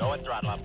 Go and throttle up.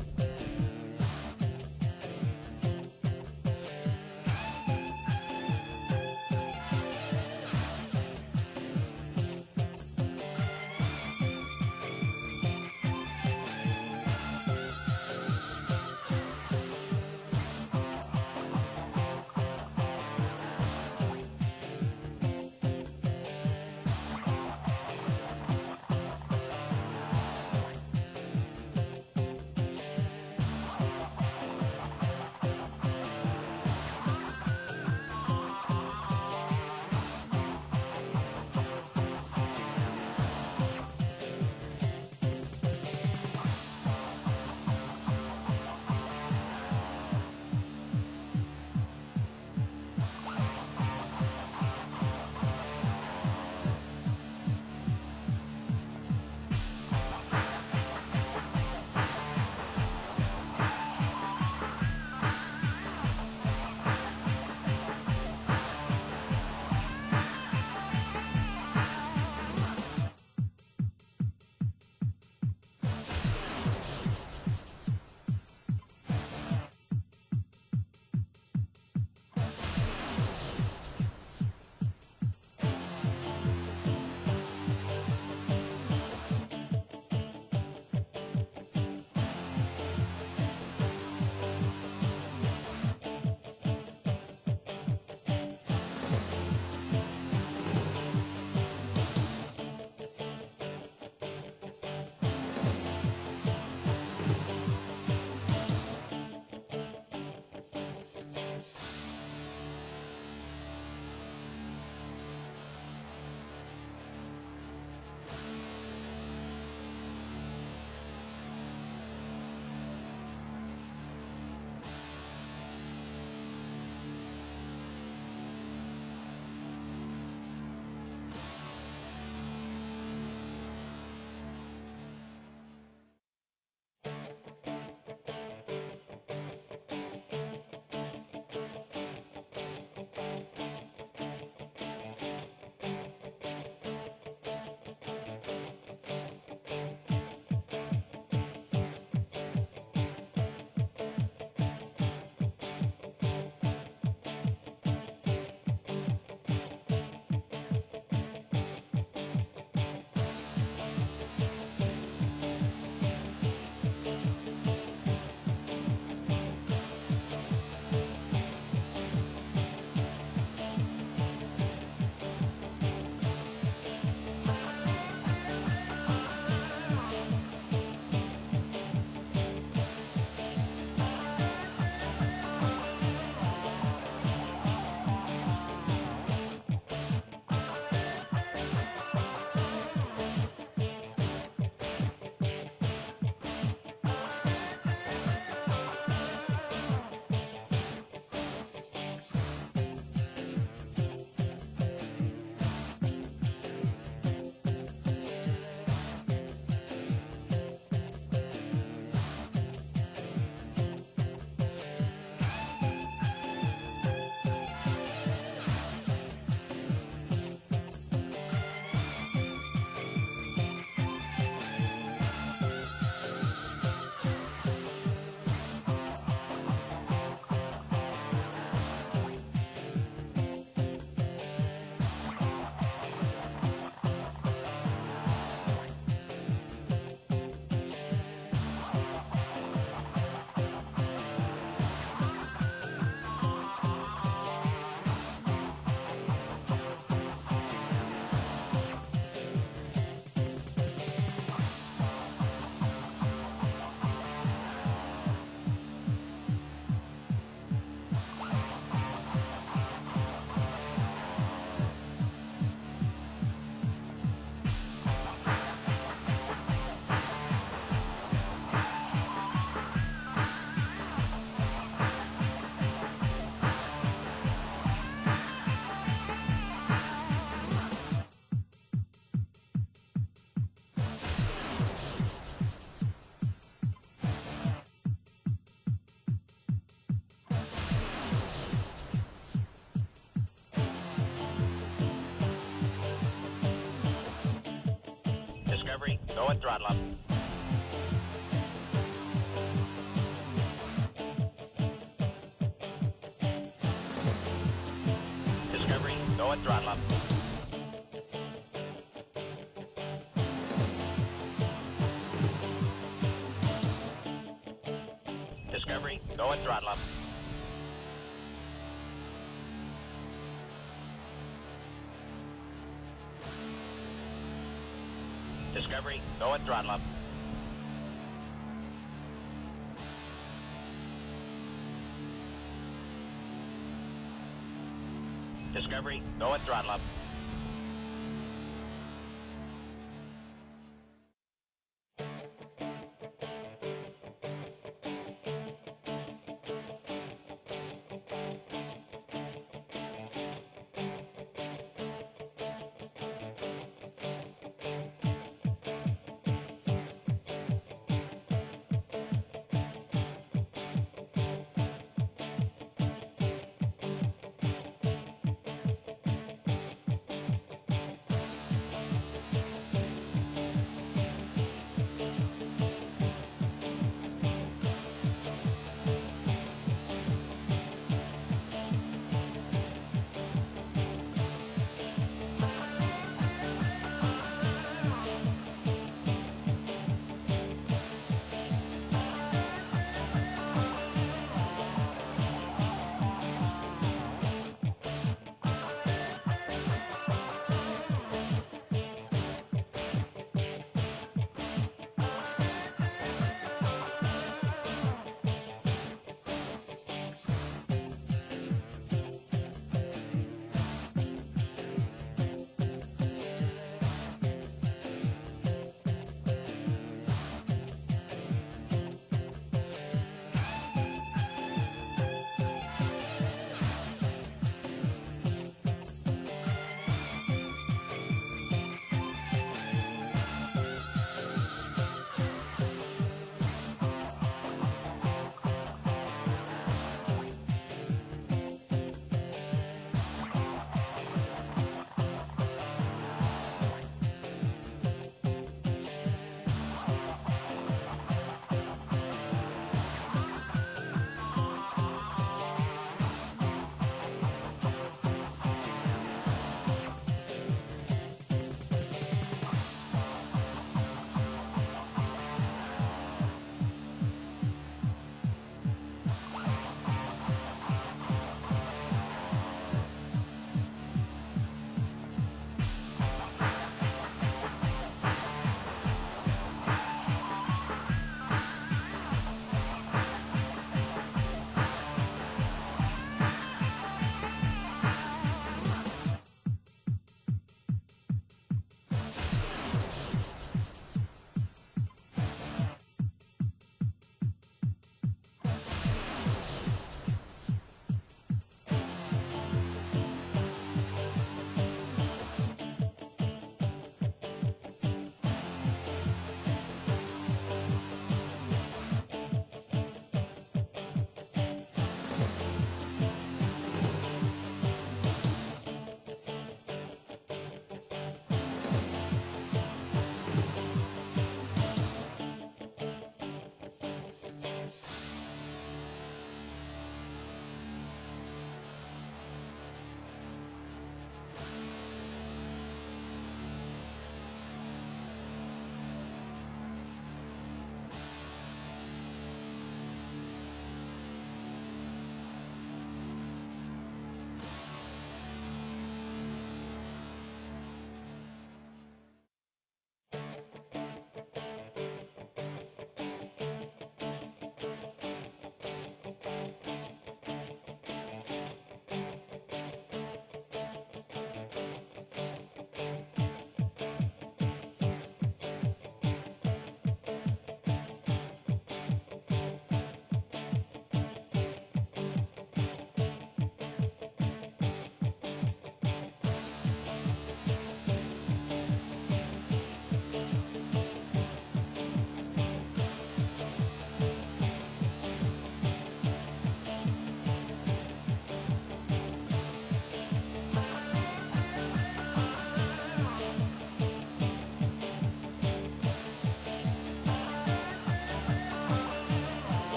Discovery, go and throttle up. go at throttle up. Discovery, go at throttle up. Discovery, go at throttle up. Discovery, go at throttle up.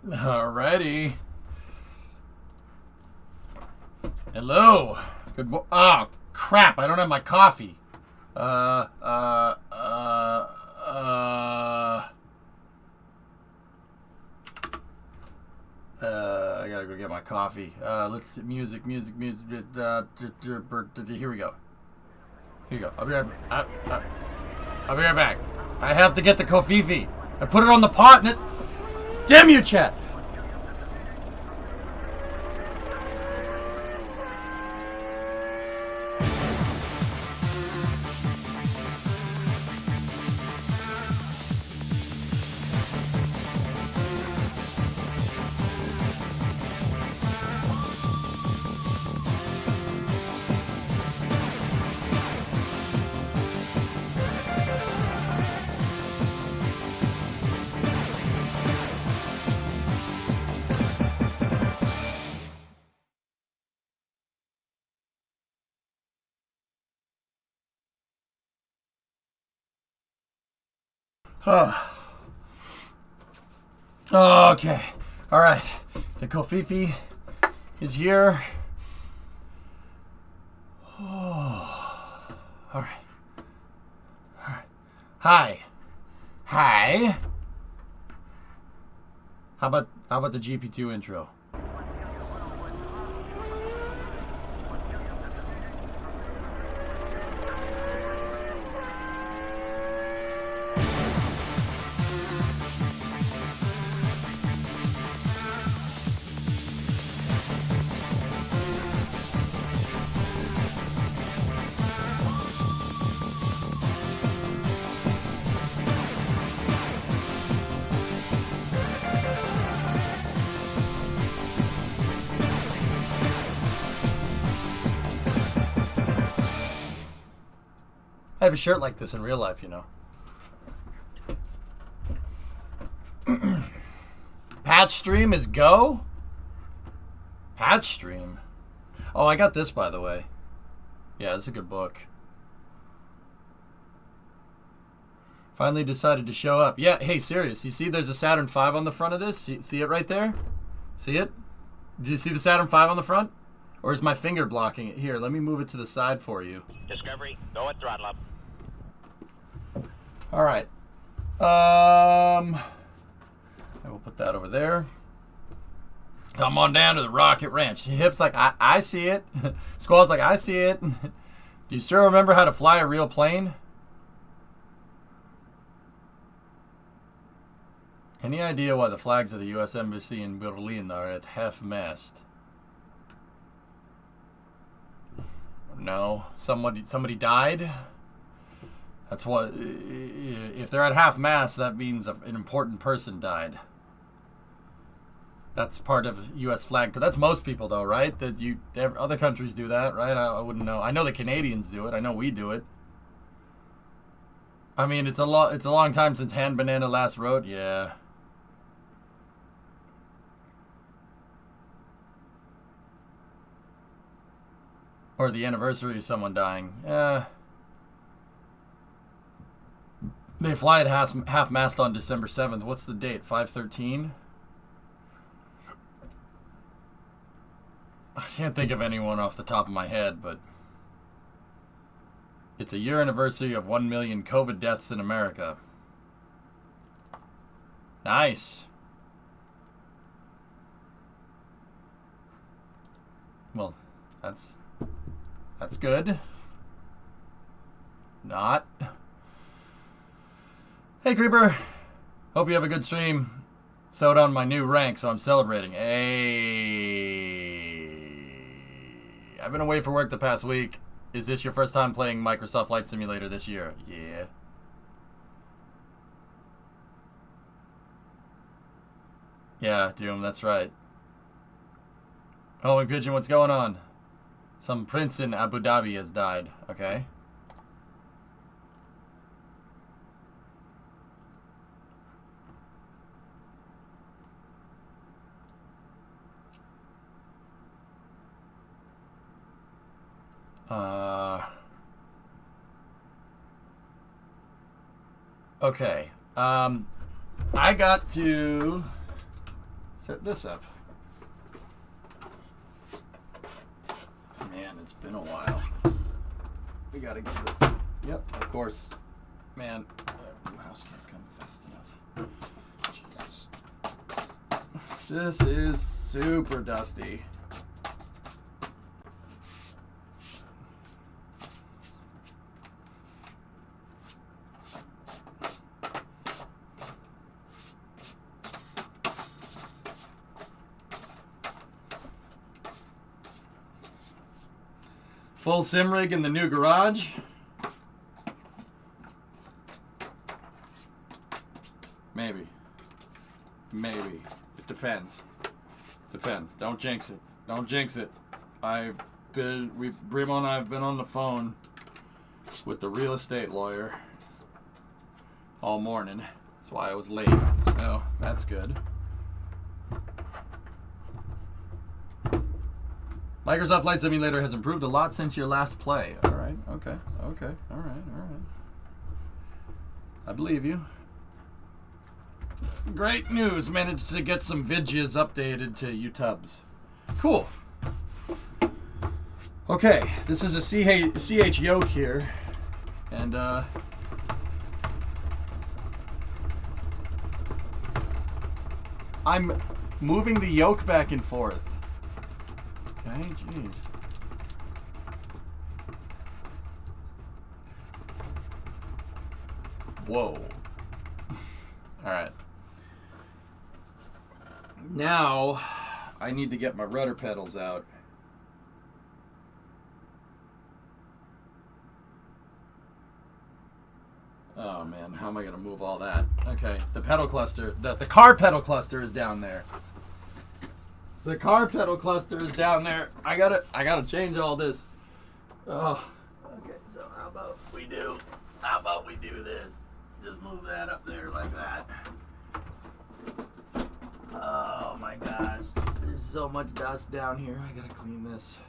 Alrighty. Hello. Good mo- Oh, crap. I don't have my coffee. I gotta go get my coffee. Let's see. Music. Here we go. Here you go. I'll be right back. I have to get the kofifi. I put it on the pot and it... Damn you, chat! Okay. Alright. The kofifi is here. Alright. Hi. How about the GP2 intro? I have a shirt like this in real life, you know. Patch stream is go? Patch stream? Oh, I got this, by the way. Yeah, it's a good book. Finally decided to show up. Yeah, hey, serious. You see there's a Saturn V on the front of this? See it right there? See it? Do you see the Saturn V on the front? Or is my finger blocking it? Here, let me move it to the side for you. Discovery, go at throttle up. All right. I will put that over there. Come on down to the Rocket Ranch. Hip's like, I see it. Squall's like, I see it. Do you still remember how to fly a real plane? Any idea why the flags of the U.S. Embassy in Berlin are at half-mast? No. Somebody died? That's what... If they're at half-mast, that means an important person died. That's part of U.S. flag. That's most people, though, right? Other countries do that, right? I wouldn't know. I know the Canadians do it. I know we do it. I mean, it's a long time since Han Banana last wrote. Yeah. Or the anniversary of someone dying. They fly at half-mast on December 7th. What's the date? 5/13? I can't think of anyone off the top of my head, but... It's a year anniversary of 1 million COVID deaths in America. Nice. Well, that's good. Not. Hey, Creeper. Hope you have a good stream. Sewed on my new rank, so I'm celebrating. Hey. I've been away for work the past week. Is this your first time playing Microsoft Flight Simulator this year? Yeah. Yeah, Doom, that's right. Homie Pigeon, what's going on? Some prince in Abu Dhabi has died. Okay. Okay. I got to set this up. Man, it's been a while. We gotta get the. Yep, of course. Man, mouse can't come fast enough. Jesus. This is super dusty. Full sim rig in the new garage. Maybe. Maybe. It depends. Depends. Don't jinx it. Don't jinx it. Brimo and I have been on the phone with the real estate lawyer all morning. That's why I was late. So that's good. Microsoft Flight Simulator has improved a lot since your last play. All right. Okay. Okay. All right. All right. I believe you. Great news. Managed to get some vidges updated to YouTubes. Cool. Okay. This is a CH yoke here. And, I'm moving the yoke back and forth. Okay, jeez. Whoa. Alright. Now, I need to get my rudder pedals out. Oh man, how am I going to move all that? Okay, the pedal cluster, the car pedal cluster is down there. The car pedal cluster is down there. I gotta change all this. Oh. Okay, so how about we do this? Just move that up there like that. Oh my gosh. There's so much dust down here. I gotta clean this.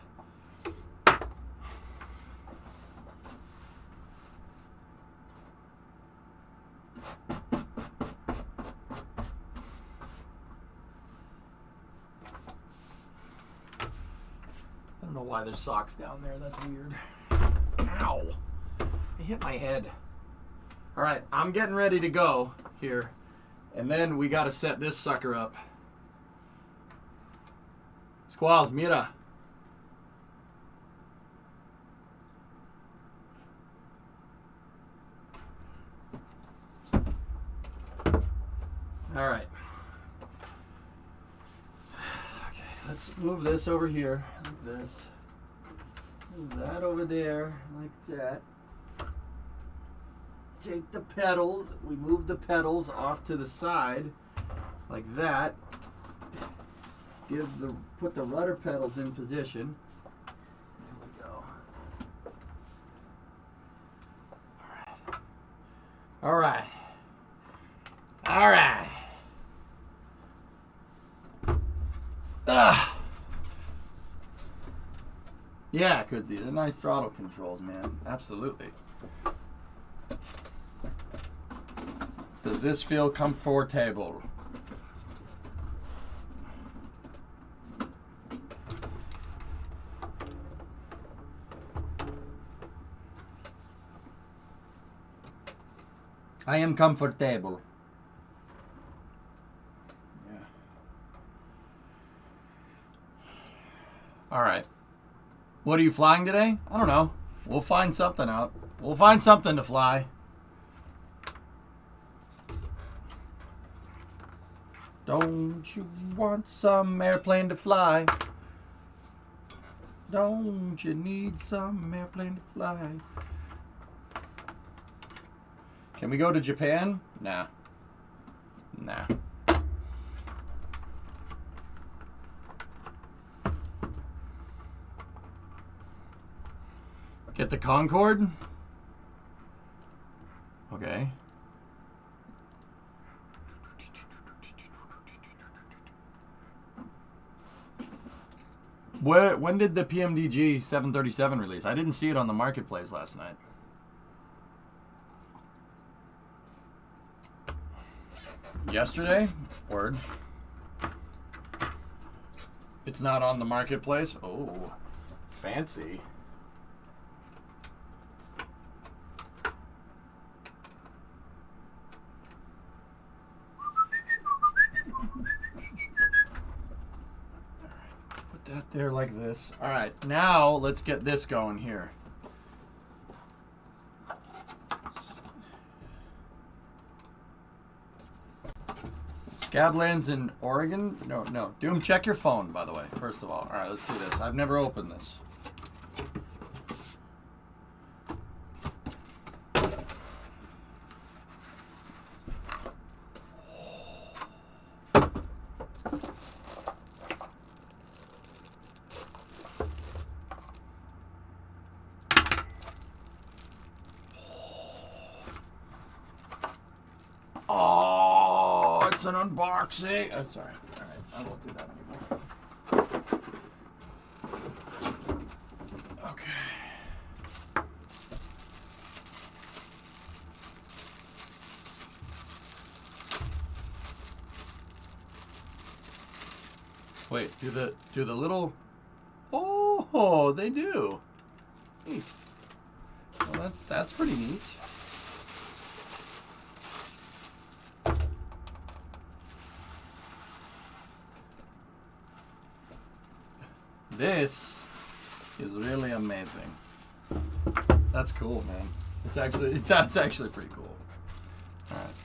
I don't know why there's socks down there. That's weird. Ow. I hit my head. All right, I'm getting ready to go here. And then we got to set this sucker up. Squall, mira. All right. Okay, let's move this over here, like this. Move that over there, like that. Take the pedals. We move the pedals off to the side, like that. Put the rudder pedals in position. There we go. All right. All right. Yeah, Kudzi, they're nice throttle controls, man. Absolutely. Does this feel comfortable? I am comfortable. Yeah. All right. What are you flying today? I don't know. We'll find something out. We'll find something to fly. Don't you want some airplane to fly? Don't you need some airplane to fly? Can we go to Japan? Nah. Nah. Get the Concorde? Okay. When did the PMDG 737 release? I didn't see it on the marketplace last night. Yesterday? Word. It's not on the marketplace. Oh, fancy. Put that there like this. All right, now let's get this going here. Scablands in Oregon? No. Doom, check your phone, by the way, first of all. All right, let's see this. I've never opened this. Oh, it's an unboxing. Oh, sorry. All right, I won't do that anymore. Okay. Wait, do the little? Oh, they do. Neat. Well, that's pretty neat. This is really amazing. That's cool, man. That's actually pretty cool. All right.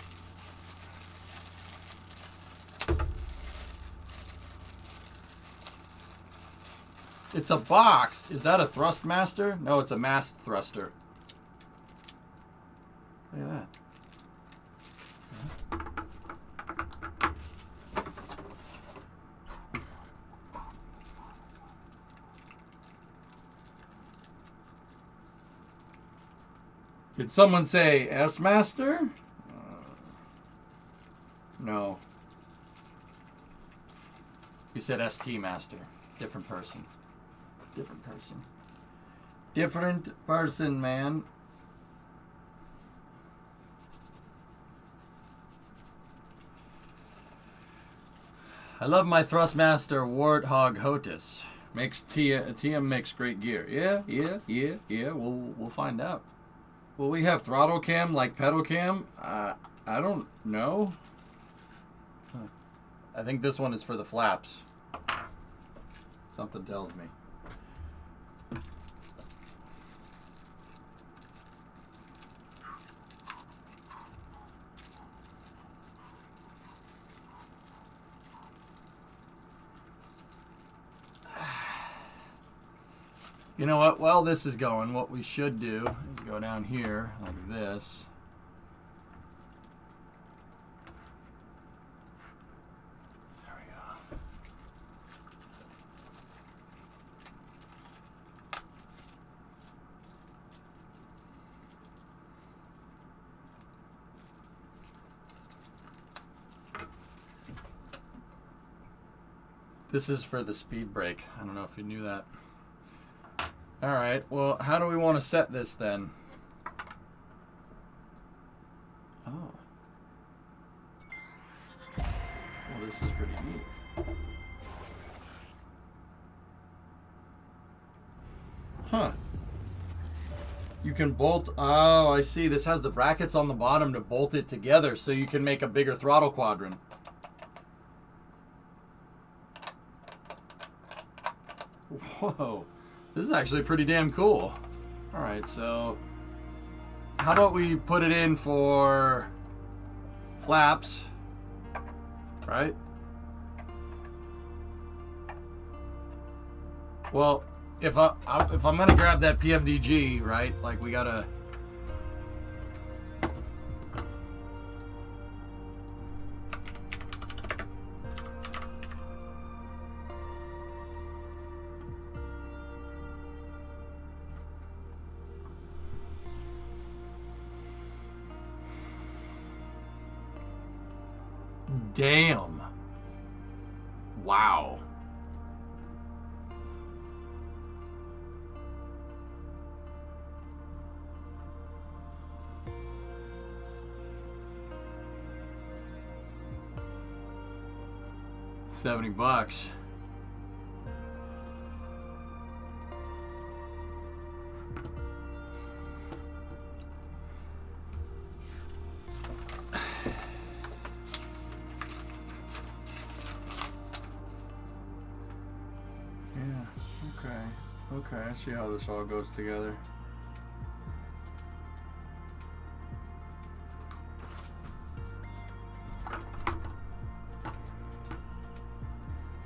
It's a box. Is that a Thrustmaster? No, it's a mast thruster. Look at that. Did someone say S-Master? No. You said ST Master. Different person. Different person. Different person, man. I love my Thrustmaster Warthog Hotus. TM makes great gear. Yeah. We'll find out. Will we have throttle cam like pedal cam? I don't know. I think this one is for the flaps. Something tells me. You know what? While this is going, what we should do is go down here like this. There we go. This is for the speed brake. I don't know if you knew that. All right, well, how do we want to set this then? Oh. Well, this is pretty neat. Huh. You can bolt, oh, I see. This has the brackets on the bottom to bolt it together so you can make a bigger throttle quadrant. Whoa. This is actually pretty damn cool. All right, so how about we put it in for flaps, right? Well, if I'm gonna grab that PMDG, right? Like we gotta. Damn. Wow. $70. I see how this all goes together.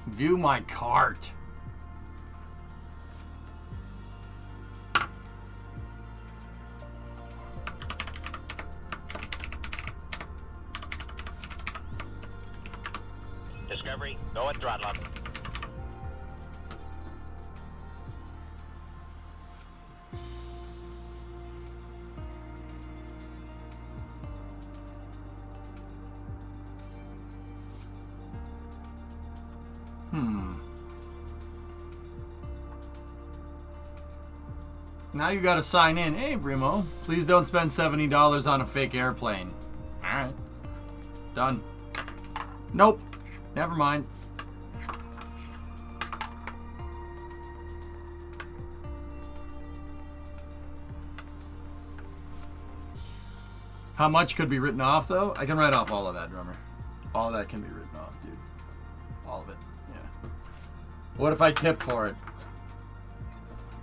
View my cart. Discovery, go at throttle up. Now you gotta sign in. Hey, Brimo, please don't spend $70 on a fake airplane. Alright. Done. Nope. Never mind. How much could be written off, though? I can write off all of that, drummer. All of that can be written off, dude. All of it. Yeah. What if I tip for it?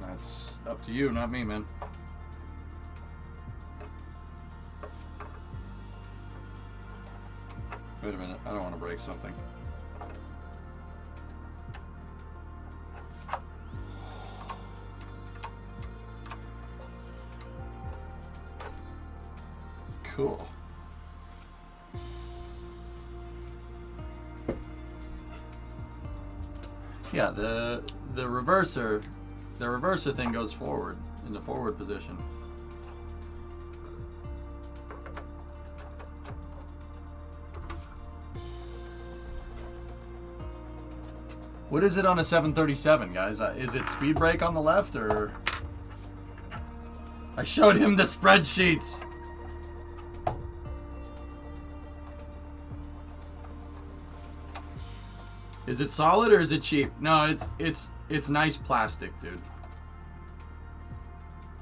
That's up to you, not me, man. Wait a minute. I don't want to break something. Cool. Yeah, the reverser thing goes forward in the forward position. What is it on a 737, guys? Is it speed brake on the left, or? I showed him the spreadsheets. Is it solid or is it cheap? No, it's nice plastic, dude.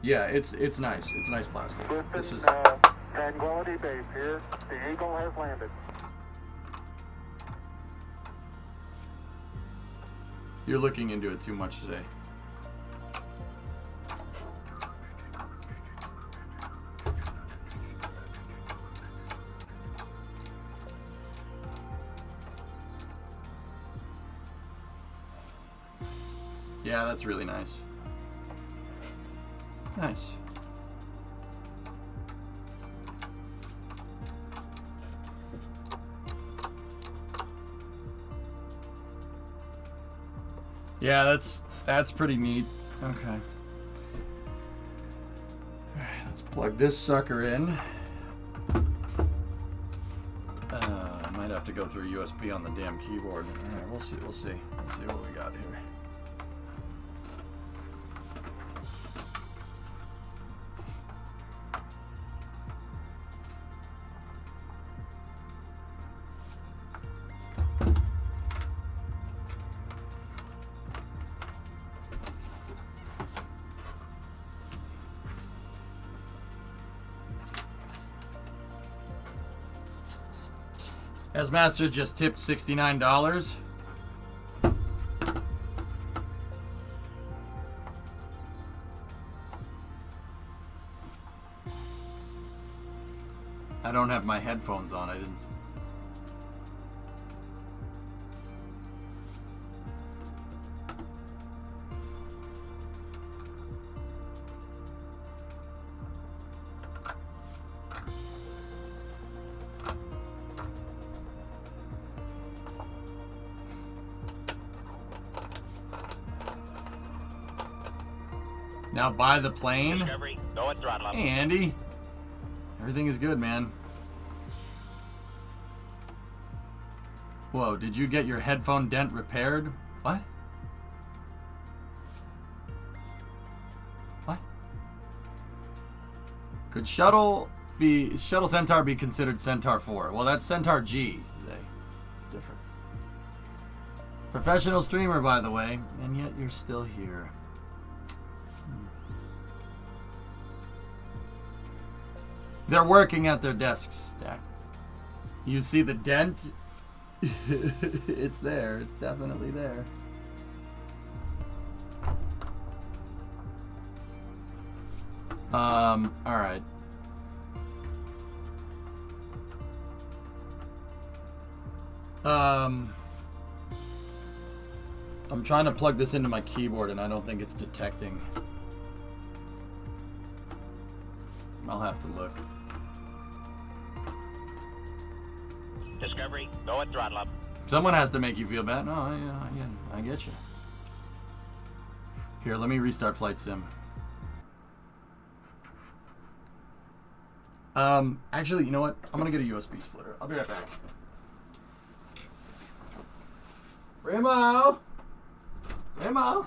Yeah, it's nice. It's nice plastic. This is Tranquility Base here. The Eagle has landed. You're looking into it too much today. Yeah, that's really nice. Nice. Yeah, that's pretty neat. Okay. Alright, let's plug this sucker in. I might have to go through USB on the damn keyboard. Alright, we'll see. We'll see what we got here. As Master just tipped $69. I don't have my headphones on. I didn't. Now buy the plane. Discovery, go at throttle up. Hey, Andy. Everything is good, man. Whoa, did you get your headphone dent repaired? What? What? Could Shuttle Centaur be considered Centaur 4? Well, that's Centaur G. It's different. Professional streamer, by the way, and yet you're still here. They're working at their desks, Dak. You see the dent? It's there. It's definitely there. All right. I'm trying to plug this into my keyboard and I don't think it's detecting. I'll have to look. Discovery, go at throttle up. Someone has to make you feel bad. No, I get you. Here, let me restart Flight Sim. Actually, you know what? I'm gonna get a USB splitter. I'll be right back. Remo! Remo!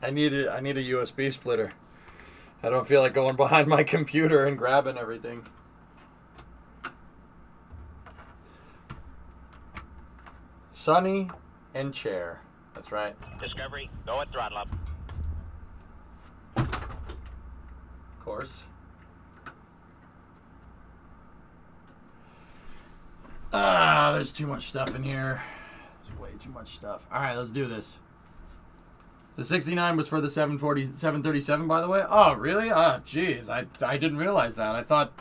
I need a USB splitter. I don't feel like going behind my computer and grabbing everything. Sunny and chair. That's right. Discovery, go at throttle up. Of course. There's too much stuff in here. There's way too much stuff. All right, let's do this. The 69 was for the 737, by the way. Oh, really? Oh, jeez. I didn't realize that. I thought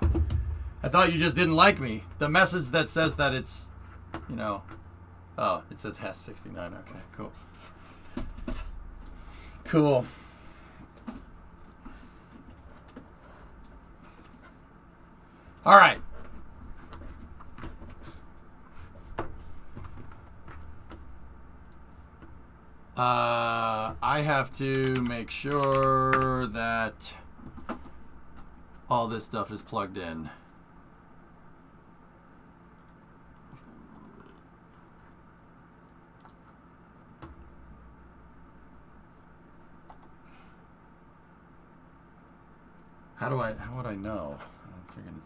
you just didn't like me. The message that says that it's, you know. Oh, it says Hess 69. Okay, cool. Cool. All right. I have to make sure that all this stuff is plugged in. How would I know? I'm freaking...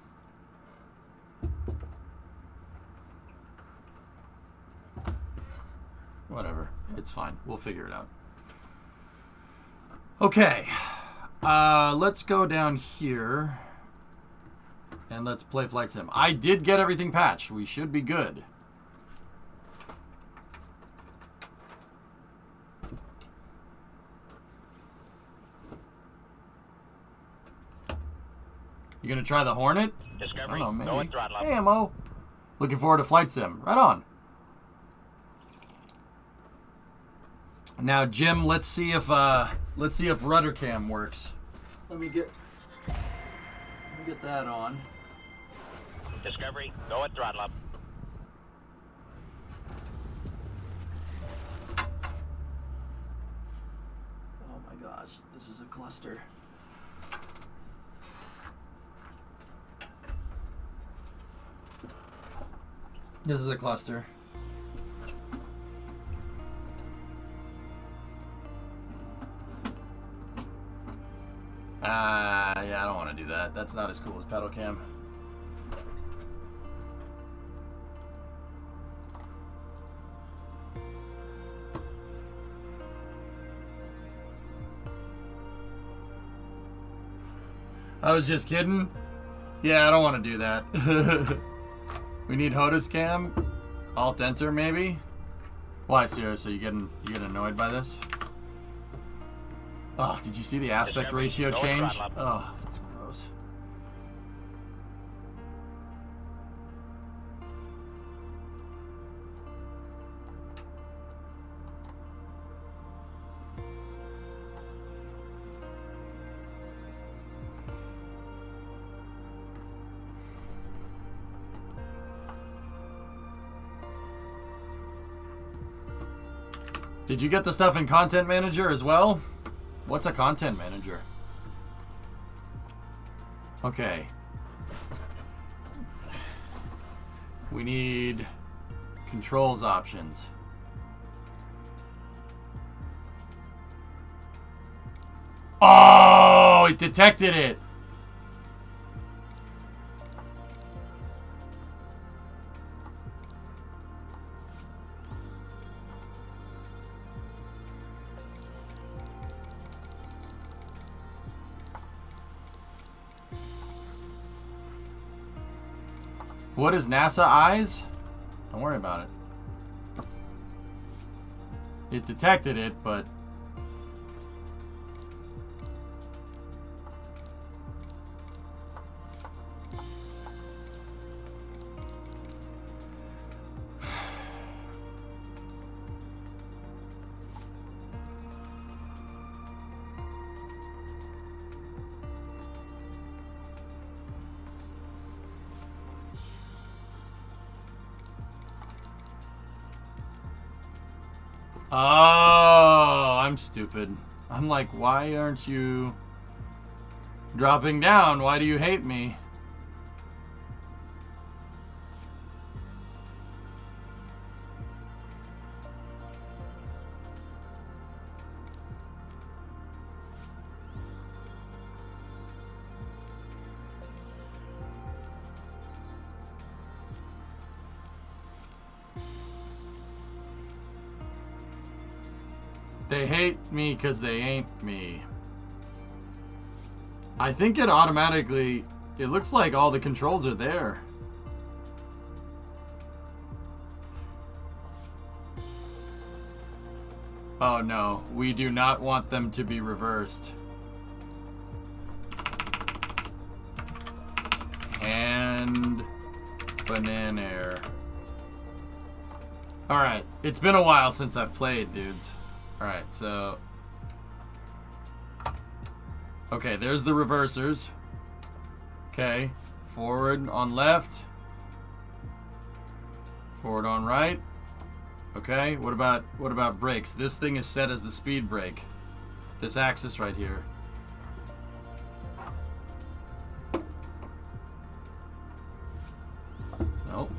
Whatever. It's fine. We'll figure it out. Okay. Let's go down here. And let's play Flight Sim. I did get everything patched. We should be good. You gonna try the Hornet? Discovery, I don't know, go maybe. at throttle up. Hey, Mo. Looking forward to Flight Sim. Right on. Now, Jim, let's see if rudder cam works. Let me get that on. Discovery, go at throttle up. Oh my gosh, this is a cluster. This is a cluster. Yeah, I don't want to do that. That's not as cool as pedal cam. I was just kidding. Yeah, I don't want to do that. We need HOTAS cam. Alt enter maybe. Why, seriously? You getting annoyed by this? Oh, did you see the aspect ratio change? Oh, it's gross. Did you get the stuff in Content Manager as well? What's a Content Manager? Okay. We need controls options. Oh, it detected it. What is NASA eyes? Don't worry about it. It detected it, but... Oh, I'm stupid. I'm like, why aren't you dropping down? Why do you hate me? They hate me because they ain't me. I think it automatically... It looks like all the controls are there. Oh no, we do not want them to be reversed. And... Banana air. Alright, it's been a while since I've played, dudes. Alright, so... Okay, there's the reversers. Okay, forward on left. Forward on right. Okay, what about brakes? This thing is set as the speed brake. This axis right here. Nope.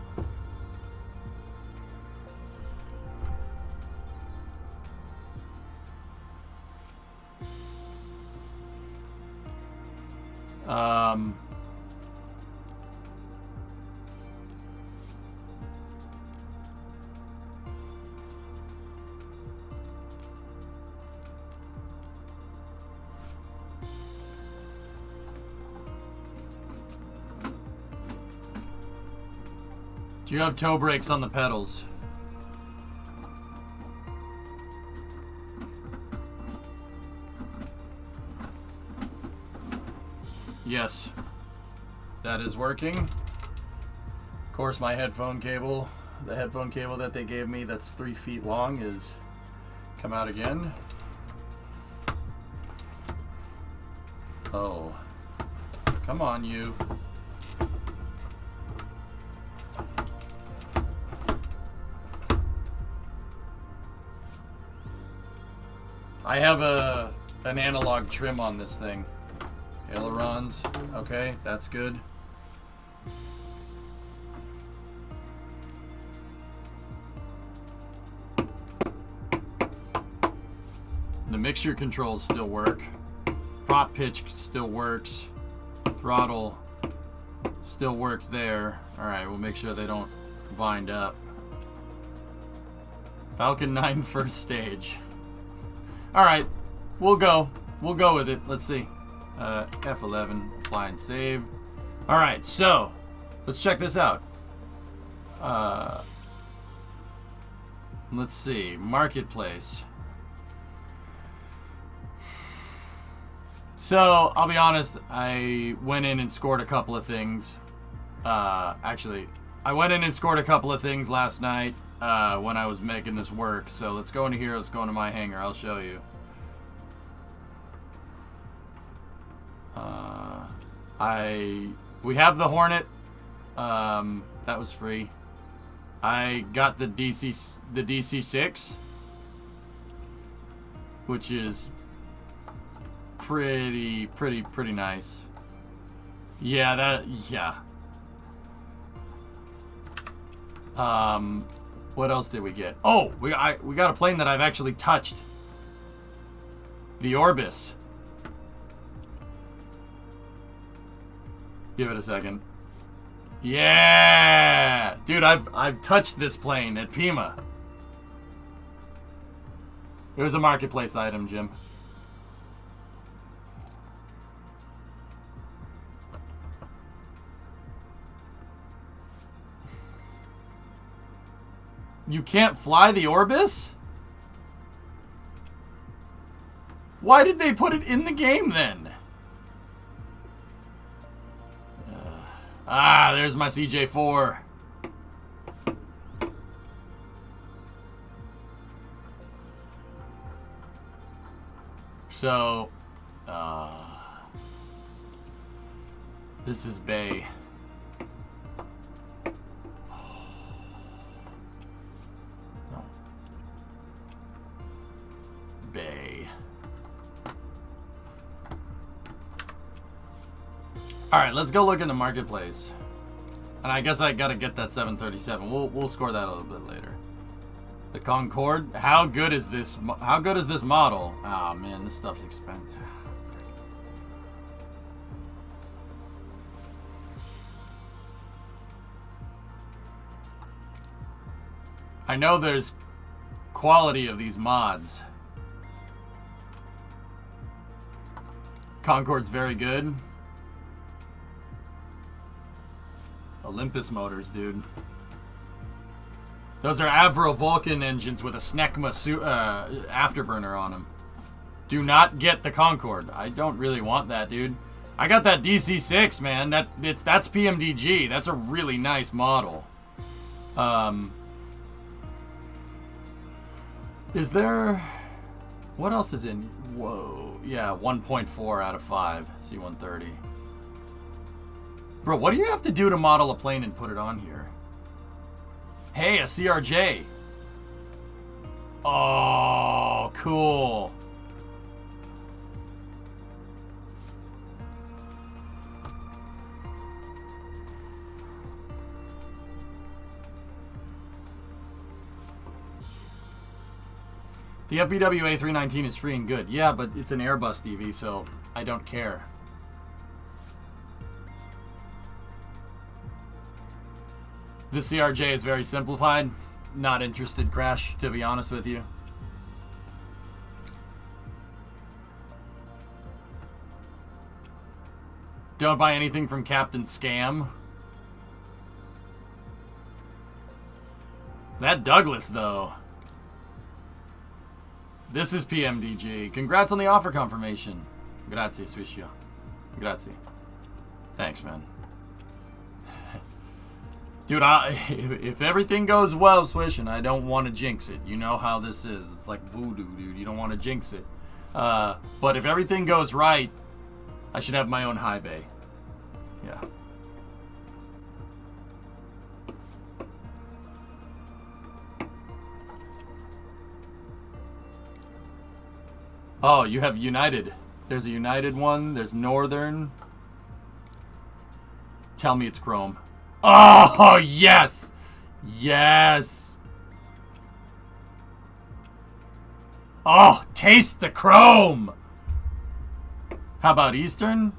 Do you have toe brakes on the pedals? Yes. That is working. Of course, my headphone cable, the headphone cable that they gave me that's 3 feet long is come out again. Oh. Come on, you. I have an analog trim on this thing. Ailerons. Okay, that's good. The mixture controls still work. Prop pitch still works. Throttle still works there. Alright, we'll make sure they don't bind up. Falcon 9 first stage. Alright, we'll go. We'll go with it. Let's see. F11, apply and save. All right, so let's check this out. Let's see, marketplace. So I'll be honest, I went in and scored a couple of things. Actually, I went in and scored a couple of things last night when I was making this work. So let's go into here. Let's go into my hangar. I'll show you. We have the Hornet. That was free. I got the DC-6, which is pretty nice. Yeah, yeah. What else did we get? Oh, we got a plane that I've actually touched. The Orbis. Give it a second. Yeah! Dude, I've touched this plane at Pima. It was a marketplace item, Jim. You can't fly the Orbis? Why did they put it in the game then? There's my CJ4. So, this is Bay. No. Bay. Alright, let's go look in the marketplace. And I guess I gotta get that 737. We'll score that a little bit later. The Concorde. How good is this? How good is this model? Oh man, this stuff's expensive. I know there's quality of these mods. Concorde's very good. Olympus motors, dude. Those are Avro Vulcan engines with a Snecma afterburner on them. Do not get the Concorde. I don't really want that, dude. I got that DC-6, man. That's PMDG. That's a really nice model. Is there... What else is in... Whoa. Yeah, 1.4 out of 5. C-130. Bro, what do you have to do to model a plane and put it on here? Hey, a CRJ. Oh, cool. The FBW A319 is free and good. Yeah, but it's an Airbus DV, so I don't care. The CRJ is very simplified. Not interested, Crash, to be honest with you. Don't buy anything from Captain Scam. That Douglas, though. This is PMDG. Congrats on the offer confirmation. Grazie, Swiscio. Grazie. Thanks, man. Dude, if everything goes well, Swish, and I don't want to jinx it. You know how this is. It's like voodoo, dude. You don't want to jinx it. But if everything goes right, I should have my own high bay. Yeah. Oh, you have United. There's a United one. There's Northern. Tell me it's Chrome. Oh, yes! Yes! Oh, taste the chrome! How about Eastern?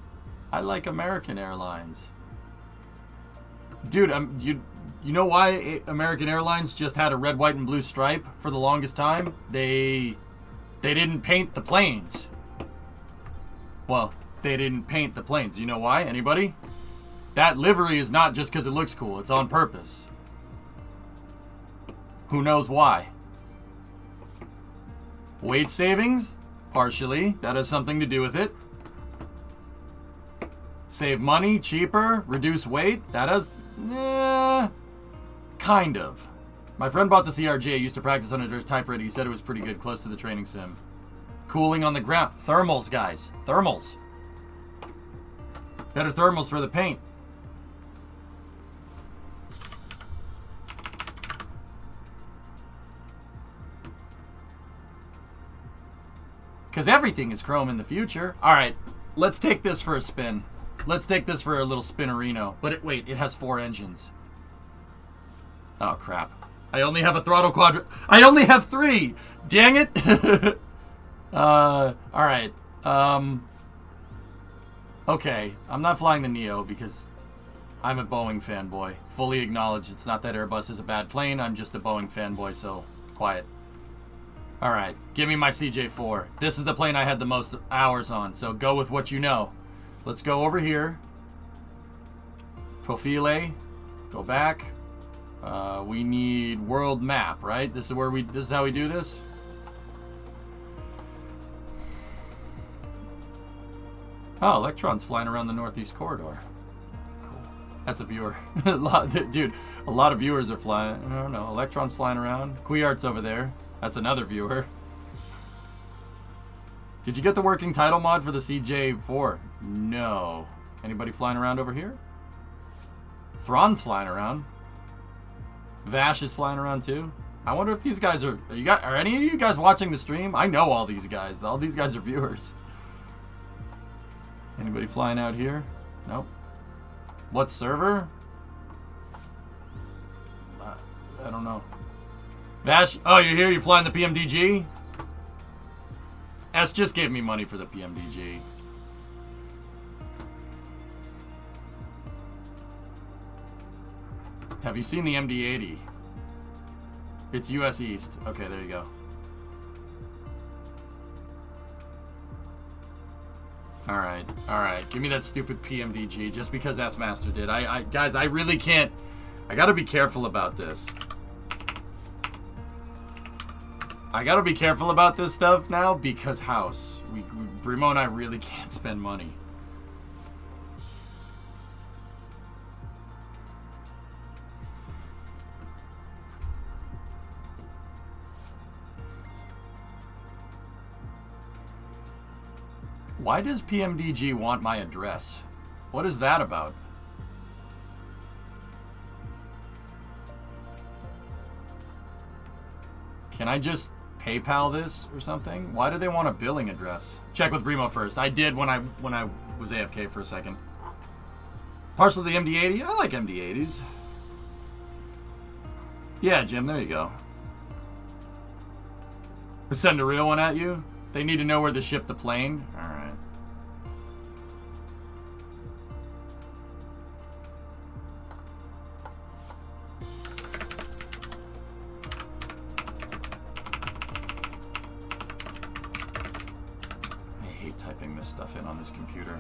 I like American Airlines. Dude, you know why American Airlines just had a red, white, and blue stripe for the longest time? They didn't paint the planes. Well, they didn't paint the planes. You know why? Anybody? That livery is not just because it looks cool. It's on purpose. Who knows why? Weight savings? Partially. That has something to do with it. Save money, cheaper, reduce weight? That has... kind of. My friend bought the CRJ, used to practice under his typewriter. He said it was pretty good, close to the training sim. Cooling on the ground. Thermals, guys. Thermals. Better thermals for the paint. Because everything is chrome in the future. Alright, let's take this for a spin. Let's take this for a little spinnerino. But wait, it has 4 engines. Oh, crap. I only have a throttle quadrant. I only have 3! Dang it! Alright. Okay, I'm not flying the Neo because I'm a Boeing fanboy. Fully acknowledged. It's not that Airbus is a bad plane. I'm just a Boeing fanboy, so quiet. Alright, give me my CJ4. This is the plane I had the most hours on, so go with what you know. Let's go over here. Profile. Go back. We need world map, right? This is how we do this? Oh, Electron's flying around the Northeast Corridor. Cool. That's a viewer. Dude, a lot of viewers are flying. I don't know. Electron's flying around. Couillart's over there. That's another viewer. Did you get the working title mod for the CJ4? No. Anybody flying around over here? Thrawn's flying around. Vash is flying around too. I wonder if these guys are any of you guys watching the stream? I know all these guys. All these guys are viewers. Anybody flying out here? Nope. What server? I don't know. Vash, oh, you're here? You're flying the PMDG? S just gave me money for the PMDG. Have you seen the MD-80? It's US East. Okay, there you go. Alright, alright. Give me that stupid PMDG just because S-Master did. Guys, I really can't... I gotta be careful about this. I gotta be careful about this stuff now because house. Brimo and I really can't spend money. Why does PMDG want my address? What is that about? Can I just PayPal this or something? Why do they want a billing address? Check with Brimo first. I did when I was AFK for a second. Parcel of the MD-80? I like MD-80s. Yeah, Jim, there you go. Send a real one at you? They need to know where to ship the plane? Alright. I hate typing this stuff in on this computer.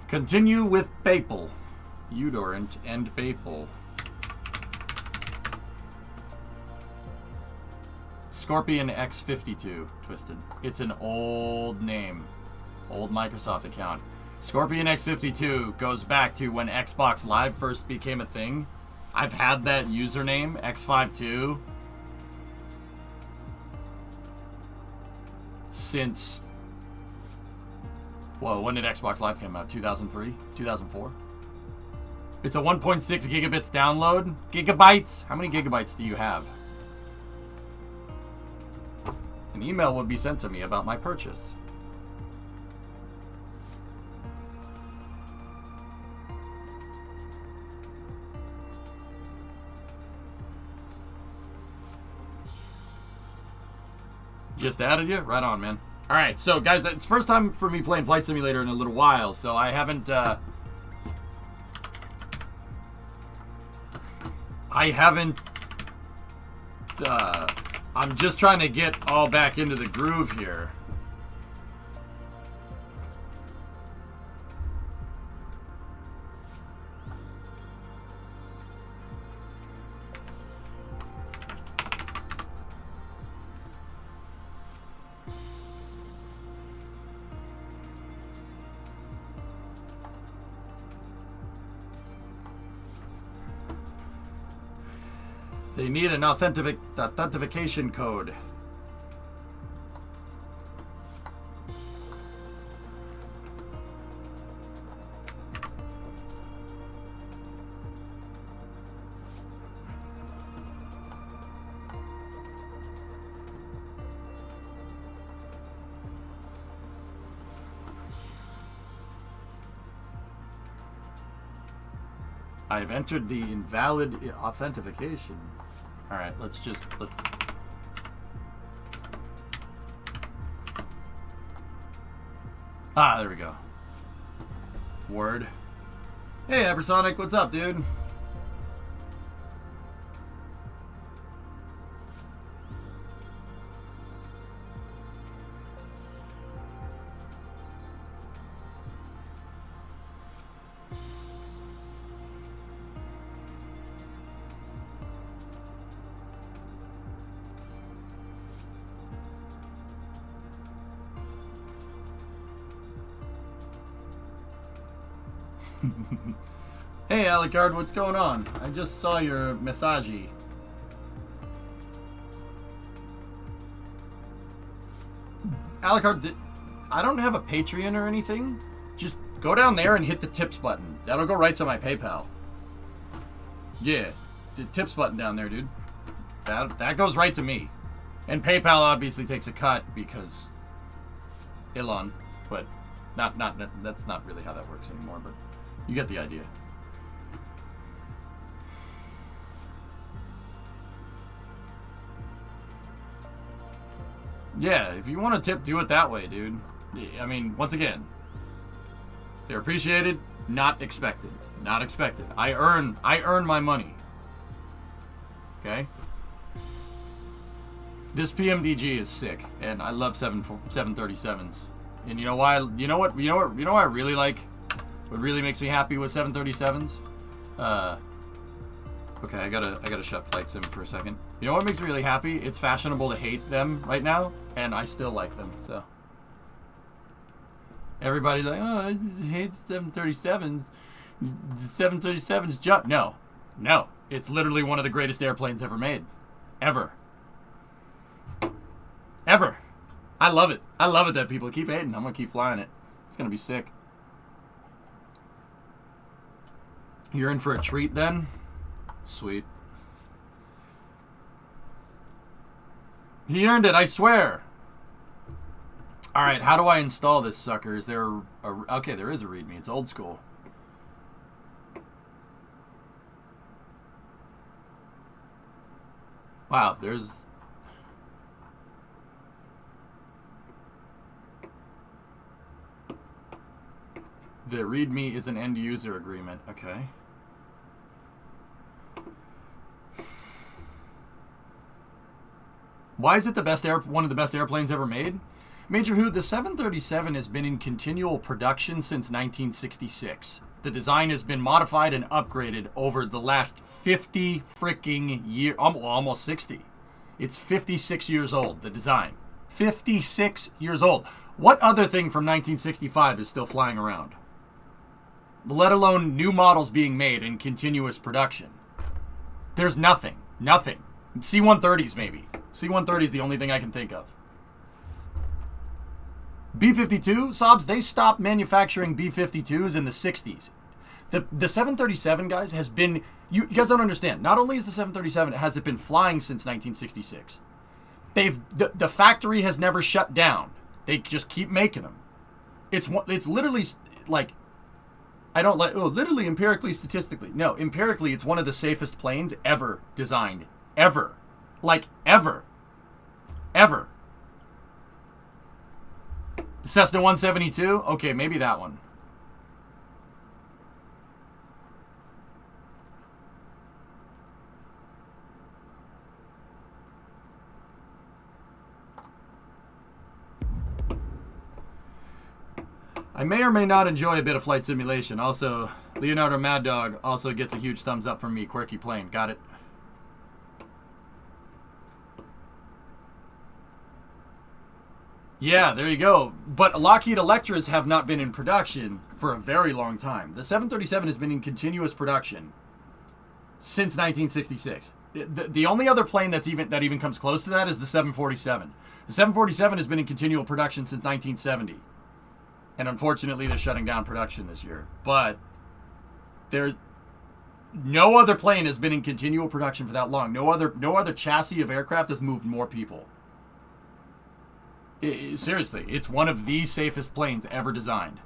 Continue with Papal. Udorant and Papal. Scorpion X52, Twisted. It's an old name. Old Microsoft account. Scorpion X52 goes back to when Xbox Live first became a thing. I've had that username, X52, since... Whoa, when did Xbox Live come out? 2003? 2004? It's a 1.6 gigabits download. Gigabytes? How many gigabytes do you have? An email would be sent to me about my purchase. Just added you? Right on, man. All right, so guys, it's first time for me playing Flight Simulator in a little while, so I haven't. I'm just trying to get all back into the groove here. They need an authentication code. I've entered the invalid authentication. All right, let's. Ah, there we go. Word. Hey, Ebersonic, what's up, dude? Hey, Alucard, what's going on? I just saw your message. Alucard, I don't have a Patreon or anything. Just go down there and hit the tips button. That'll go right to my PayPal. Yeah, the tips button down there, dude. That goes right to me. And PayPal obviously takes a cut because Elon, but that's not really how that works anymore, but you get the idea. Yeah, if you want to tip, do it that way, dude. I mean, once again, they're appreciated, not expected. Not expected. I earn my money. Okay? This PMDG is sick, and I love 737s. And you know why? You know what I really like? What really makes me happy with 737s? Okay, I gotta shut Flight Sim for a second. You know what makes me really happy? It's fashionable to hate them right now, and I still like them, so. Everybody's like, oh, I hate 737s. 737s jump. No. It's literally one of the greatest airplanes ever made. Ever. I love it. I love it that people keep hating. I'm gonna keep flying it. It's gonna be sick. You're in for a treat then? Sweet. He earned it, I swear. Alright, how do I install this sucker? Is there okay, there is a README. It's old school. Wow, there's... The README is an end-user agreement. Okay. Why is it one of the best airplanes ever made? Major Who, the 737 has been in continual production since 1966. The design has been modified and upgraded over the last 50 freaking years, almost 60. It's 56 years old, the design. 56 years old. What other thing from 1965 is still flying around? Let alone new models being made in continuous production. There's nothing. Nothing. C-130s maybe. C-130 is the only thing I can think of. B-52, Sobs, they stopped manufacturing B-52s in the 60s. The 737, guys, has been... You guys don't understand. Not only is the 737, has it been flying since 1966. The factory has never shut down. They just keep making them. It's literally, like... I don't like... Oh, literally, empirically, statistically. No, empirically, it's one of the safest planes ever designed. Ever. Like, ever. Ever. Cessna 172? Okay, maybe that one. I may or may not enjoy a bit of flight simulation. Also, Leonardo Mad Dog also gets a huge thumbs up from me. Quirky plane. Got it. Yeah, there you go. But Lockheed Electras have not been in production for a very long time. The 737 has been in continuous production since 1966. The only other plane that even comes close to that is the 747. The 747 has been in continual production since 1970. And unfortunately, they're shutting down production this year. But no other plane has been in continual production for that long. No other chassis of aircraft has moved more people. Seriously, it's one of the safest planes ever designed.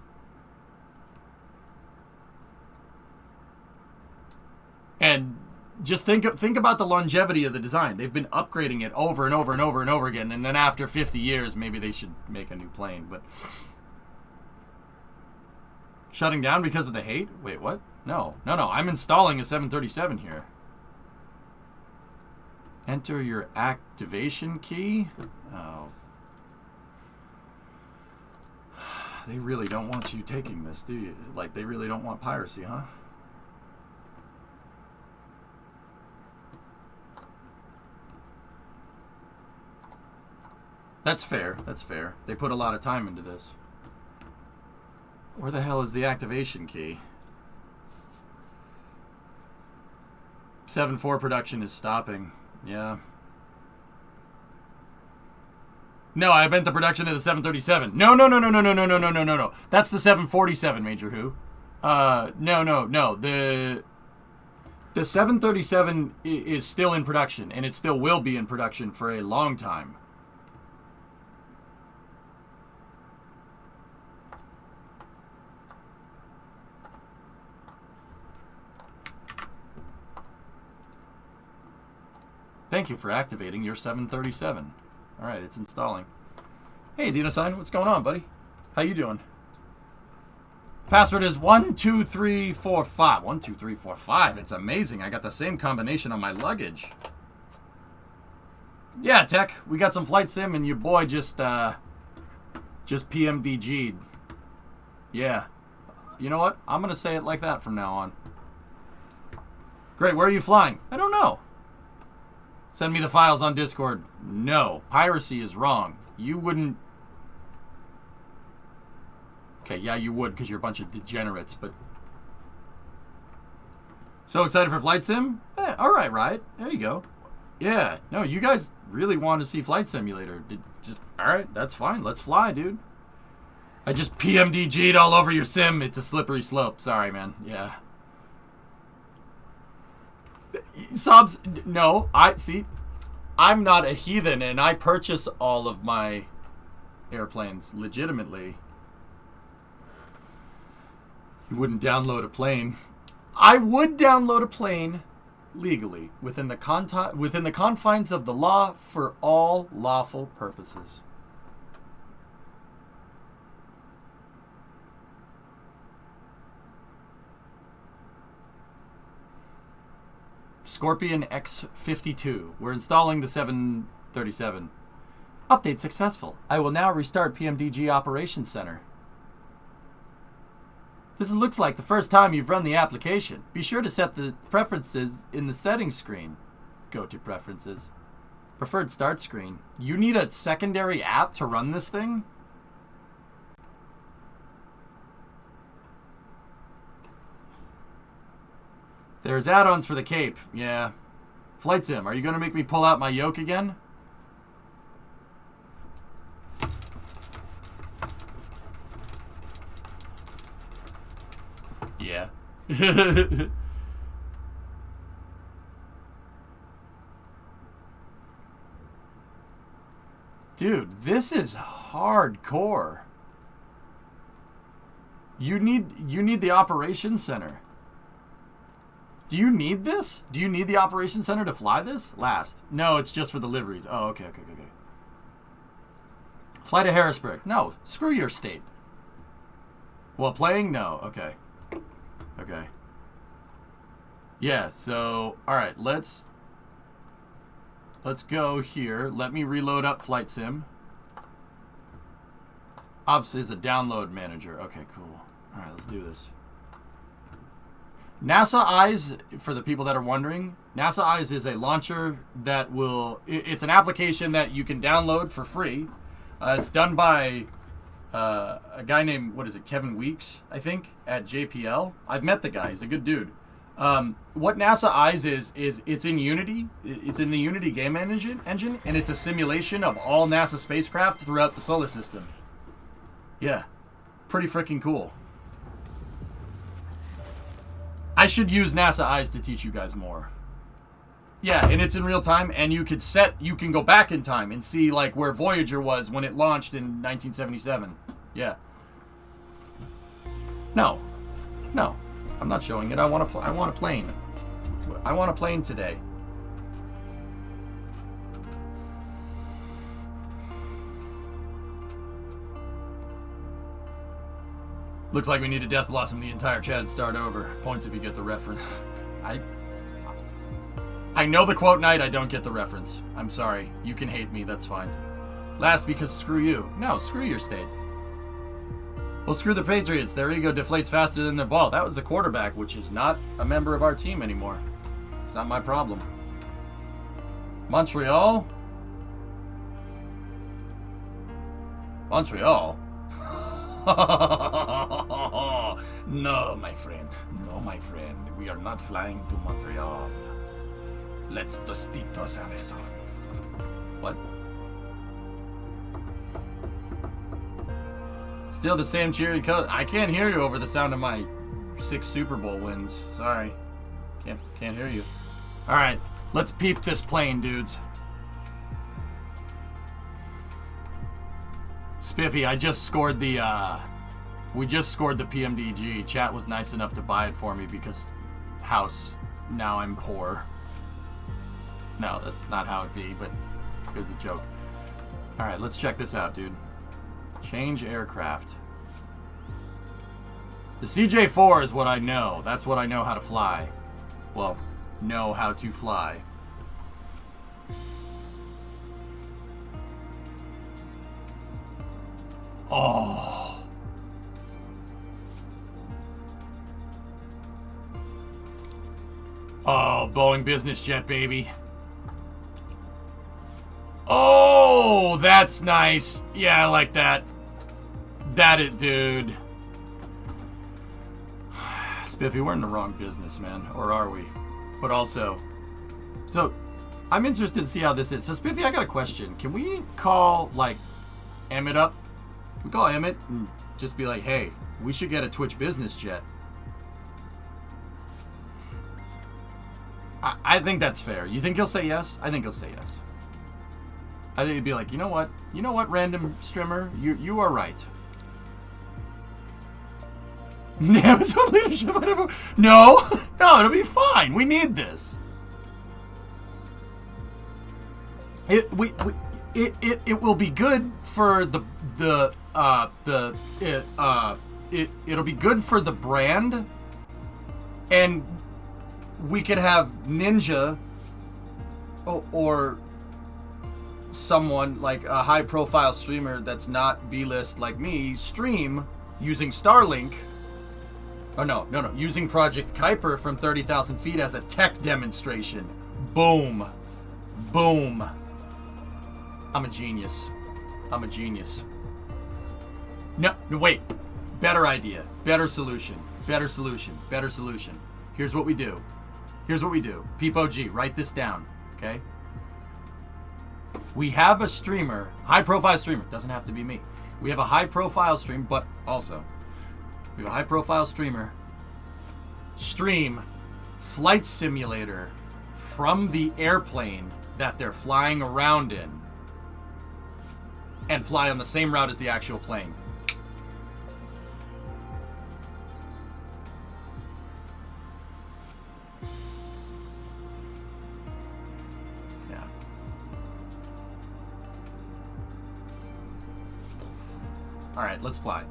And just think about the longevity of the design. They've been upgrading it over and over and over and over again. And then after 50 years, maybe they should make a new plane. But shutting down because of the hate? Wait, what? No. I'm installing a 737 here. Enter your activation key. Oh. They really don't want you taking this, do you? Like, they really don't want piracy, huh? That's fair. That's fair. They put a lot of time into this. Where the hell is the activation key? 7.4 production is stopping. Yeah. No, I meant the production of the 737. No. That's the 747, Major Who. No. The 737 is still in production, and it still will be in production for a long time. Thank you for activating your 737. All right, it's installing. Hey, DinoSign, what's going on, buddy? How you doing? Password is 12345. 12345. It's amazing. I got the same combination on my luggage. Yeah, Tech. We got some flight sim, and your boy just PMDG'd. Yeah. You know what? I'm gonna say it like that from now on. Great. Where are you flying? I don't know. Send me the files on Discord. No. Piracy is wrong. You wouldn't... Okay, yeah, you would because you're a bunch of degenerates, but... So excited for Flight Sim? Alright, Riot. There you go. Yeah. No, you guys really want to see Flight Simulator. Alright, that's fine. Let's fly, dude. I just PMDG'd all over your sim. It's a slippery slope. Sorry, man. Yeah. Subs, no, I'm not a heathen, and I purchase all of my airplanes legitimately. You wouldn't download a plane. I would download a plane legally within the confines of the law for all lawful purposes. Scorpion X52. We're installing the 737. Update successful. I will now restart PMDG Operations Center. This looks like the first time you've run the application. Be sure to set the preferences in the settings screen. Go to preferences. Preferred start screen. You need a secondary app to run this thing? There's add-ons for the Cape. Yeah. Flight Sim, are you going to make me pull out my yoke again? Yeah. Dude, this is hardcore. You need the operations center. Do you need this? Do you need the operations center to fly this? Last. No, it's just for deliveries. Oh, okay. Fly to Harrisburg. No, screw your state. While playing? No. Okay. Okay. Yeah, so, alright, let's go here. Let me reload up Flight Sim. Ops is a download manager. Okay, cool. Alright, let's do this. NASA Eyes, for the people that are wondering, NASA Eyes is a launcher that will... It's an application that you can download for free. It's done by a guy named, what is it, Kevin Weeks, I think, at JPL. I've met the guy. He's a good dude. What NASA Eyes is it's in Unity. It's in the Unity game engine, and it's a simulation of all NASA spacecraft throughout the solar system. Yeah. Pretty freaking cool. I should use NASA Eyes to teach you guys more. Yeah, and it's in real time, and you can go back in time and see like where Voyager was when it launched in 1977. Yeah. No, I'm not showing it. I want a plane. I want a plane today. Looks like we need to death blossom the entire chat and start over. Points if you get the reference. I know the quote night, I don't get the reference. I'm sorry. You can hate me, that's fine. Last because screw you. No, screw your state. Well, screw the Patriots. Their ego deflates faster than their ball. That was the quarterback, which is not a member of our team anymore. It's not my problem. Montreal? Montreal? No, my friend. No, my friend. We are not flying to Montreal. Let's tostitos on eso. What? Still the same cheery color. I can't hear you over the sound of my 6 Super Bowl wins. Sorry. Can't hear you. Alright, let's peep this plane, dudes. Spiffy, I just scored the, we just scored the PMDG. Chat was nice enough to buy it for me because house, now I'm poor. No, that's not how it be, but it was a joke. Alright, let's check this out, dude. Change aircraft. The CJ4 is what I know. That's what I know how to fly. Well, know how to fly. Oh. Oh, Boeing business jet, baby. Oh, that's nice. Yeah, I like that. That it, dude. Spiffy, we're in the wrong business, man. Or are we? But also, so, I'm interested to see how this is. So, Spiffy, I got a question. Can we call, like, Emmett up? Can we call Emmett and just be like, hey, we should get a Twitch business jet? I think that's fair. You think he'll say yes? I think he'll say yes. I think he'd be like, you know what, random streamer, you are right. Amazon leadership, no, it'll be fine. We need this. It will be good for it'll be good for the brand, and we could have Ninja or someone like a high-profile streamer that's not B-list like me stream using Starlink. Oh, no, using Project Kuiper from 30,000 feet as a tech demonstration. Boom. Boom. I'm a genius. No, wait. Better idea. Better solution. Here's what we do. Peepo G, write this down, okay? We have a streamer, high-profile streamer. Doesn't have to be me. We have a high-profile stream, but also we have a high-profile streamer stream Flight Simulator from the airplane that they're flying around in and fly on the same route as the actual plane. All right, let's fly.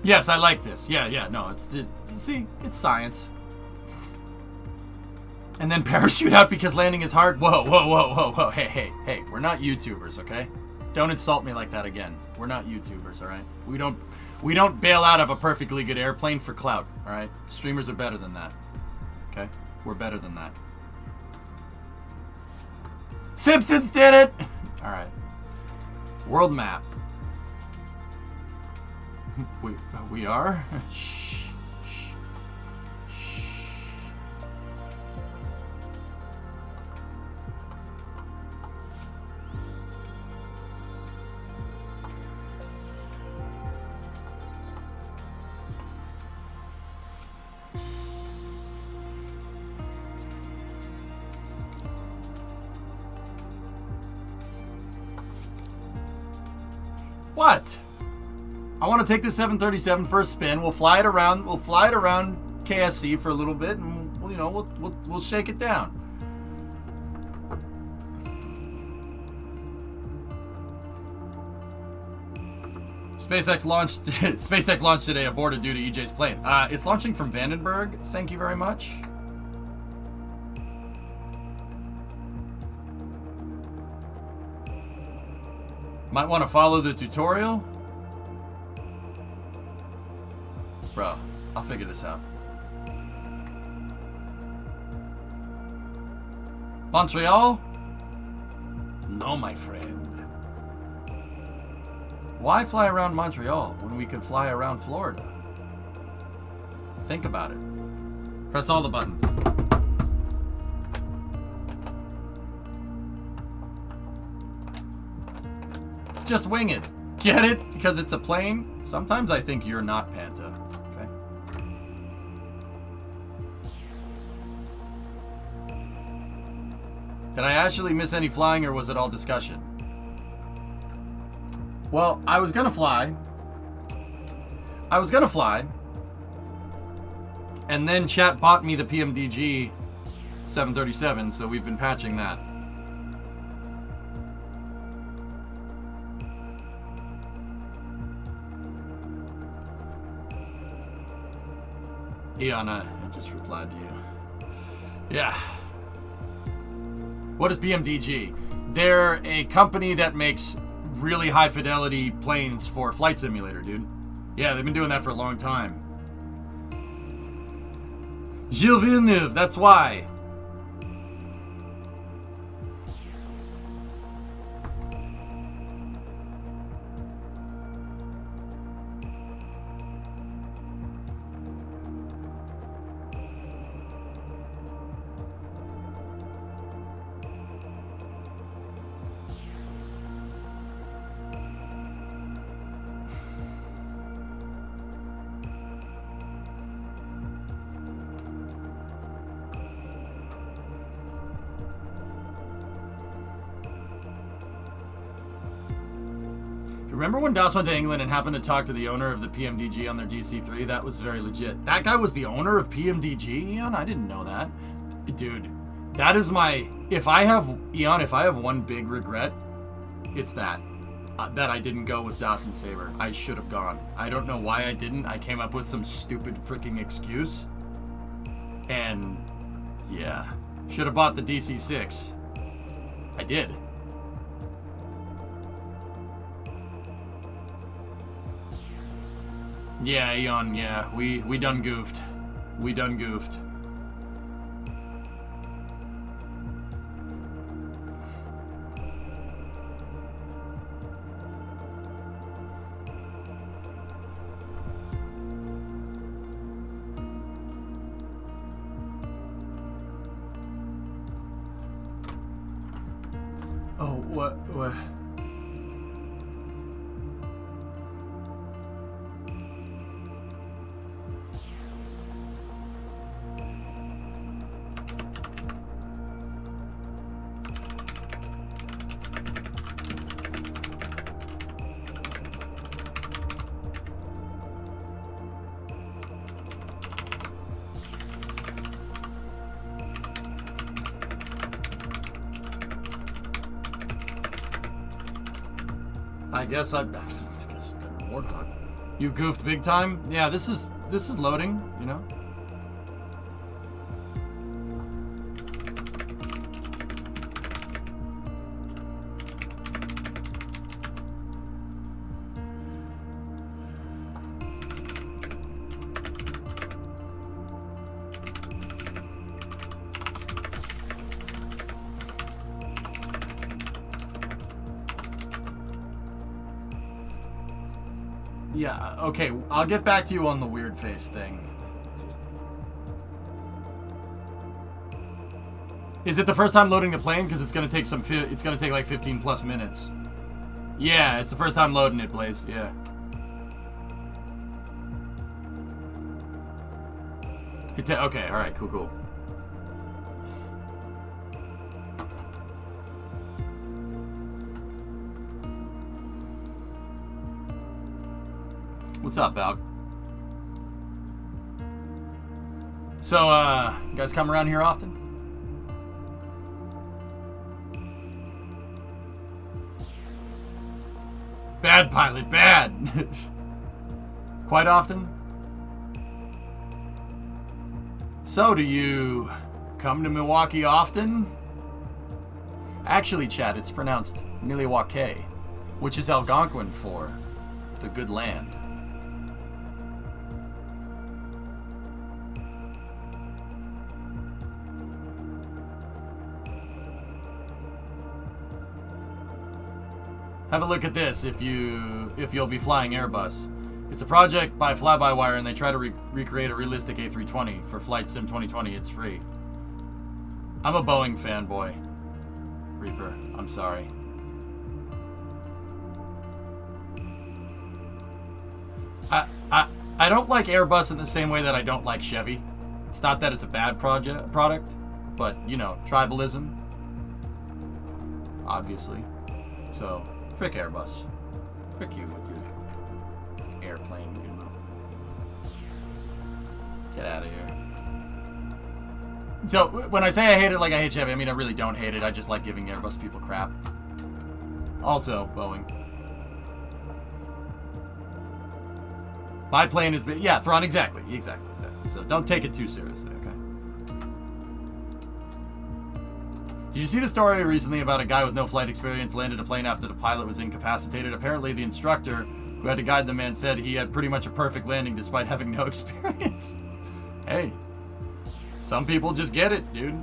Yes, I like this. Yeah, no, see, it's science. And then parachute out because landing is hard. Whoa. Hey, we're not YouTubers, okay? Don't insult me like that again. We're not YouTubers, all right? We don't bail out of a perfectly good airplane for clout, all right? Streamers are better than that, okay? We're better than that. Simpsons did it! All right. World map. We are? Shh. What? I want to take the 737 for a spin. We'll fly it around. We'll fly it around KSC for a little bit, and we'll shake it down. SpaceX launched today, aborted due to EJ's plane. It's launching from Vandenberg. Thank you very much. Might want to follow the tutorial. Bro, I'll figure this out. Montreal? No, my friend. Why fly around Montreal when we could fly around Florida? Think about it. Press all the buttons. Just wing it. Get it? Because it's a plane? Sometimes I think you're not Panta. Okay. Did I actually miss any flying, or was it all discussion? Well, I was gonna fly. And then chat bought me the PMDG 737, so we've been patching that. Iana, I just replied to you. Yeah. What is PMDG? They're a company that makes really high fidelity planes for Flight Simulator, dude. Yeah, they've been doing that for a long time. Gilles Villeneuve, that's why. Remember when DOS went to England and happened to talk to the owner of the PMDG on their DC-3? That was very legit. That guy was the owner of PMDG, Eon? I didn't know that. Dude, that is my... If I have one big regret, it's that. That I didn't go with DOS and Saber. I should have gone. I don't know why I didn't. I came up with some stupid freaking excuse. And, yeah. Should have bought the DC-6. I did. Yeah, Eon, yeah. We done goofed. We done goofed. Oh, what? I guess I'm Warthog. You goofed big time? Yeah, this is loading, you know? Yeah, okay, I'll get back to you on the weird face thing. Is it the first time loading the plane? Because it's gonna take like 15 plus minutes. Yeah, it's the first time loading it, Blaze. Yeah. Okay, all right, cool. What's up, Balk? So, you guys come around here often? Bad pilot, bad! Quite often? So, do you come to Milwaukee often? Actually, Chad, it's pronounced Milwaukee, which is Algonquin for the good land. Have a look at this if you'll be flying Airbus. It's a project by Fly-by-Wire, and they try to recreate a realistic A320 for Flight Sim 2020. It's free. I'm a Boeing fanboy, Reaper. I'm sorry. I don't like Airbus in the same way that I don't like Chevy. It's not that it's a bad product, but you know, tribalism, obviously. So. Frick Airbus. Frick you with your airplane, you know. Get out of here. So, when I say I hate it like I hate Chevy, I mean I really don't hate it. I just like giving Airbus people crap. Also, Boeing. My plane has been... Yeah, Thrawn, exactly. So, don't take it too seriously, okay? Did you see the story recently about a guy with no flight experience landed a plane after the pilot was incapacitated? Apparently, the instructor who had to guide the man said he had pretty much a perfect landing despite having no experience. Hey, some people just get it, dude.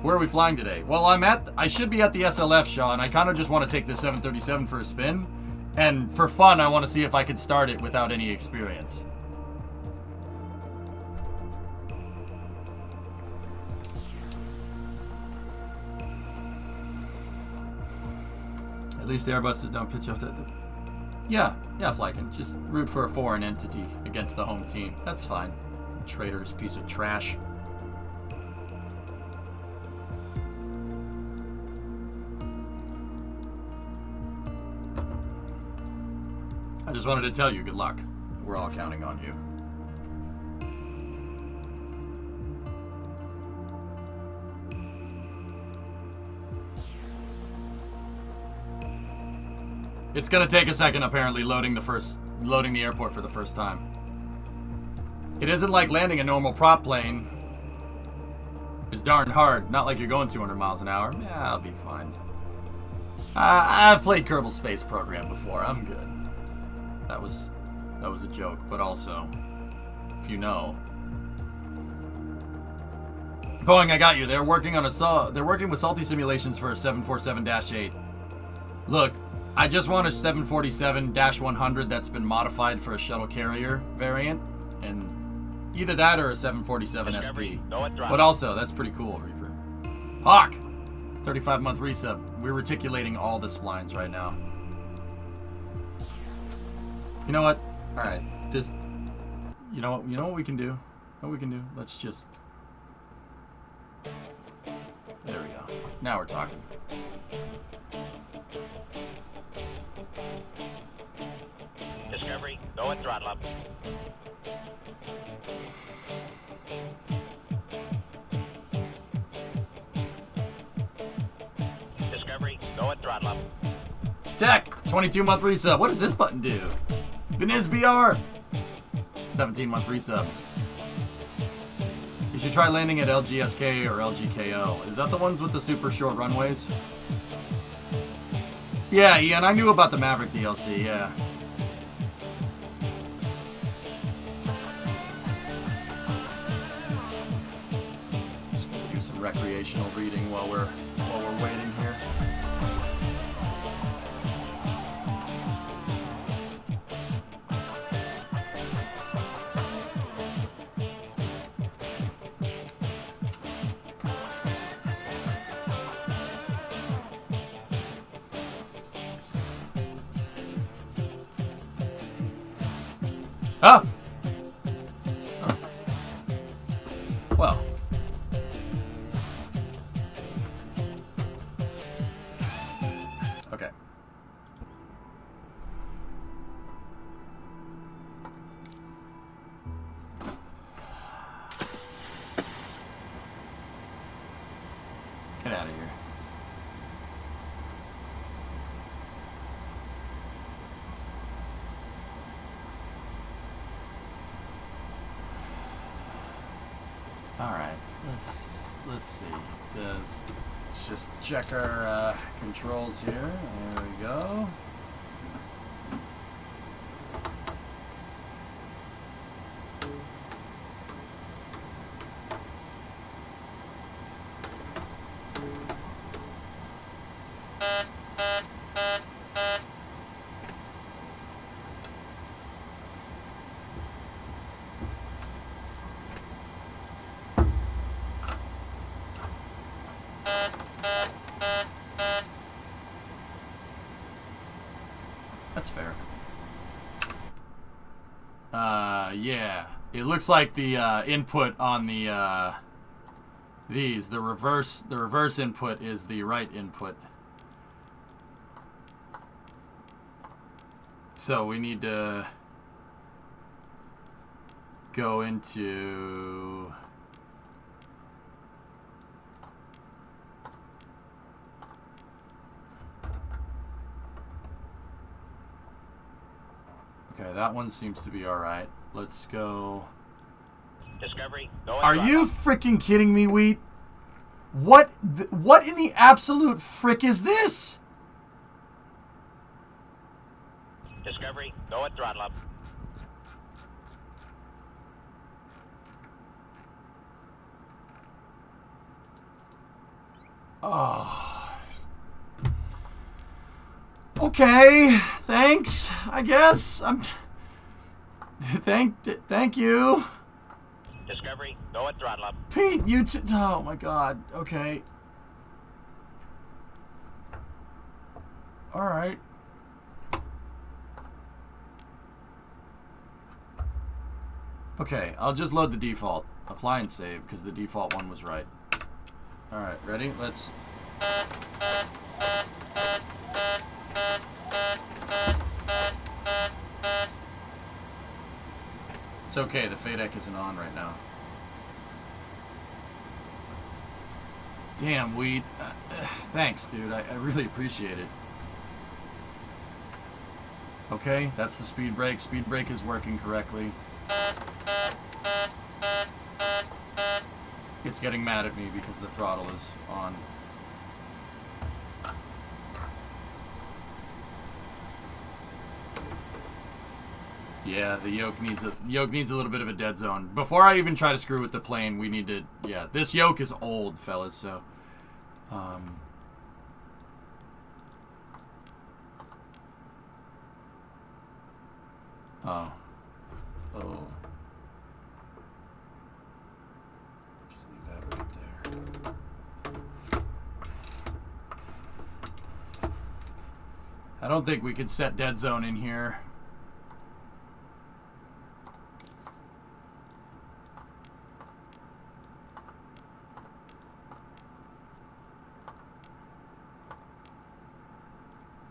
Where are we flying today? Well, I should be at the SLF, Shaw, and I kind of just want to take this 737 for a spin. And for fun, I want to see if I could start it without any experience. At least the Airbuses don't pitch off that. Yeah, Flykin. Just root for a foreign entity against the home team. That's fine. Traitorous piece of trash. I just wanted to tell you, good luck. We're all counting on you. It's gonna take a second, apparently, loading the airport for the first time. It isn't like landing a normal prop plane. It's darn hard. Not like you're going 200 miles an hour. Yeah, I'll be fine. I've played Kerbal Space Program before. I'm good. That was a joke, but also, if you know. Boeing, I got you. They're working with Salty Simulations for a 747-8. Look, I just want a 747-100 that's been modified for a shuttle carrier variant, and either that or a 747 SP. But also, that's pretty cool, Reaper. Hawk! 35-month resub. We're reticulating all the splines right now. You know what? Alright, you know what we can do? Let's just... There we go. Now we're talking. Discovery, go and throttle up. Discovery, go and throttle up. Tech, 22-month resub. What does this button do? Veniz BR, 17-month resub. You should try landing at LGSK or LGKO. Is that the ones with the super short runways? Yeah, Ian, I knew about the Maverick DLC, yeah. Just gonna do some recreational reading while we're waiting here. Oh! Oh. Well. Okay. Get out of here. All right, let's see. Let's just check our controls here. There we go. That's fair. Yeah. It looks like the input on the the reverse input is the right input. So we need to go into okay, that one seems to be all right. Let's go. Discovery, go Are you freaking kidding me, Wheat? What in the absolute frick is this? Discovery, go at throttle up. Oh. Okay, thanks. I guess thank you. Discovery, go at throttle up. Pete, oh my god. Okay. All right. Okay, I'll just load the default. Apply and save because the default one was right. All right, ready? Let's. It's okay, the FADEC isn't on right now. Damn, Weed. Thanks, dude. I really appreciate it. Okay, that's the speed brake. Speed brake is working correctly. It's getting mad at me because the throttle is on. Yeah, the yoke needs a little bit of a dead zone. Before I even try to screw with the plane, we need to, yeah, this yoke is old, fellas, so oh. Just leave that right there. I don't think we could set dead zone in here.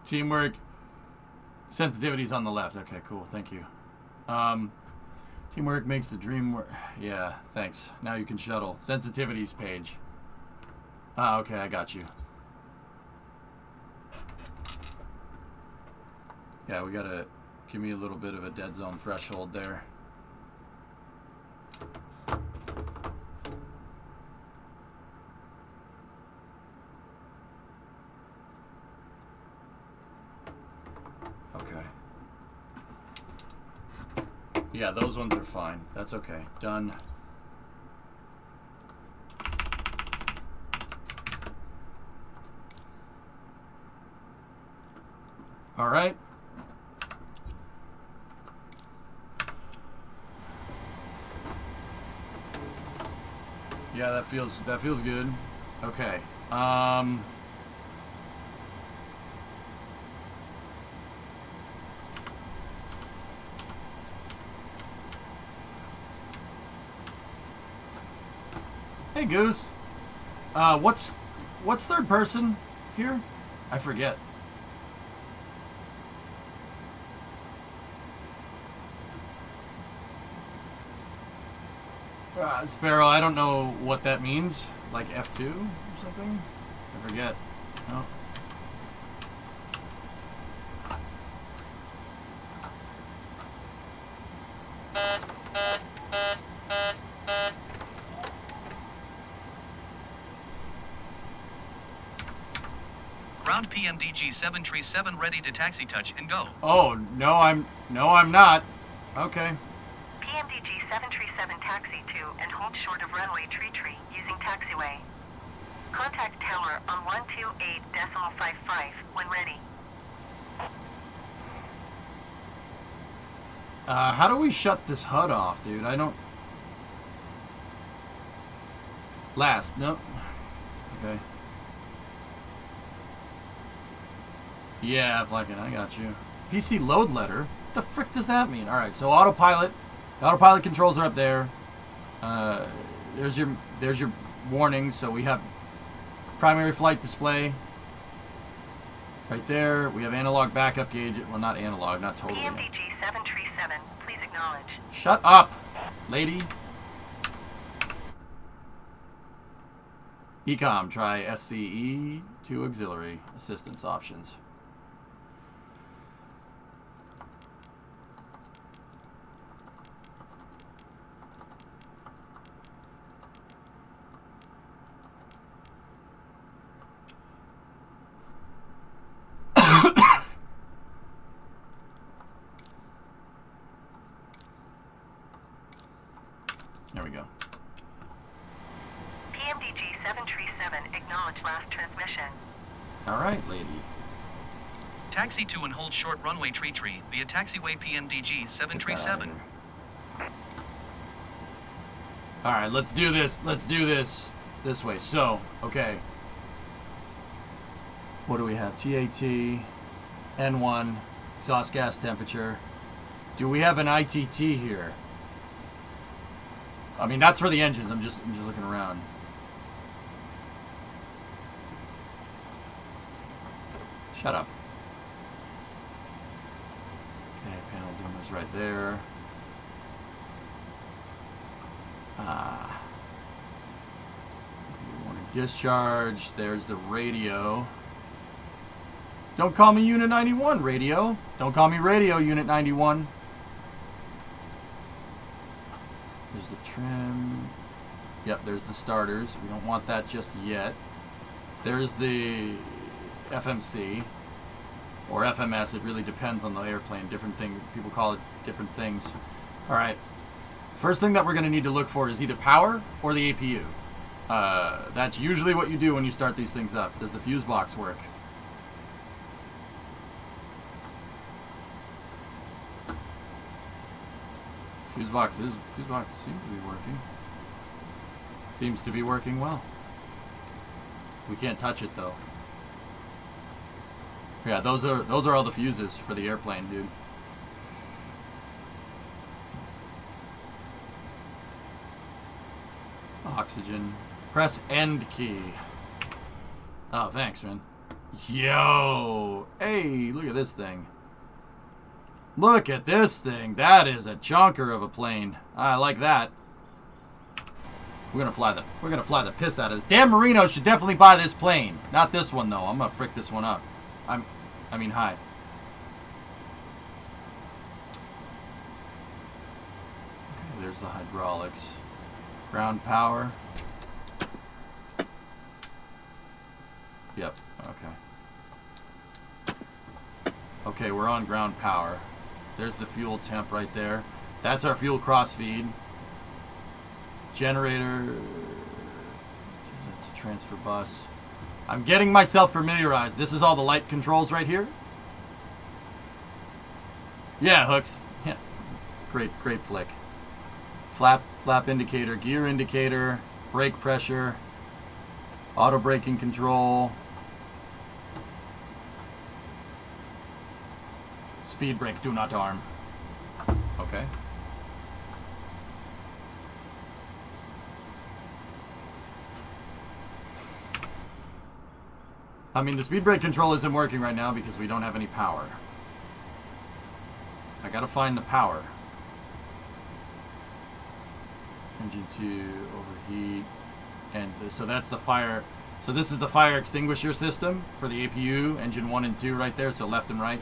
Teamwork. Sensitivity's on the left. Okay, cool. Thank you. Teamwork makes the dream work. Yeah, thanks. Now you can shuttle. Sensitivities page. Ah, okay, I got you. Yeah, we gotta give me a little bit of a dead zone threshold there. Okay. Yeah, those ones are fine. That's okay. Done. All right. Yeah, that feels good. Okay. Hey Goose. What's third person here? I forget. Sparrow, I don't know what that means. Like F2 or something? I forget. No. Ground PMDG 737 ready to taxi touch and go. Oh, no, I'm not. Okay. PMDG 737 taxi to and hold short of runway tree using taxiway. Contact tower on 128.55 when ready. How do we shut this HUD off, dude? I don't... Last. Nope. Okay. Yeah, Flankin, I got you. PC load letter? What the frick does that mean? Alright, so autopilot. The autopilot controls are up there. There's your warnings. So we have primary flight display. Right there. We have analog backup gauge. Well, not analog, not totally. PMDG 737, please acknowledge. Shut up, lady. Ecom, try SCE to auxiliary assistance options. There we go. PMDG 737, acknowledge last transmission. All right, lady. Taxi to and hold short runway tree via taxiway PMDG 737. All right, let's do this. Let's do this way. So, okay. What do we have? TAT, N1, exhaust gas temperature. Do we have an ITT here? I mean, that's for the engines. I'm just looking around. Shut up. Okay, panel dimmers right there. Warning discharge. There's the radio. Don't call me Unit 91, radio. Don't call me radio, Unit 91. There's the trim. Yep, there's the starters. We don't want that just yet. There's the FMC. Or FMS. It really depends on the airplane. Different thing. People call it different things. Alright. First thing that we're going to need to look for is either power or the APU. That's usually what you do when you start these things up. Does the fuse box work? Fuse box seems to be working. Seems to be working well. We can't touch it though. Yeah, those are all the fuses for the airplane, dude. Oxygen. Press end key. Oh, thanks, man. Yo! Hey, look at this thing. Look at this thing. That is a chunker of a plane. I like that. We're gonna fly the piss out of this. Dan Marino should definitely buy this plane. Not this one though. I'm gonna frick this one up. I mean, hi. there's the hydraulics. Ground power. Yep, okay. Okay, we're on ground power. There's the fuel temp right there. That's our fuel crossfeed. Generator. That's a transfer bus. I'm getting myself familiarized. This is all the light controls right here. Yeah, hooks. Yeah, it's a great flick. Flap indicator, gear indicator, brake pressure, auto braking control, speed brake, do not arm. Okay. I mean, the speed brake control isn't working right now because we don't have any power. I gotta find the power. Engine 2, overheat. And so that's the fire. So this is the fire extinguisher system for the APU, engine 1 and 2 right there, so left and right.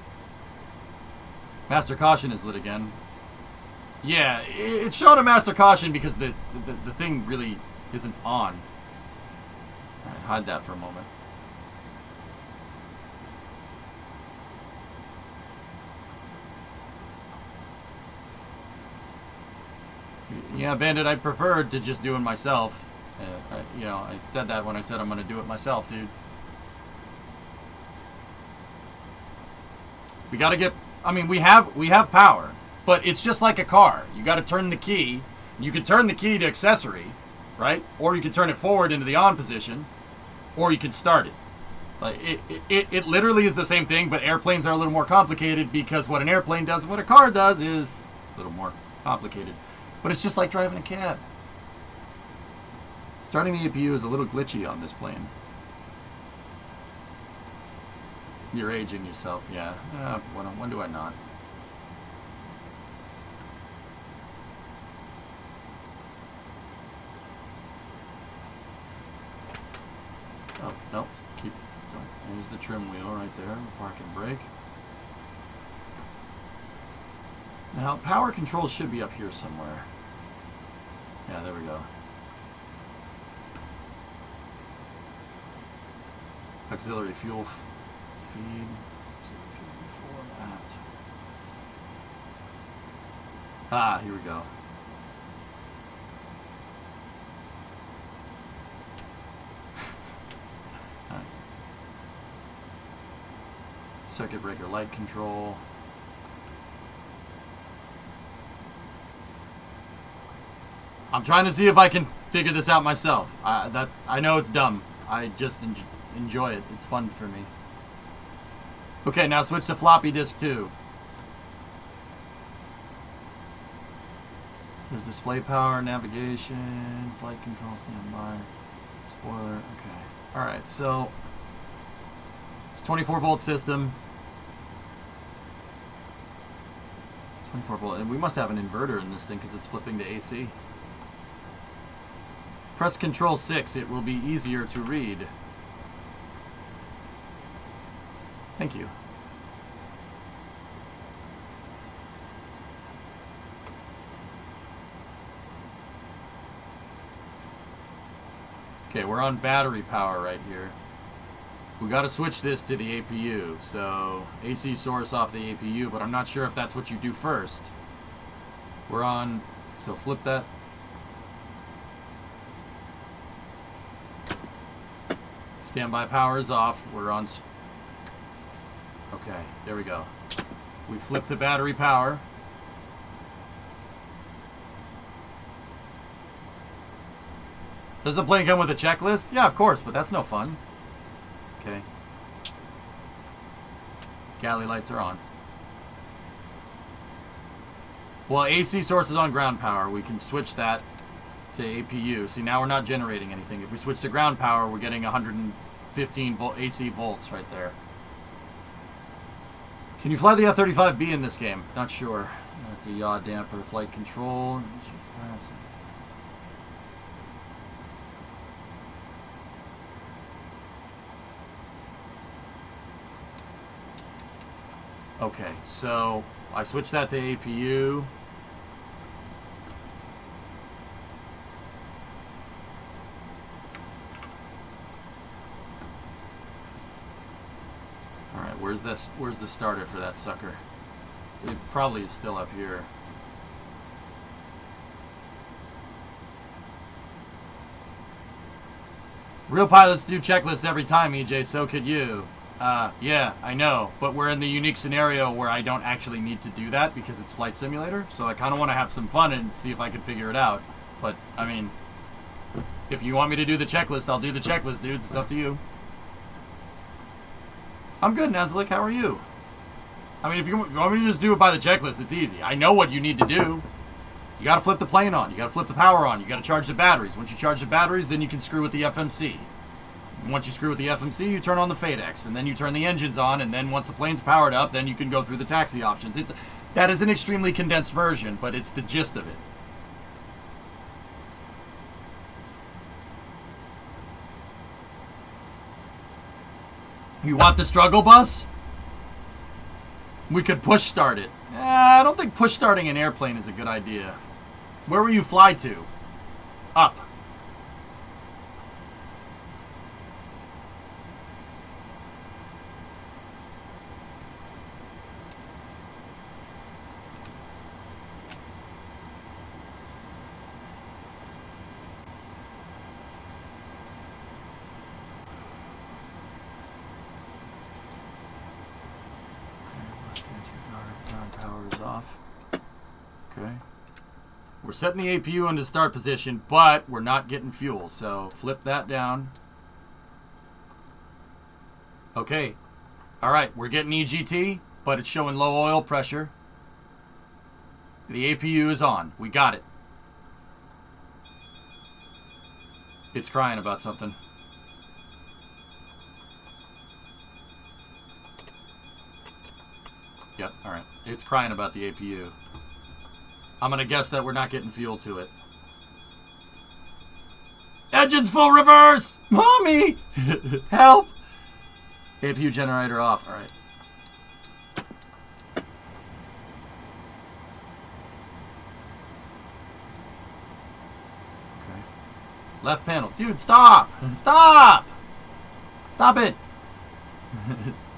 Master caution is lit again. Yeah, it's showing a master caution because the thing really isn't on. Alright, hide that for a moment. Yeah, Bandit, I preferred to just do it myself. You know, I said that when I said I'm going to do it myself, dude. We got to get... I mean, we have power, but it's just like a car. You got to turn the key. You can turn the key to accessory, right? Or you can turn it forward into the on position, or you can start it. Like it literally is the same thing, but airplanes are a little more complicated because what an airplane does and what a car does is a little more complicated. But it's just like driving a cab. Starting the APU is a little glitchy on this plane. You're aging yourself, yeah. When do I not? Oh, nope. There's the trim wheel right there. Park and brake. Now, power controls should be up here somewhere. Yeah, there we go. Auxiliary fuel feed. Auxiliary fuel before and aft. Ah, here we go. Nice. Circuit breaker light control. I'm trying to see if I can figure this out myself. I know it's dumb. I just enjoy it. It's fun for me. Okay, now switch to floppy disk 2. There's display power, navigation, flight control, standby, spoiler. Okay. All right. So it's 24-volt system. 24-volt, and we must have an inverter in this thing because it's flipping to AC. Press Control 6. It will be easier to read. Thank you. Okay, we're on battery power right here. We got to switch this to the APU. So AC source off the APU, but I'm not sure if that's what you do first. We're on, so flip that. Standby power is off. We're on. Okay, there we go. We flip to battery power. Does the plane come with a checklist? Yeah, of course, but that's no fun. Okay. Galley lights are on. Well, AC source is on ground power. We can switch that to APU. See, now we're not generating anything. If we switch to ground power, we're getting 115 volt AC volts right there. Can you fly the F-35B in this game? Not sure. That's a yaw damper, flight control. Okay, so I switched that to APU. Where's this? Where's the starter for that sucker? It probably is still up here. Real pilots do checklists every time, EJ, so could you. Yeah, I know, but we're in the unique scenario where I don't actually need to do that because it's Flight Simulator, so I kind of want to have some fun and see if I can figure it out. But, I mean, if you want me to do the checklist, I'll do the checklist, dudes. It's up to you. I'm good, Neslick. How are you? I mean, if you want me to just do it by the checklist, it's easy. I know what you need to do. You got to flip the plane on. You got to flip the power on. You got to charge the batteries. Once you charge the batteries, then you can screw with the FMC. Once you screw with the FMC, you turn on the FADEX, and then you turn the engines on, and then once the plane's powered up, then you can go through the taxi options. That is an extremely condensed version, but it's the gist of it. You want the struggle bus? We could push start it. I don't think push starting an airplane is a good idea. Where will you fly to? Up. Off. Okay. We're setting the APU into start position, but we're not getting fuel, so flip that down. Okay. Alright, we're getting EGT, but it's showing low oil pressure. The APU is on. We got it. It's crying about something. Yep, alright. It's crying about the APU. I'm gonna guess that we're not getting fuel to it. Engines full reverse! Mommy! Help! APU generator off. Alright. Okay. Left panel. Dude, stop! Stop! Stop it!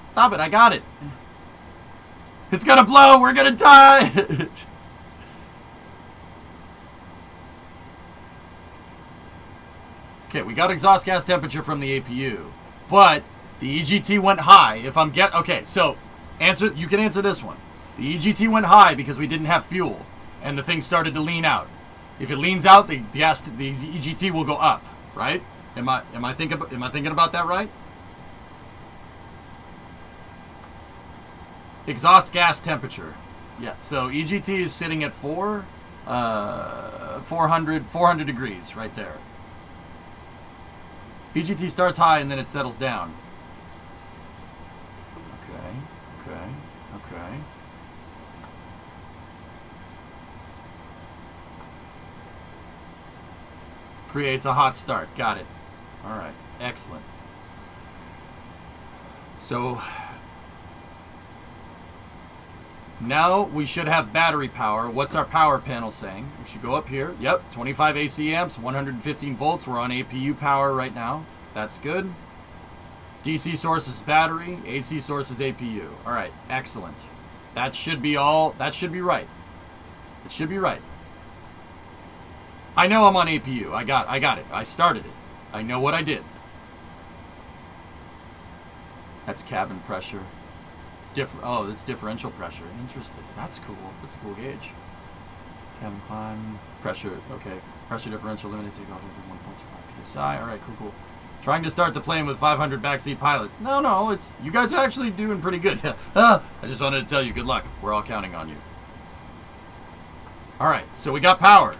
Stop it, I got it. It's gonna blow! We're gonna die! Okay, we got exhaust gas temperature from the APU, but the EGT went high. If I'm okay, so you can answer this one. The EGT went high because we didn't have fuel, and the thing started to lean out. If it leans out, the EGT will go up, right? Am I thinking about that right? Exhaust gas temperature. Yeah, so EGT is sitting at 400 degrees right there. EGT starts high and then it settles down. Okay. Creates a hot start. Got it. All right. Excellent. So now we should have battery power. What's our power panel saying? We should go up here. Yep, 25 AC amps, 115 volts. We're on APU power right now. That's good. DC source is battery. AC source is APU. All right, excellent. That should be all. That should be right. It should be right. I know I'm on APU. I got it. I started it. I know what I did. That's cabin pressure. Oh, that's differential pressure. Interesting. That's cool. That's a cool gauge. Cabin climb. Pressure. Okay. Pressure differential limited takeoff over 1.25 psi. All right. Cool. Trying to start the plane with 500 backseat pilots. No. It's you guys are actually doing pretty good. I just wanted to tell you, good luck. We're all counting on you. All right. So we got power.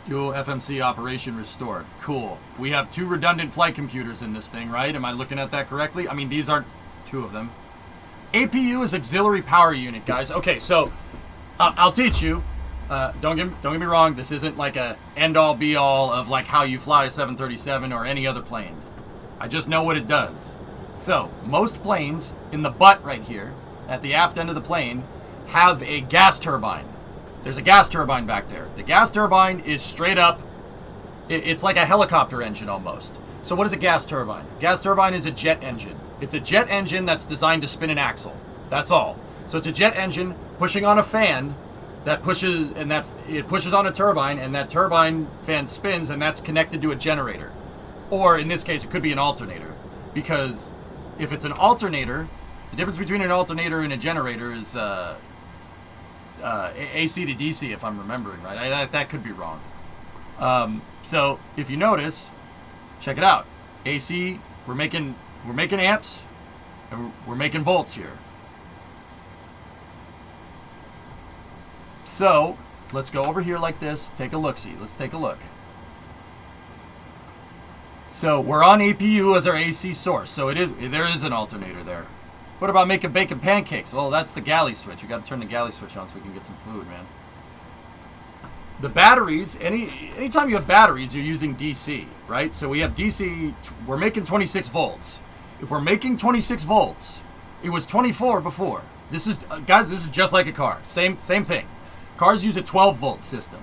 Dual FMC operation restored. Cool. We have 2 redundant flight computers in this thing, right? Am I looking at that correctly? I mean, these aren't 2 of them. APU is auxiliary power unit, guys. Okay, so I'll teach you. Don't get me wrong. This isn't like a end-all, be-all of like how you fly a 737 or any other plane. I just know what it does. So most planes in the butt right here, at the aft end of the plane, have a gas turbine. There's a gas turbine back there. The gas turbine is straight up It's like a helicopter engine almost. So what is a gas turbine? Gas turbine is a jet engine. It's a jet engine that's designed to spin an axle. That's all. So it's a jet engine pushing on a fan that pushes, and that it pushes on a turbine, and that turbine fan spins, and that's connected to a generator. Or in this case, it could be an alternator. Because if it's an alternator, the difference between an alternator and a generator is AC to DC, if I'm remembering right. That could be wrong. So if you notice, check it out. AC, we're making amps, and we're making volts here. So let's go over here like this. Take a look-see. Let's take a look. So we're on APU as our AC source. So there is an alternator there. What about making bacon pancakes? Well, that's the galley switch. We got to turn the galley switch on so we can get some food, man. The batteries, anytime you have batteries, you're using DC, right? So we have DC, we're making 26 volts. If we're making 26 volts, it was 24 before. This is, guys, this is just like a car. Same thing. Cars use a 12-volt system.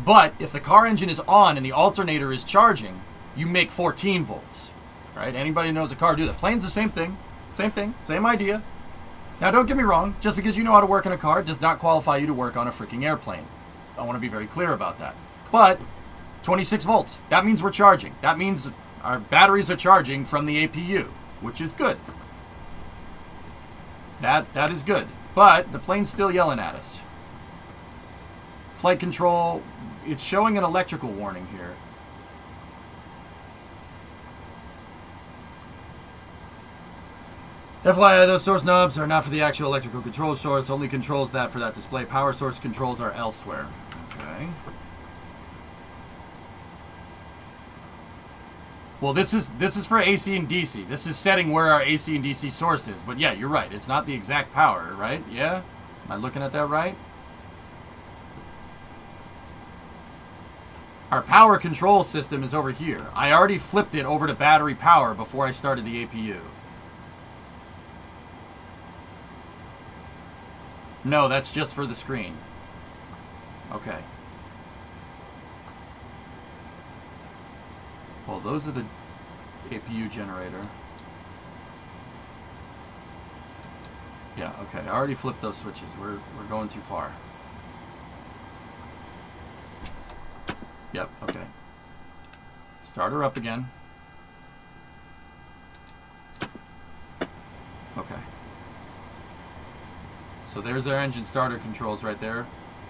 But if the car engine is on and the alternator is charging, you make 14 volts, right? Anybody who knows a car do that. Plane's the same thing. Same thing. Same idea. Now, don't get me wrong. Just because you know how to work in a car does not qualify you to work on a freaking airplane. I want to be very clear about that. But 26 volts. That means we're charging. That means our batteries are charging from the APU, which is good. That is good. But the plane's still yelling at us. Flight control, it's showing an electrical warning here. FYI, those source knobs are not for the actual electrical control source, only controls that for that display. Power source controls are elsewhere. Okay. Well, this is for AC and DC. This is setting where our AC and DC source is. But yeah, you're right. It's not the exact power, right? Yeah? Am I looking at that right? Our power control system is over here. I already flipped it over to battery power before I started the APU. No, that's just for the screen. Okay. Well, those are the APU generator. Yeah, okay. I already flipped those switches. We're going too far. Yep, okay. Start her up again. Okay. So there's our engine starter controls right there.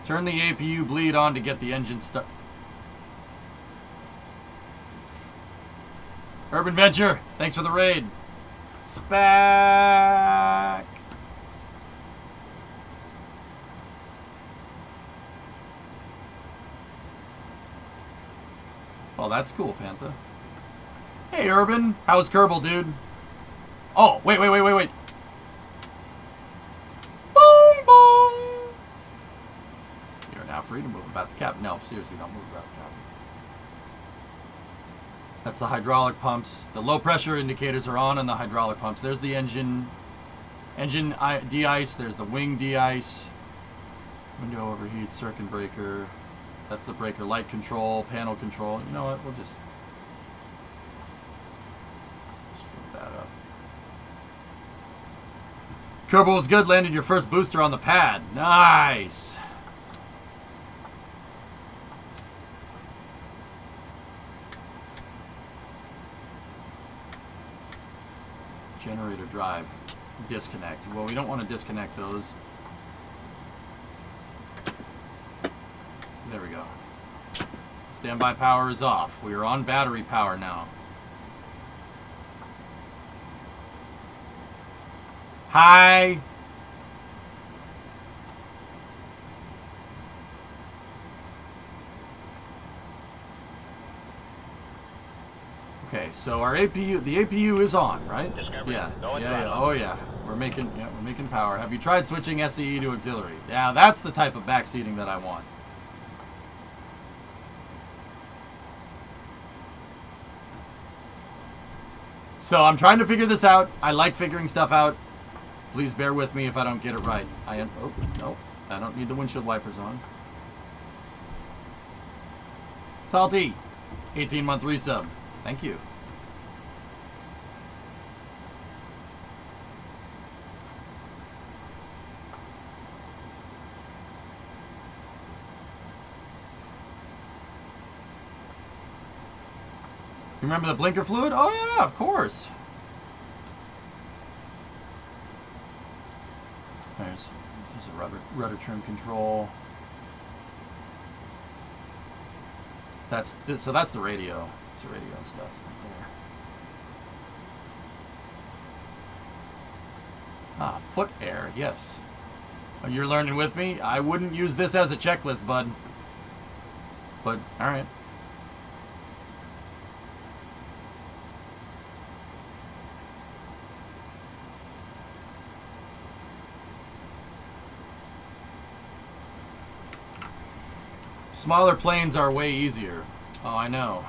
Turn the APU bleed on to get the engine start. Urban Venture, thanks for the raid. Spack. Well, that's cool, Pantha. Hey, Urban. How's Kerbal, dude? Oh, wait. Boom, boom. You're now free to move about the cabin. No, seriously, don't move about the cabin. That's the hydraulic pumps. The low pressure indicators are on the hydraulic pumps. There's the engine de-ice. There's the wing de-ice. Window overheat, circuit breaker. That's the breaker light control, panel control. You know what? We'll just flip that up. Kerbal was good. Landed your first booster on the pad. Nice. Generator drive. Disconnect. Well, we don't want to disconnect those. There we go. Standby power is off. We are on battery power now. Hi. Okay, so our APU, the APU is on, right? Discovery. Yeah. Go and Yeah. throttle. Oh yeah. We're making power. Have you tried switching SCE to auxiliary? Yeah, that's the type of backseating that I want. So I'm trying to figure this out. I like figuring stuff out. Please bear with me if I don't get it right. Oh, no. I don't need the windshield wipers on. Salty, 18-month resub. Thank you. You remember the blinker fluid? Oh yeah, of course. There's a rudder trim control. So that's the radio. It's the radio and stuff right there. Ah, foot air, yes. Oh, you're learning with me? I wouldn't use this as a checklist, bud. But, alright. Smaller planes are way easier. Oh, I know.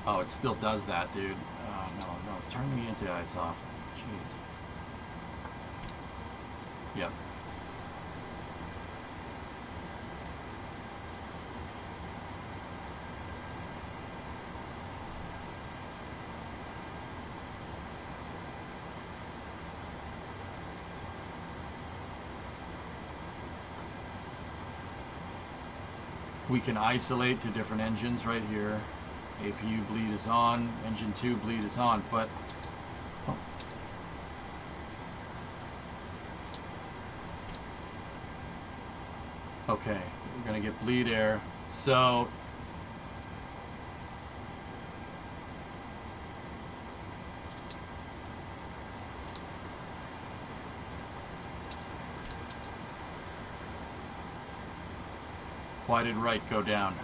Oh, it still does that, dude. Oh, no. Turn me into ice off. Jeez. Yep. We can isolate to different engines right here. APU bleed is on, engine 2 bleed is on, but oh. Okay, we're gonna get bleed air. So why did right go down?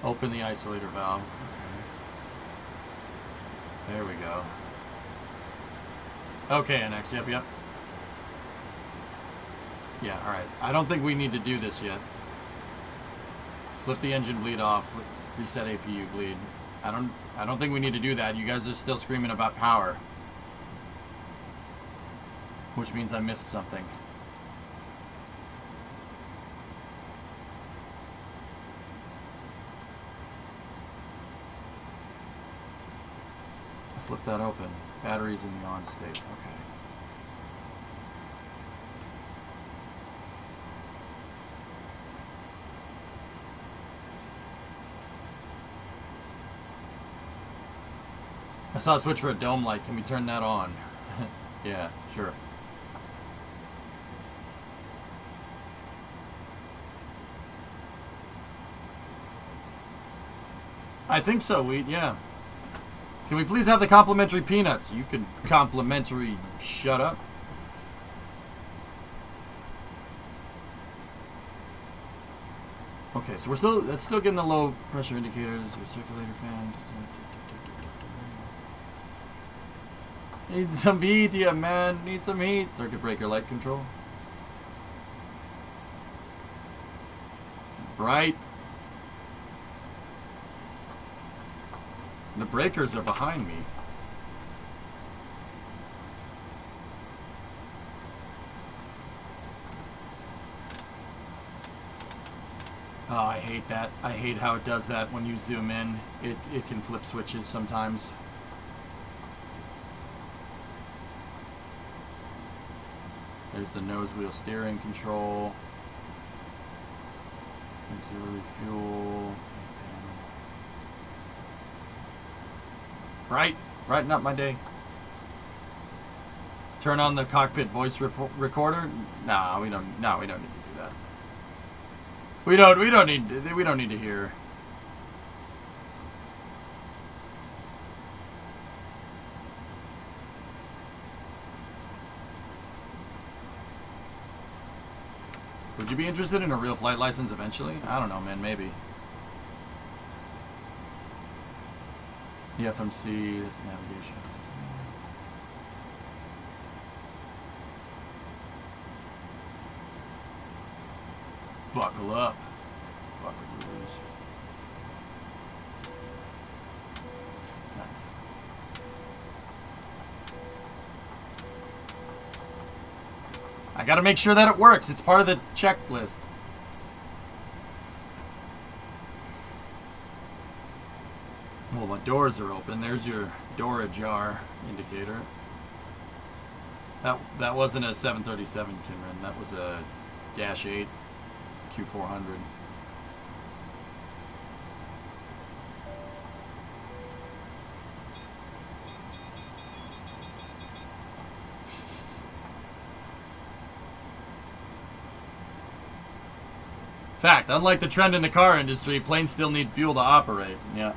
Open the isolator valve. Okay. There we go. Okay, NX, yep. Yeah, alright. I don't think we need to do this yet. Flip the engine bleed off. Reset APU bleed. I don't think we need to do that. You guys are still screaming about power. Which means I missed something. I flipped that open. Battery's in the on state. Okay. I saw a switch for a dome light. Can we turn that on? Yeah, sure. I think so, Wheat, yeah. Can we please have the complimentary peanuts? You could complimentary shut up. Okay, so that's still getting the low pressure indicators or circulator fan. Need some heat, yeah, man. Need some heat. Circuit breaker light control. Right. The breakers are behind me. Oh, I hate that. I hate how it does that when you zoom in. It can flip switches sometimes. There's the nose wheel steering control. Auxiliary fuel. Right. Brighten up my day. Turn on the cockpit voice recorder. Nah, we don't need to do that. We don't need to hear. Would you be interested in a real flight license eventually? I don't know, man, maybe. The FMC, this navigation. Buckle up. Buckaroos. Nice. I gotta make sure that it works. It's part of the checklist. Well, my doors are open. There's your door ajar indicator. That wasn't a 737 Kinren. That was a Dash 8 Q400. Fact, unlike the trend in the car industry, planes still need fuel to operate. Yeah.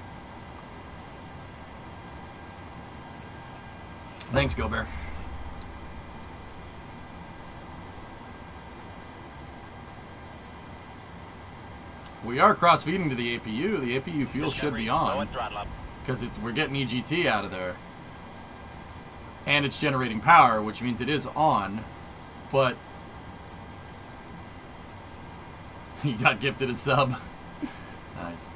Thanks, Go Bear. We are cross-feeding to the APU. The APU fuel should be Go on and throttle up. because we're getting EGT out of there, and it's generating power, which means it is on. But you got gifted a sub. Nice.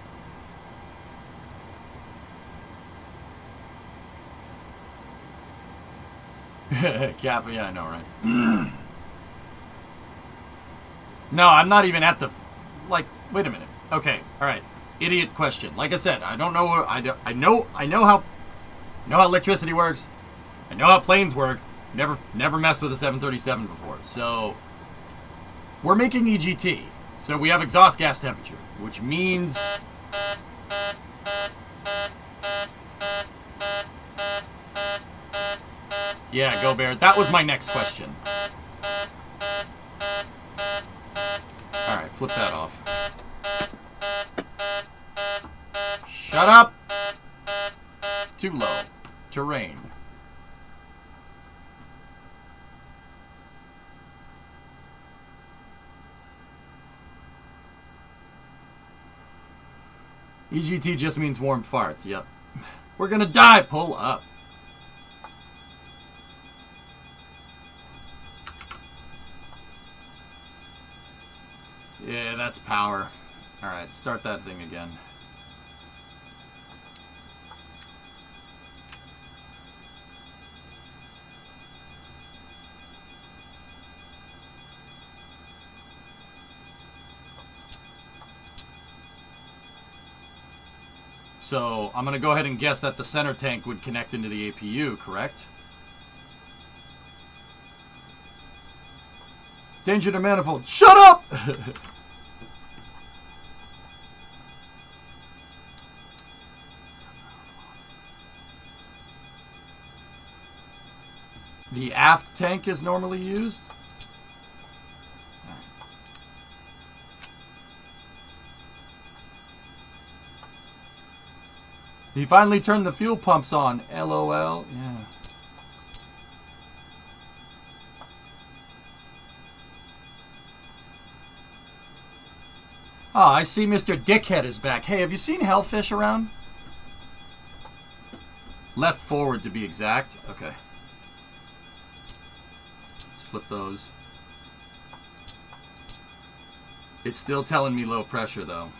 Kappa, yeah, I know, right? No, I'm not even at the... Like, wait a minute. Okay, all right. Idiot question. Like I said, I don't know... I know how electricity works. I know how planes work. Never messed with a 737 before. So, we're making EGT. So we have exhaust gas temperature, which means... Yeah, Go Bear. That was my next question. Alright, flip that off. Shut up! Too low. Terrain. EGT just means warm farts, yep. We're gonna die! Pull up. Yeah, that's power. Alright, start that thing again. So, I'm going to go ahead and guess that the center tank would connect into the APU, correct? Danger to manifold. Shut up! The aft tank is normally used? He finally turned the fuel pumps on. LOL. Yeah. Oh, I see Mr. Dickhead is back. Hey, have you seen Hellfish around? Left forward to be exact. Okay. Let's flip those. It's still telling me low pressure though.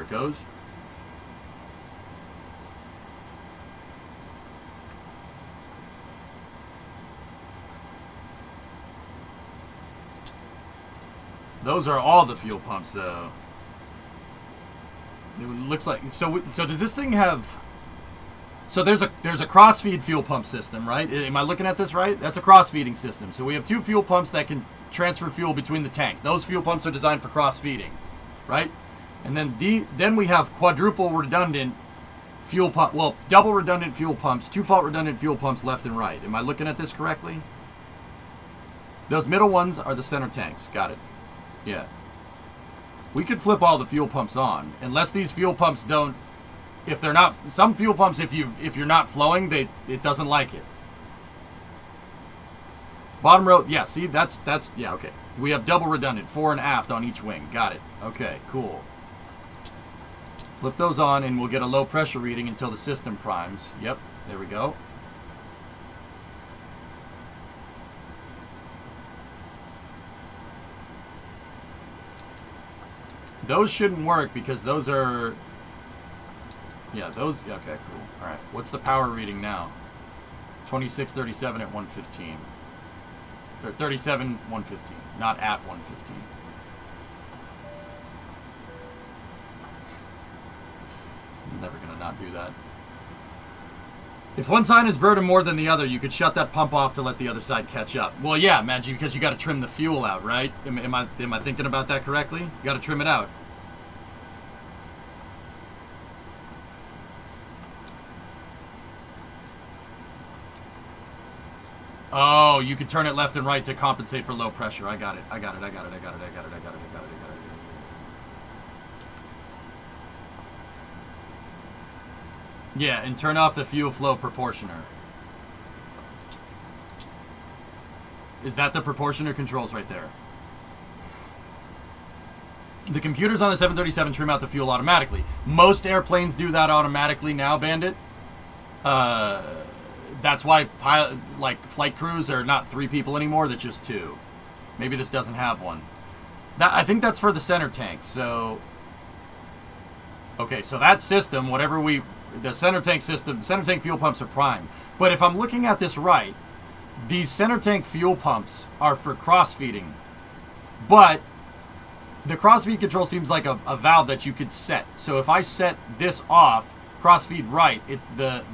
Goes. Those are all the fuel pumps, though. It looks like so. So does this thing have? So there's a cross-feed fuel pump system, right? Am I looking at this right? That's a cross-feeding system. So we have two fuel pumps that can transfer fuel between the tanks. Those fuel pumps are designed for cross-feeding, right? And then we have quadruple redundant fuel pump. Well, double redundant fuel pumps, two fault redundant fuel pumps left and right. Am I looking at this correctly? Those middle ones are the center tanks. Got it. Yeah. We could flip all the fuel pumps on, unless these fuel pumps don't. If they're not, some fuel pumps, if you're not flowing, it doesn't like it. Bottom row, yeah. See, that's yeah. Okay. We have double redundant, fore and aft on each wing. Got it. Okay. Cool. Flip those on and we'll get a low pressure reading until the system primes. Yep, there we go. Those shouldn't work because those are... Yeah, those... Okay, cool. Alright, what's the power reading now? 2637 at 115. Or 37, 115. Not at 115. I'm never gonna not do that. If one side is burdened more than the other, you could shut that pump off to let the other side catch up. Well, yeah, Maggie, because you got to trim the fuel out, right? Am I thinking about that correctly? You got to trim it out. Oh, you could turn it left and right to compensate for low pressure. I got it. Yeah, and turn off the fuel flow proportioner. Is that the proportioner controls right there? The computers on the 737 trim out the fuel automatically. Most airplanes do that automatically now, Bandit. That's why flight crews are not 3 people anymore, they're just 2. Maybe this doesn't have one. I think that's for the center tank, so... Okay, so that system, the center tank system, the center tank fuel pumps are prime. But if I'm looking at this right, these center tank fuel pumps are for cross-feeding. But the cross-feed control seems like a valve that you could set. So if I set this off, cross-feed right,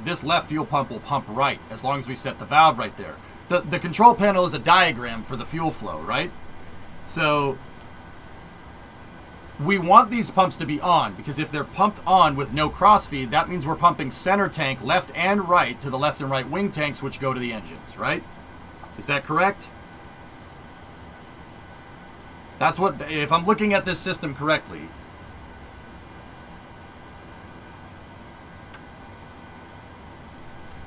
this left fuel pump will pump right, as long as we set the valve right there. The control panel is a diagram for the fuel flow, right? So we want these pumps to be on, because if they're pumped on with no crossfeed, that means we're pumping center tank left and right to the left and right wing tanks, which go to the engines, right? Is that correct? That's what, if I'm looking at this system correctly.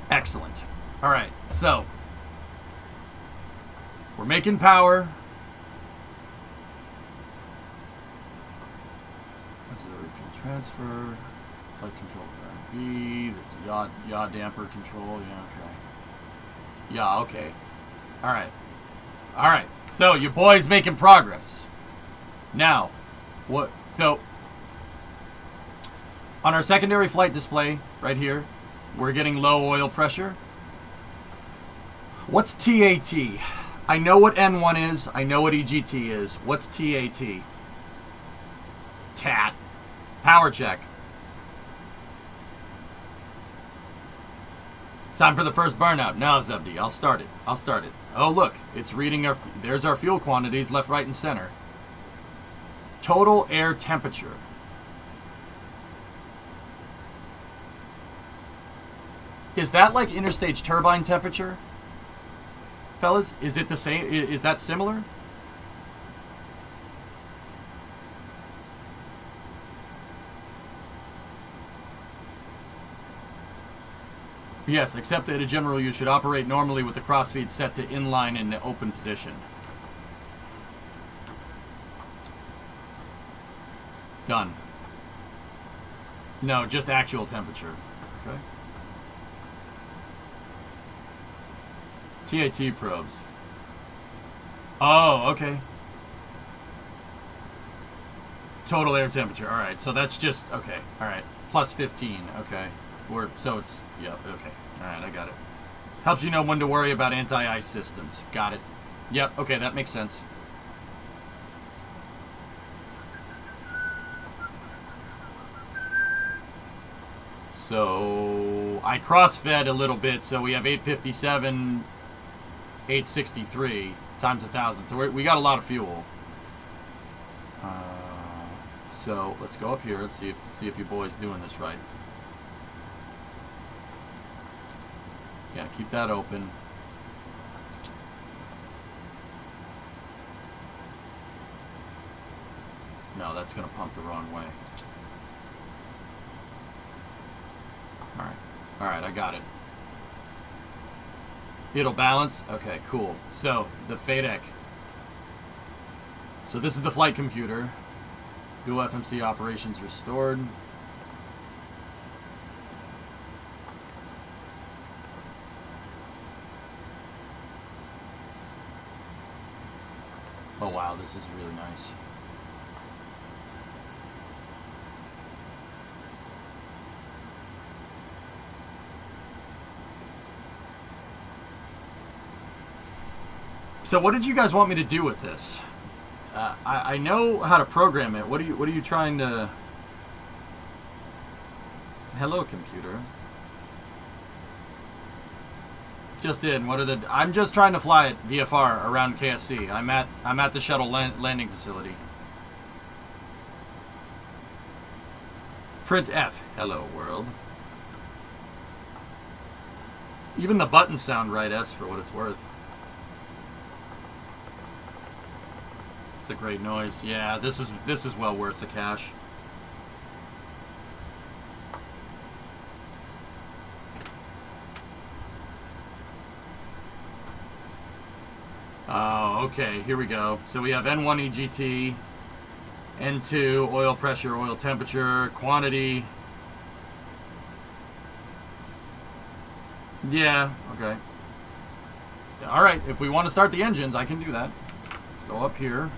Excellent. All right, so we're making power. Transfer, flight control B, there's a yaw damper control, yeah, okay. Alright, so your boy's making progress. Now, so, on our secondary flight display, right here, we're getting low oil pressure. What's TAT? I know what N1 is, I know what EGT is. What's TAT? TAT. Power check. Time for the first burnout. Now, Zebdi, I'll start it. Oh, look. It's reading there's our fuel quantities, left, right, and center. Total air temperature. Is that like interstage turbine temperature? Fellas, is it the same? Is that similar? Yes, except that in general you should operate normally with the crossfeed set to inline in the open position. Done. No, just actual temperature. Okay. TAT probes. Oh, okay. Total air temperature. All right, so that's just, okay. All right, plus 15. Okay. So it's, yeah, okay. Alright, I got it. Helps you know when to worry about anti-ice systems. Got it. Yep, okay, that makes sense. So, I cross-fed a little bit, so we have 857, 863 times 1,000. So we got a lot of fuel. So, let's go up here. Let's see if your boy's doing this right. Yeah, keep that open. No, that's going to pump the wrong way. Alright, I got it. It'll balance? Okay, cool. So, the FADEC. So this is the flight computer. Dual FMC operations restored. Oh wow, this is really nice. So what did you guys want me to do with this? I know how to program it. What are you trying to... Hello, computer. Just in. What are the... I'm just trying to fly it VFR around KSC. I'm at the shuttle landing facility. Print F. Hello, world. Even the buttons sound right, S, for what it's worth. It's a great noise. Yeah, this is well worth the cash. Oh, okay, here we go. So we have N1 EGT, N2, oil pressure, oil temperature, quantity. Yeah, okay. Alright, if we want to start the engines, I can do that. Let's go up here.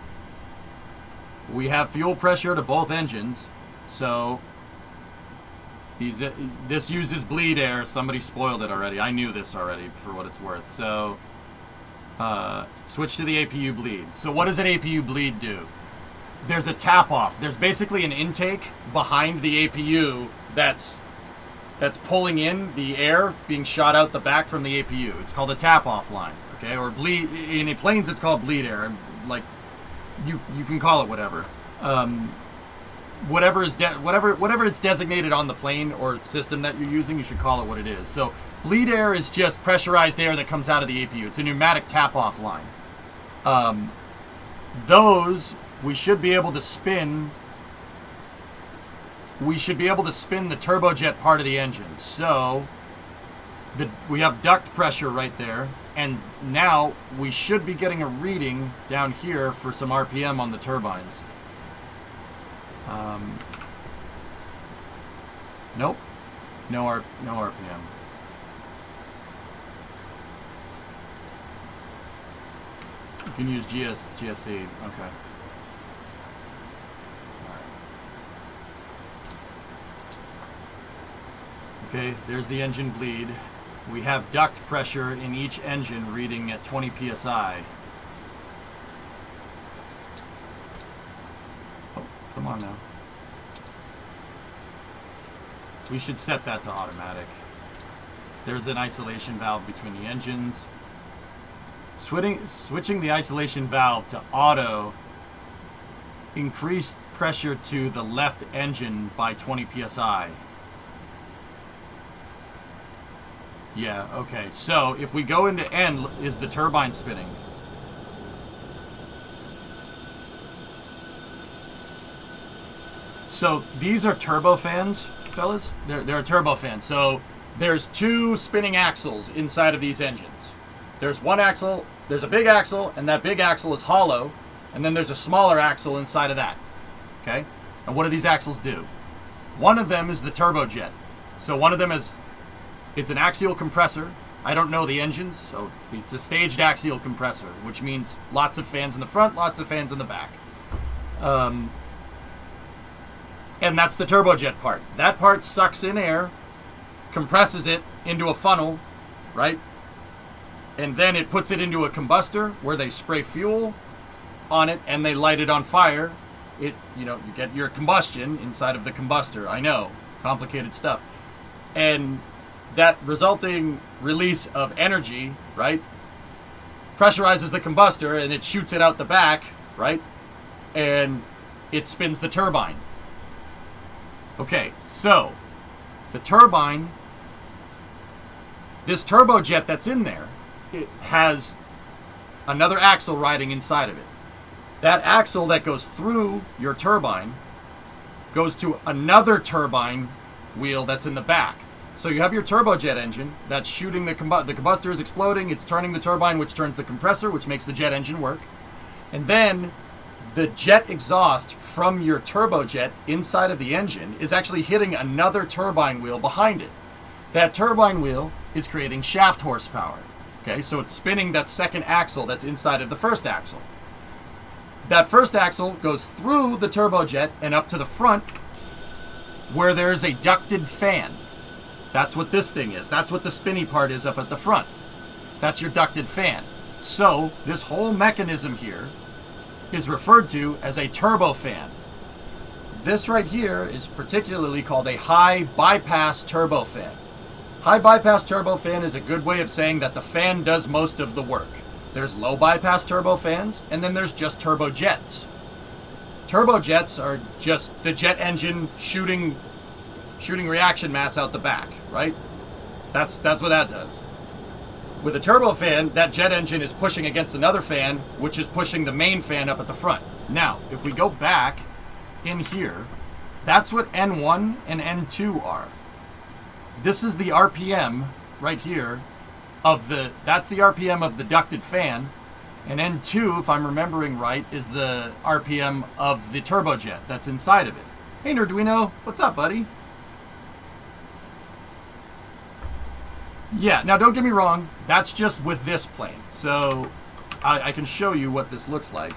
We have fuel pressure to both engines, so this uses bleed air. Somebody spoiled it already. I knew this already, for what it's worth. So switch to the APU bleed. So what does an APU bleed do? There's a tap off. There's basically an intake behind the APU that's pulling in the air being shot out the back from the APU. It's called a tap off line, okay? Or bleed in planes. It's called bleed air. Like you can call it whatever. Whatever it's designated on the plane or system that you're using, you should call it what it is. So bleed air is just pressurized air that comes out of the APU. It's a pneumatic tap-off line. Those we should be able to spin. We should be able to spin the turbojet part of the engine. So we have duct pressure right there, and now we should be getting a reading down here for some RPM on the turbines. Nope, no RPM. You can use GSC. Okay. Okay, there's the engine bleed. We have duct pressure in each engine reading at 20 psi. Oh, come on now. We should set that to automatic. There's an isolation valve between the engines. Switching the isolation valve to auto increased pressure to the left engine by 20 psi. Yeah, okay. So if we go into N, is the turbine spinning? So these are turbofans, fellas. They're a turbofan. So there's two spinning axles inside of these engines. There's one axle, there's a big axle, and that big axle is hollow, and then there's a smaller axle inside of that. Okay? And what do these axles do? One of them is the turbojet. So one of them is an axial compressor. I don't know the engines, so it's a staged axial compressor, which means lots of fans in the front, lots of fans in the back. And that's the turbojet part. That part sucks in air, compresses it into a funnel, right? And then it puts it into a combustor where they spray fuel on it and they light it on fire. You get your combustion inside of the combustor. I know, complicated stuff. And that resulting release of energy, right, pressurizes the combustor and it shoots it out the back, right? And it spins the turbine. Okay, so the turbine, this turbojet that's in there, it has another axle riding inside of it. That axle that goes through your turbine goes to another turbine wheel that's in the back. So you have your turbojet engine that's shooting the combustor is exploding, it's turning the turbine, which turns the compressor, which makes the jet engine work. And then the jet exhaust from your turbojet inside of the engine is actually hitting another turbine wheel behind it. That turbine wheel is creating shaft horsepower. Okay, so it's spinning that second axle that's inside of the first axle. That first axle goes through the turbojet and up to the front where there's a ducted fan. That's what this thing is. That's what the spinny part is up at the front. That's your ducted fan. So this whole mechanism here is referred to as a turbofan. This right here is particularly called a high bypass turbofan. High bypass turbofan is a good way of saying that the fan does most of the work. There's low bypass turbofans, and then there's just turbojets. Turbojets are just the jet engine shooting reaction mass out the back, right? That's what that does. With a turbofan, that jet engine is pushing against another fan, which is pushing the main fan up at the front. Now, if we go back in here, that's what N1 and N2 are. This is the RPM right here that's the RPM of the ducted fan, and N2, if I'm remembering right, is the RPM of the turbojet that's inside of it. Hey Nerduino, what's up, buddy? Yeah, now don't get me wrong, that's just with this plane. So I can show you what this looks like.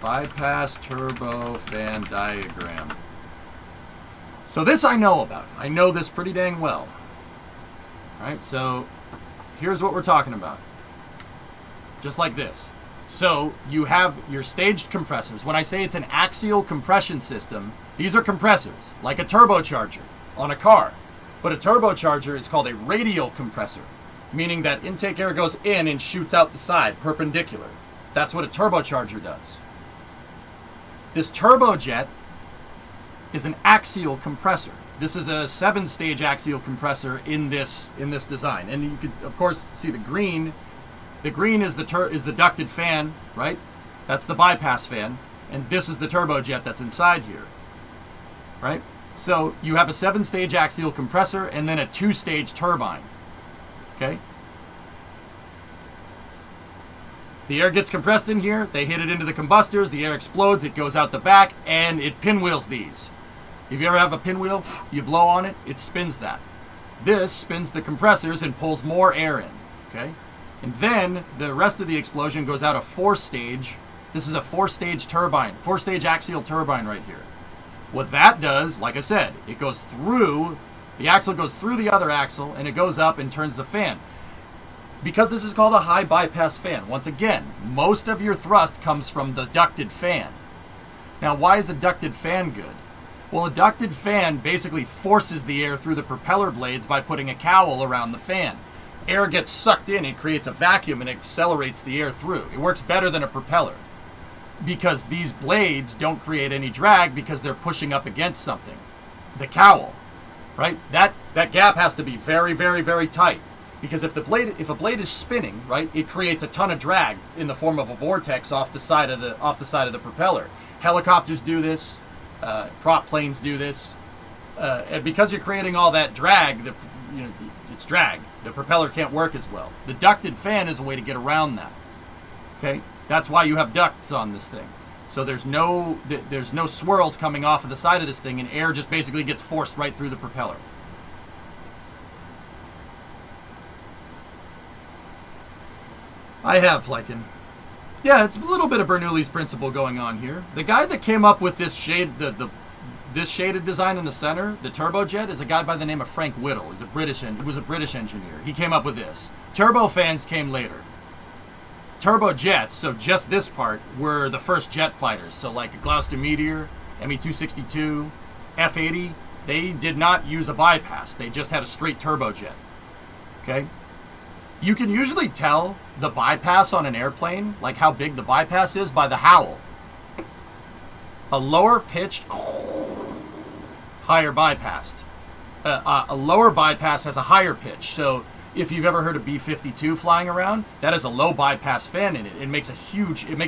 Bypass turbofan diagram. So this I know about. I know this pretty dang well. Alright, so here's what we're talking about. Just like this. So you have your staged compressors. When I say it's an axial compression system, these are compressors, like a turbocharger on a car. But a turbocharger is called a radial compressor, meaning that intake air goes in and shoots out the side, perpendicular. That's what a turbocharger does. This turbojet is an axial compressor. This is a 7-stage axial compressor in this design, and you could of course see the green. The green is the ducted fan, right? That's the bypass fan, and this is the turbojet that's inside here, right? So you have a 7-stage axial compressor and then a 2-stage turbine. Okay. The air gets compressed in here. They hit it into the combustors. The air explodes. It goes out the back, and it pinwheels these. If you ever have a pinwheel, you blow on it, it spins that. This spins the compressors and pulls more air in, okay? And then the rest of the explosion goes out a 4-stage. This is a 4-stage turbine, 4-stage axial turbine right here. What that does, like I said, it goes through, the axle goes through the other axle, and it goes up and turns the fan. Because this is called a high bypass fan, once again, most of your thrust comes from the ducted fan. Now, why is a ducted fan good? Well, a ducted fan basically forces the air through the propeller blades by putting a cowl around the fan. Air gets sucked in, it creates a vacuum, and accelerates the air through. It works better than a propeller because these blades don't create any drag because they're pushing up against something. The cowl, right? That gap has to be very, very, very tight because if a blade is spinning, right, it creates a ton of drag in the form of a vortex off the side of the propeller. Helicopters do this. Prop planes do this, and because you're creating all that drag, it's drag. The propeller can't work as well. The ducted fan is a way to get around that. Okay, that's why you have ducts on this thing. So there's no swirls coming off of the side of this thing, and air just basically gets forced right through the propeller. I have Flykin. Yeah, it's a little bit of Bernoulli's principle going on here. The guy that came up with this this shaded design in the center, the turbojet, is a guy by the name of Frank Whittle. He was a British engineer. He came up with this. Turbofans came later. Turbojets, so just this part, were the first jet fighters. So like a Gloucester Meteor, Me-262, F-80, they did not use a bypass. They just had a straight turbojet. Okay? You can usually tell the bypass on an airplane, like how big the bypass is, by the howl. A lower pitched, higher bypassed. A lower bypass has a higher pitch. So if you've ever heard a B-52 flying around, that has a low bypass fan in it. It makes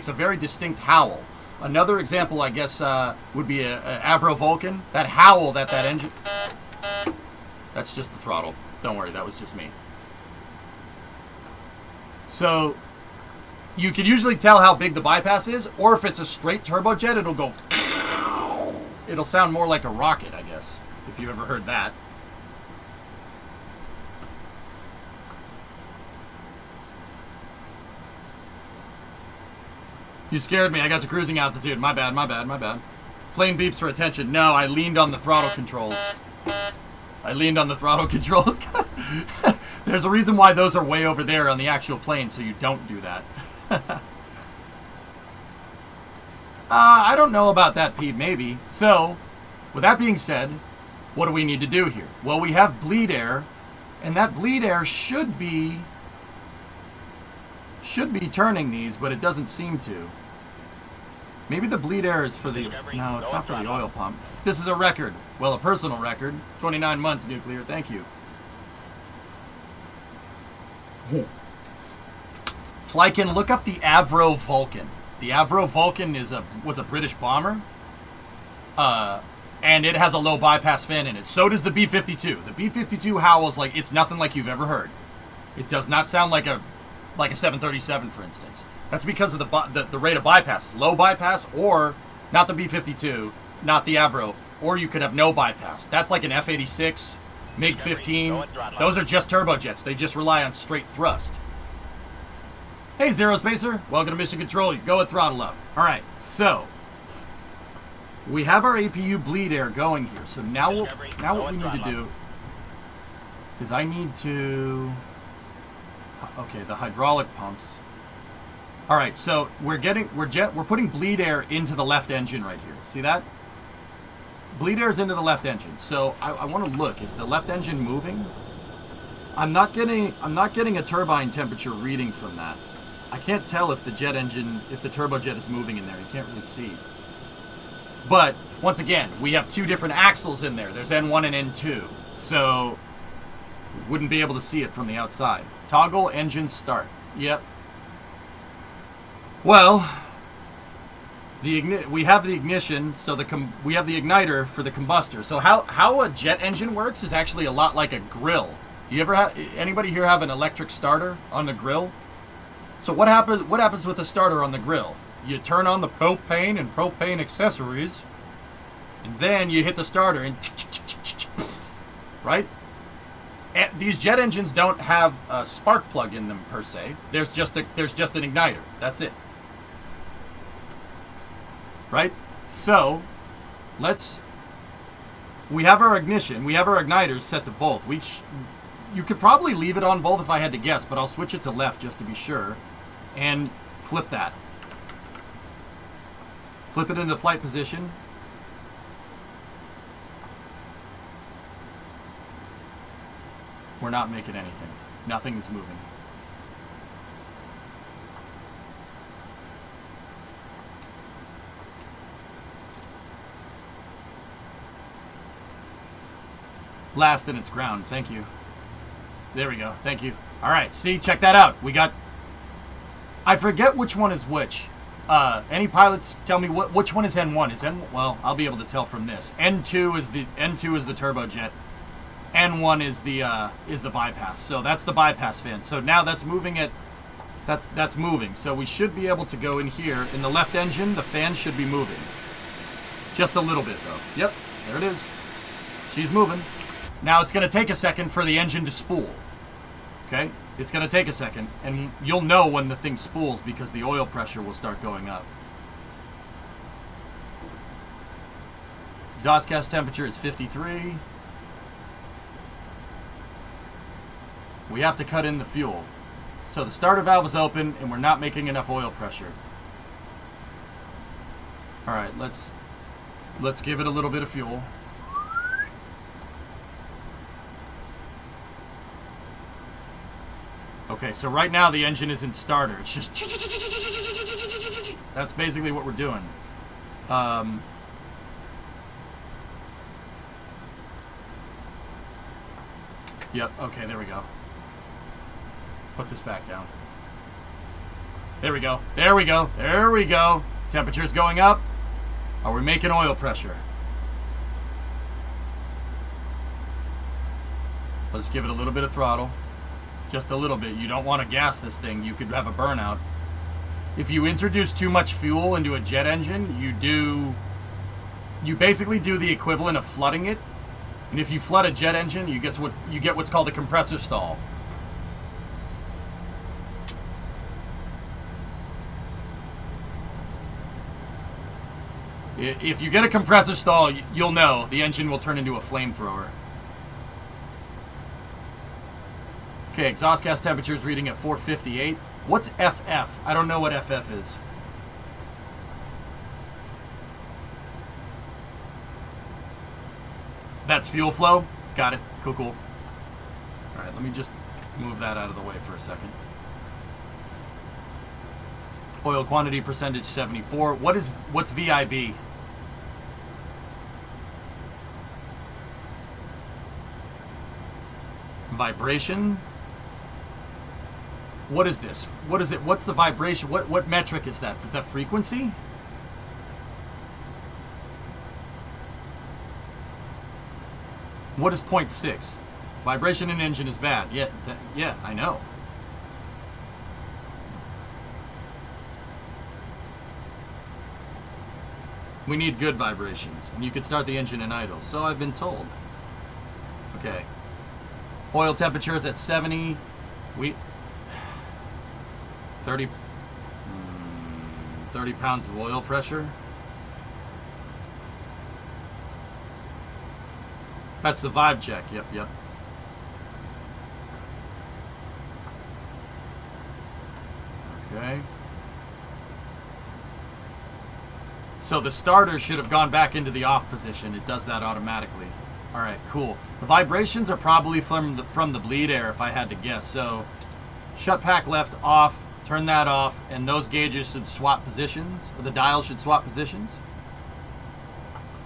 a very distinct howl. Another example, I guess, would be a Avro Vulcan. That howl that engine... That's just the throttle. Don't worry, that was just me. So you can usually tell how big the bypass is, or if it's a straight turbojet, it'll go... It'll sound more like a rocket, I guess, if you've ever heard that. You scared me. I got to cruising altitude. My bad. Plane beeps for attention. No, I leaned on the throttle controls. There's a reason why those are way over there on the actual plane, so you don't do that. I don't know about that, Pete, maybe. So, with that being said, what do we need to do here? Well, we have bleed air, and that bleed air should be turning these, but it doesn't seem to. Maybe the bleed air is for the... No, it's not for the oil pump. This is a record. Well, a personal record. 29 months nuclear. Thank you. Flykin, look up the Avro Vulcan. The Avro Vulcan was a British bomber. And it has a low bypass fan in it. So does the B-52. The B-52 howls like it's nothing like you've ever heard. It does not sound like a 737, for instance. That's because of the rate of bypass. Low bypass, or not the B-52, not the Avro, or you could have no bypass. That's like an F-86, MiG-15. Those are just turbojets. They just rely on straight thrust. Hey, Zero Spacer. Welcome to Mission Control. You go at throttle up. All right, so we have our APU bleed air going here. So now what we need to do is I need to... Okay, the hydraulic pumps. All right, so we're putting bleed air into the left engine right here. See that? Bleed air is into the left engine. So I want to look. Is the left engine moving? I'm not getting a turbine temperature reading from that. I can't tell if the turbojet is moving in there. You can't really see. But once again, we have two different axles in there. There's N1 and N2. So wouldn't be able to see it from the outside. Toggle engine start. Yep. Well, we have the ignition, so we have the igniter for the combustor. So how a jet engine works is actually a lot like a grill. You ever anybody here have an electric starter on the grill? So what happens with the starter on the grill? You turn on the propane and propane accessories, and then you hit the starter and right? These jet engines don't have a spark plug in them per se. There's just an igniter. That's it. Right? So, we have our ignition. We have our igniters set to both. You could probably leave it on both if I had to guess, but I'll switch it to left just to be sure. And flip that. Flip it into flight position. We're not making anything. Nothing is moving. Last in its ground. Thank you. There we go. Thank you. All right. See, check that out. We got... I forget which one is which. Any pilots tell me which one is N1? Is N... Well, I'll be able to tell from this. N2 is the turbojet. N1 is the bypass. So that's the bypass fan. So now that's moving it. That's moving. So we should be able to go in here. In the left engine, the fan should be moving. Just a little bit, though. Yep. There it is. She's moving. Now it's going to take a second for the engine to spool. Okay? It's going to take a second. And you'll know when the thing spools because the oil pressure will start going up. Exhaust gas temperature is 53. We have to cut in the fuel. So the starter valve is open and we're not making enough oil pressure. Alright, let's give it a little bit of fuel. Okay, so right now the engine is in starter. It's just... That's basically what we're doing. Yep, okay, there we go. Put this back down. There we go. There we go. There we go. Temperature's going up. Are we making oil pressure? Let's give it a little bit of throttle. Just a little bit. You don't want to gas this thing. You could have a burnout. If you introduce too much fuel into a jet engine, you basically do the equivalent of flooding it. And if you flood a jet engine, you get what's called a compressor stall. If you get a compressor stall, you'll know the engine will turn into a flamethrower. Okay, exhaust gas temperature is reading at 458. What's FF? I don't know what FF is. That's fuel flow. Got it. Cool, cool. All right, let me just move that out of the way for a second. Oil quantity percentage 74. What's VIB? Vibration. What is this? What is it? What's the vibration? What metric is that? Is that frequency? What is 0.6? Vibration in engine is bad. Yeah, yeah, I know. We need good vibrations, and you can start the engine in idle. So I've been told. Okay. Oil temperature is at 70. 30 pounds of oil pressure. That's the vibe check. Yep, yep. Okay. So the starter should have gone back into the off position. It does that automatically. All right, cool. The vibrations are probably from the bleed air, if I had to guess. So shut pack left off, turn that off, and those gauges should swap positions, or the dial should swap positions.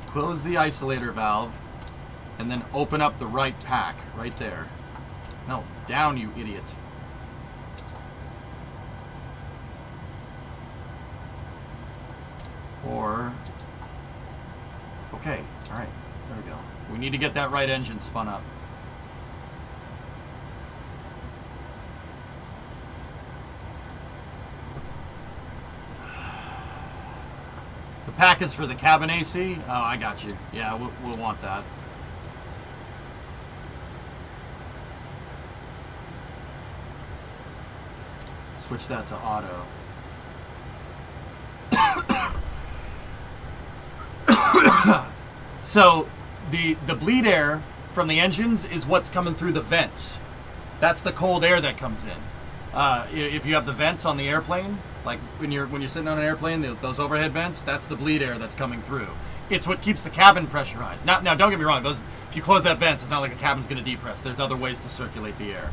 Close the isolator valve, and then open up the right pack right there. No, down, you idiot. Or, okay, all right, there we go. We need to get that right engine spun up. The pack is for the cabin AC? Oh, I got you. Yeah, we'll want that. Switch that to auto. So the bleed air from the engines is what's coming through the vents. That's the cold air that comes in. If you have the vents on the airplane, like when you're sitting on an airplane, those overhead vents, that's the bleed air that's coming through. It's what keeps the cabin pressurized. Now don't get me wrong. If you close that vent, it's not like a cabin's going to depress. There's other ways to circulate the air.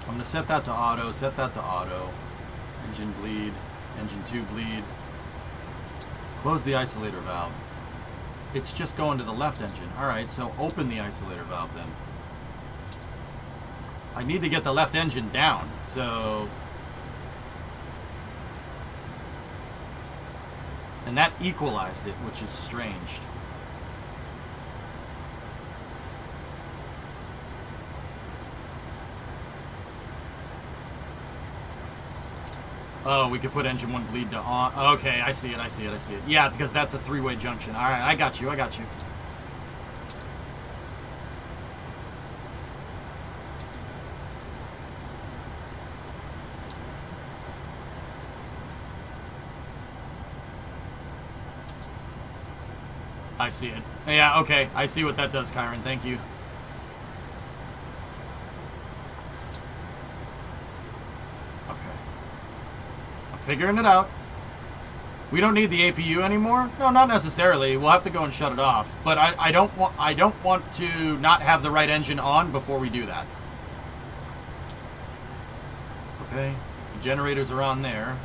I'm going to set that to auto. Set that to auto. Engine bleed. Engine 2 bleed. Close the isolator valve. It's just going to the left engine. Alright, so open the isolator valve then. I need to get the left engine down, so... And that equalized it, which is strange. Oh, we could put engine 1 bleed to on. Okay, I see it. Yeah, because that's a three-way junction. All right, I got you. I see it. Yeah, okay. I see what that does, Kyron. Thank you. Figuring it out. We don't need the APU anymore? No, not necessarily. We'll have to go and shut it off. But I don't want to not have the right engine on before we do that. Okay. The generators are on there.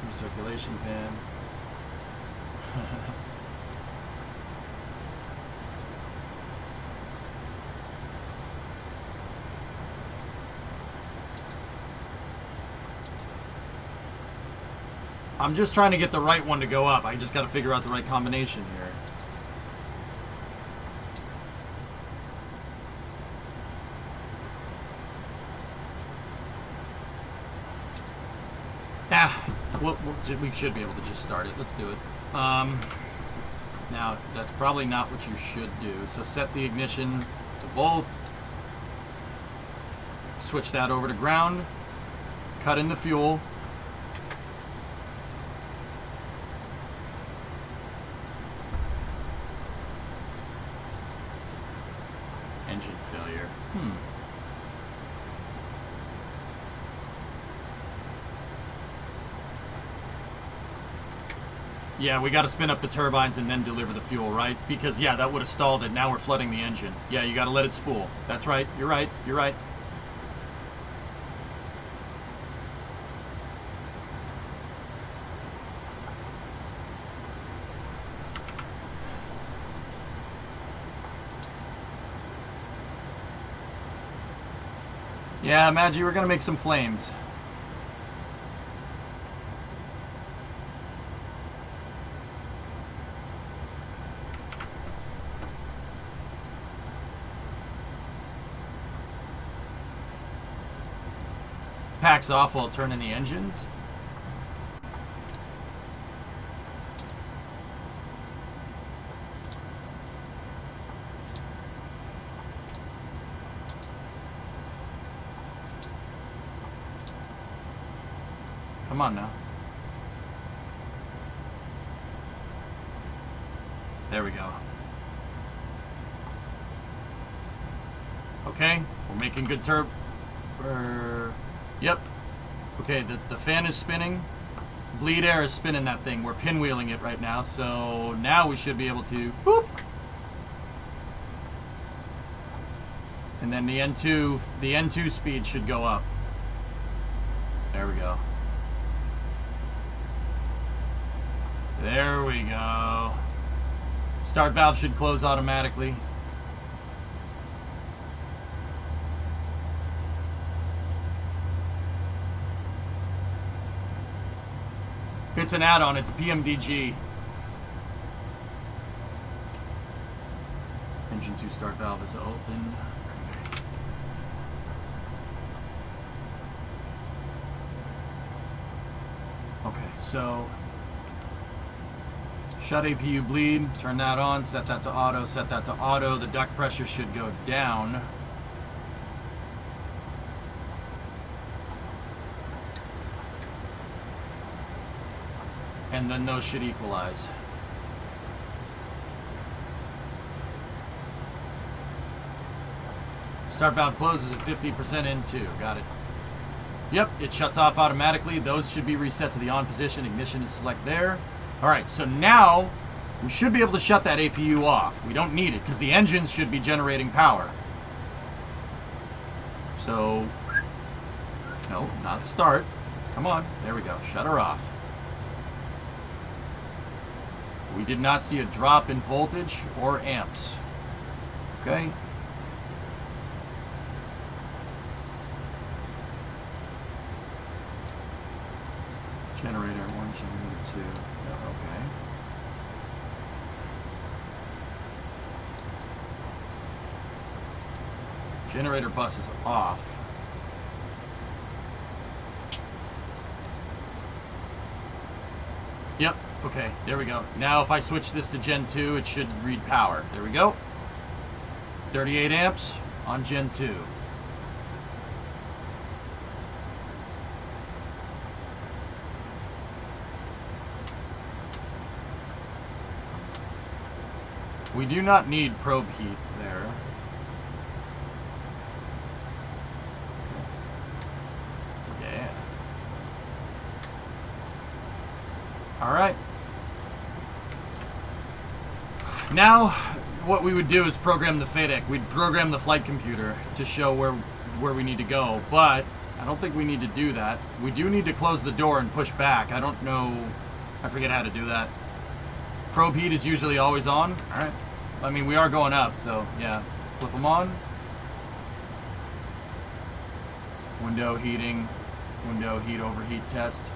Recirculation fan. I'm just trying to get the right one to go up. I just got to figure out the right combination here. We should be able to just start it. Let's do it. Now, that's probably not what you should do. So set the ignition to both. Switch that over to ground. Cut in the fuel. Yeah, we got to spin up the turbines and then deliver the fuel, right? Because, yeah, that would have stalled it. Now we're flooding the engine. Yeah, you got to let it spool. That's right. You're right. You're right. Yeah, Maggie, we're going to make some flames. Packs off while turning the engines. Come on now. There we go. Okay, we're making good Yep. Okay, the fan is spinning. Bleed air is spinning that thing. We're pinwheeling it right now, so now we should be able to boop. And then the N2 speed should go up. There we go. There we go. Start valve should close automatically. It's an add-on. It's PMDG. Engine 2 start valve is open. Okay, so shut APU bleed, turn that on, set that to auto, set that to auto. The duct pressure should go down. And then those should equalize. Start valve closes at 50% N2. Got it. Yep, it shuts off automatically. Those should be reset to the on position. Ignition is select there. Alright, so now we should be able to shut that APU off. We don't need it because the engines should be generating power. So, no, not start. Come on, there we go. Shut her off. We did not see a drop in voltage or amps. Okay. Generator 1, generator 2. Okay. Generator bus is off. Yep. Okay, there we go. Now if I switch this to Gen 2, it should read power. There we go. 38 amps on Gen 2. We do not need probe heat there. Yeah. All right. Now, what we would do is program the FADEC. We'd program the flight computer to show where we need to go, but I don't think we need to do that. We do need to close the door and push back. I don't know. I forget how to do that. Probe heat is usually always on. All right. I mean, we are going up, so yeah. Flip them on. Window heating. Window heat overheat test.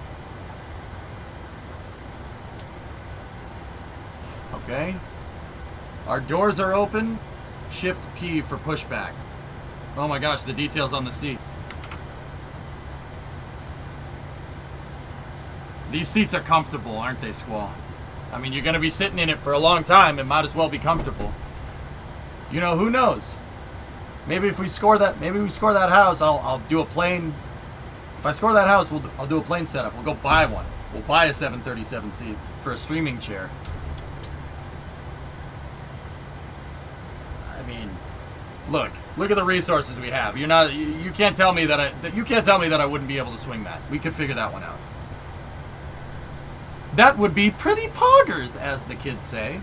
Okay. Our doors are open. Shift P for pushback. Oh my gosh, the details on the seat. These seats are comfortable, aren't they, Squall? I mean, you're going to be sitting in it for a long time. It might as well be comfortable. You know, who knows? Maybe if we score that, house, I'll do a plane. If I score that house, I'll do a plane setup. We'll go buy one. We'll buy a 737 seat for a streaming chair. I mean, look at the resources we have. You can't tell me that I wouldn't be able to swing that. We could figure that one out. That would be pretty poggers, as the kids say.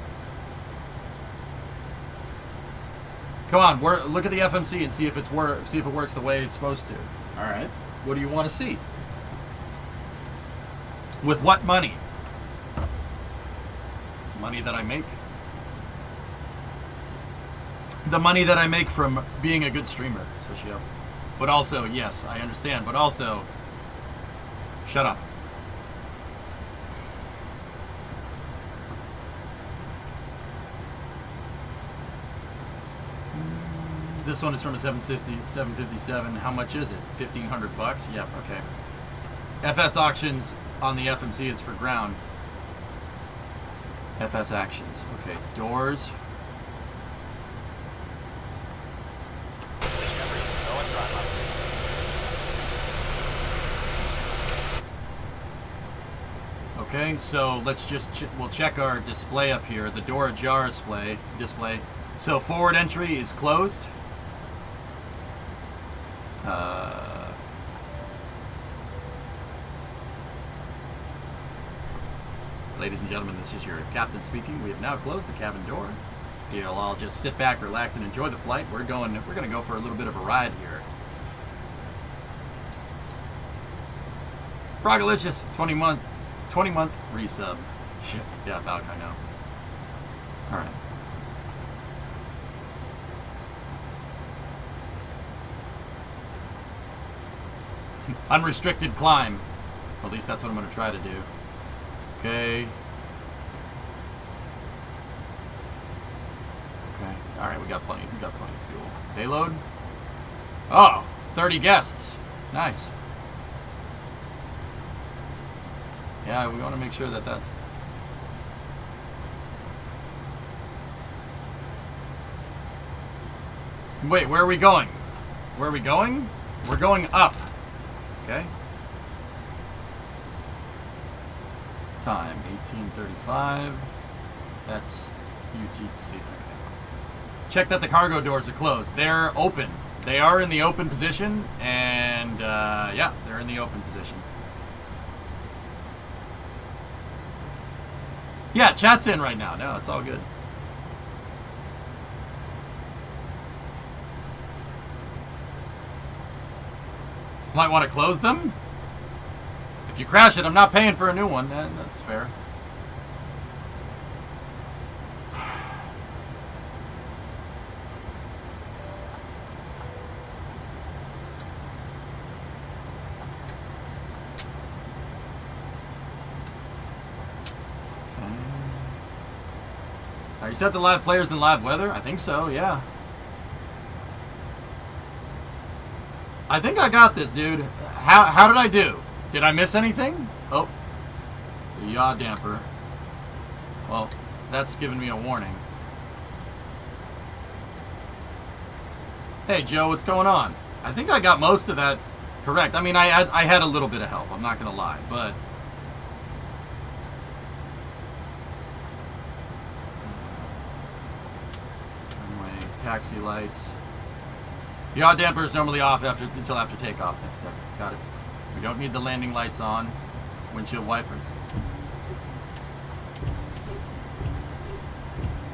Come on, look at the FMC and see if it works the way it's supposed to. All right. What do you want to see? With what money? Money that I make? The money that I make from being a good streamer, Swishio. But also, yes, I understand. But also, shut up. This one is from a 757. How much is it? $1,500. Yep. Okay. FS auctions on the FMC is for ground. FS actions. Okay. Doors. Discovery, go at throttle up. Okay, so let's just we'll check our display up here, the door ajar display. So forward entry is closed. Ladies and gentlemen, this is your captain speaking. We have now closed the cabin door. If you'll all just sit back, relax, and enjoy the flight, we're going to go for a little bit of a ride here. Frogalicious, 20-month resub. Yeah, Valk, I know. All right. Unrestricted climb. Well, at least that's what I'm going to try to do. Okay. Okay. All right, we got plenty of fuel. Payload. Oh, 30 guests. Nice. Yeah, we want to make sure that that's... Wait, where are we going? Where are we going? We're going up. Okay. Time, 18:35. That's UTC. Okay. Check that the cargo doors are closed. They're open. They are in the open position, and yeah, they're in the open position. Yeah, chat's in right now. No, it's all good. Might want to close them? If you crash it, I'm not paying for a new one. That's fair. Are you set to live players and live weather? I think so, yeah. I think I got this, dude. How did I do? Did I miss anything? Oh. The yaw damper. Well, that's giving me a warning. Hey, Joe, what's going on? I think I got most of that correct. I mean, I had a little bit of help. I'm not going to lie, but... Taxi lights. Yaw damper is normally off until after takeoff. Next step. Got it. We don't need the landing lights on. Windshield wipers.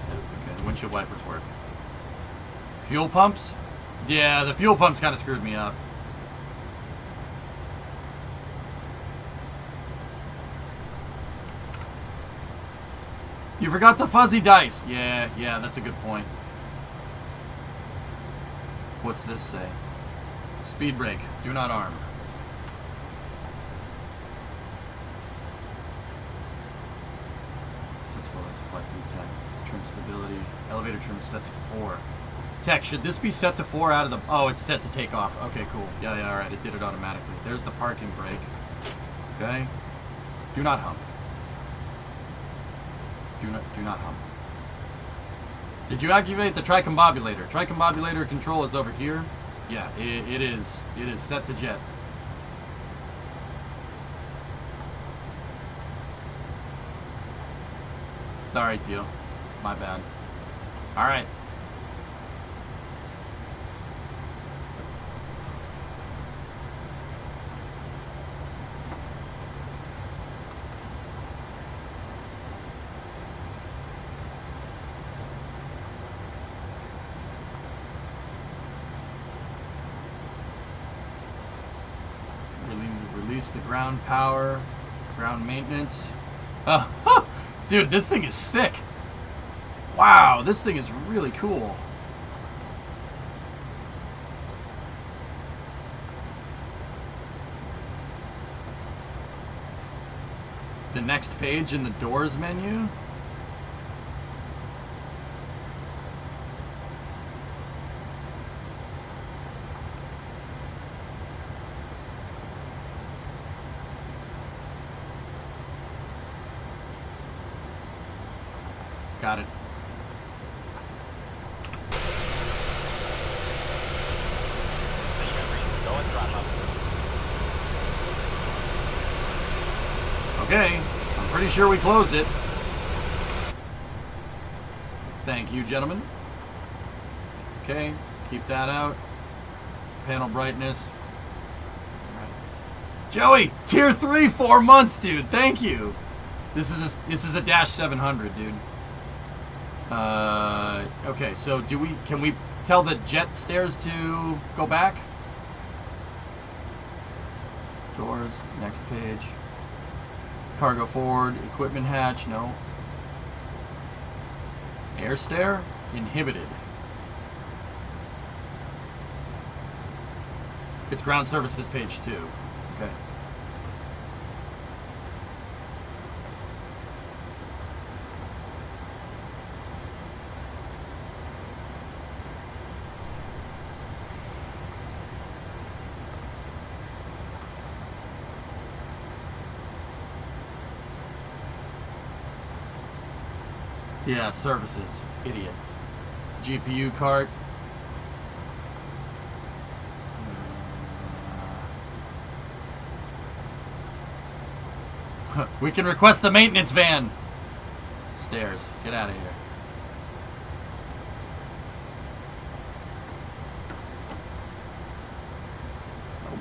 Okay, the windshield wipers work. Fuel pumps? Yeah, the fuel pumps kind of screwed me up. You forgot the fuzzy dice. Yeah, that's a good point. What's this say? Speed brake. Do not arm. Sensible as flight detect. Trim stability. Elevator trim is set to 4. Tech, should this be set to 4 out of the... Oh, it's set to take off. Okay, cool. Yeah, alright. It did it automatically. There's the parking brake. Okay. Do not hump. Do not hump. Did you activate the tricombobulator? Tricombobulator control is over here. Yeah, it is set to jet. Sorry, Teal. My bad. Alright. Release the ground power, ground maintenance. Oh, dude, this thing is sick. Wow, this thing is really cool. The next page in the doors menu. Got it. Go and throttle up. Okay, I'm pretty sure we closed it. Thank you, gentlemen. Okay, keep that out. Panel brightness. All right. Joey, tier 3, 4 months, dude. Thank you. This is a Dash 700, dude. Okay, so can we tell the jet stairs to go back? Doors, next page. Cargo forward, equipment hatch, no. Air stair, inhibited. It's ground services page 2. Okay. Yeah, services. Idiot. GPU cart. We can request the maintenance van. Stairs. Get out of here. Nope.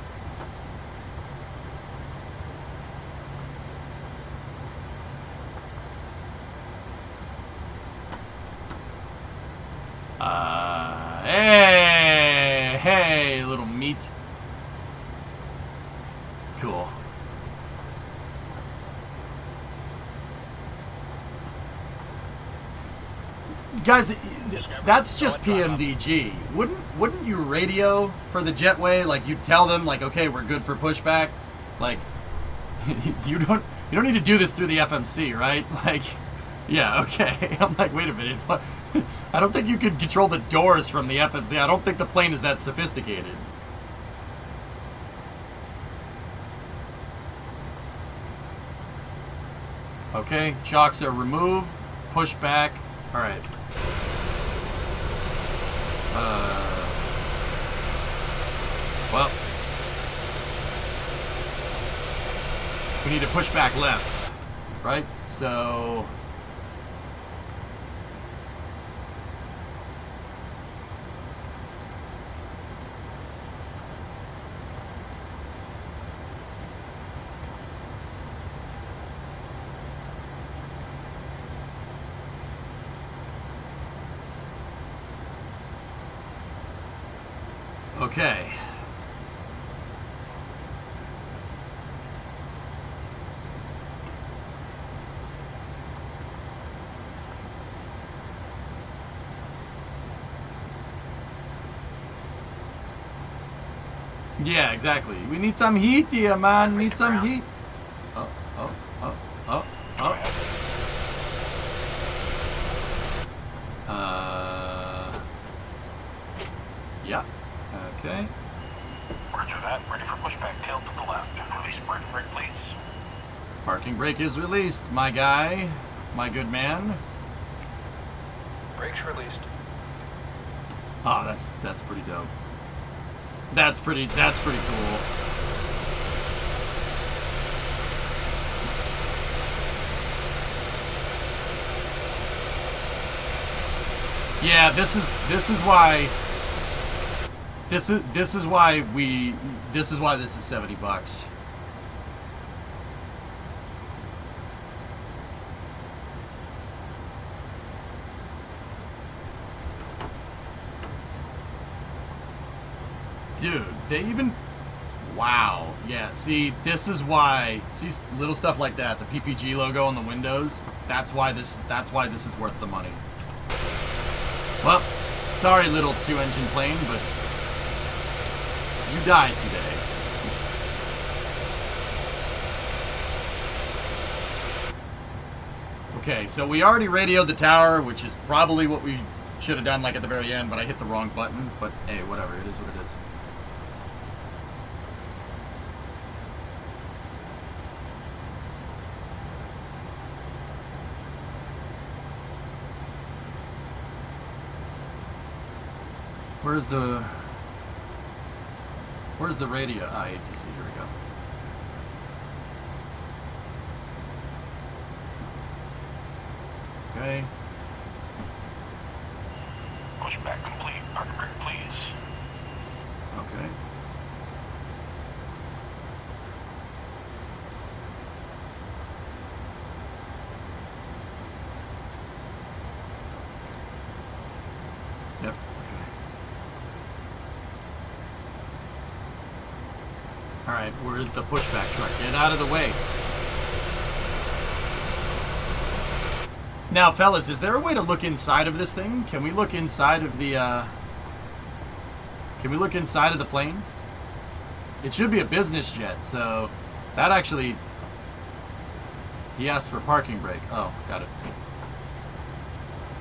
Hey, little meat. Cool. Guys, that's just PMDG. Wouldn't you radio for the jetway? Like, you tell them, like, okay, we're good for pushback. Like, you don't need to do this through the FMC, right? Like, yeah, okay. I'm like, wait a minute. I don't think you could control the doors from the FMC. I don't think the plane is that sophisticated. Okay, chocks are removed. Push back. All right. Well, we need to push back left, right? So. Okay. Yeah, exactly. We need some heat here, man. Need some heat. Oh. Yeah. Okay. Roger that. Ready for pushback. Tail to the left. Release parking brake, please. Parking brake is released, my guy. My good man. Brakes released. Oh, that's pretty dope. That's pretty cool. Yeah, this is why this is why this is $70. Dude, they Wow. Yeah, see, this is why, see little stuff like that, the PPG logo on the windows, that's why this is worth the money. Well, sorry little 2-engine plane, but you died today. Okay, so we already radioed the tower, which is probably what we should have done like at the very end, but I hit the wrong button, but hey, whatever, it is what it is. Where's the radio? Ah, ATC, here we go. Okay. Pushback complete. Parking brake, please. Okay. Yep. Okay. All right. Where's the pushback truck? Get out of the way. Now, fellas, is there a way to look inside of this thing? Can we look inside of the, Can we look inside of the plane? It should be a business jet, so that actually... He asked for parking brake. Oh, got it.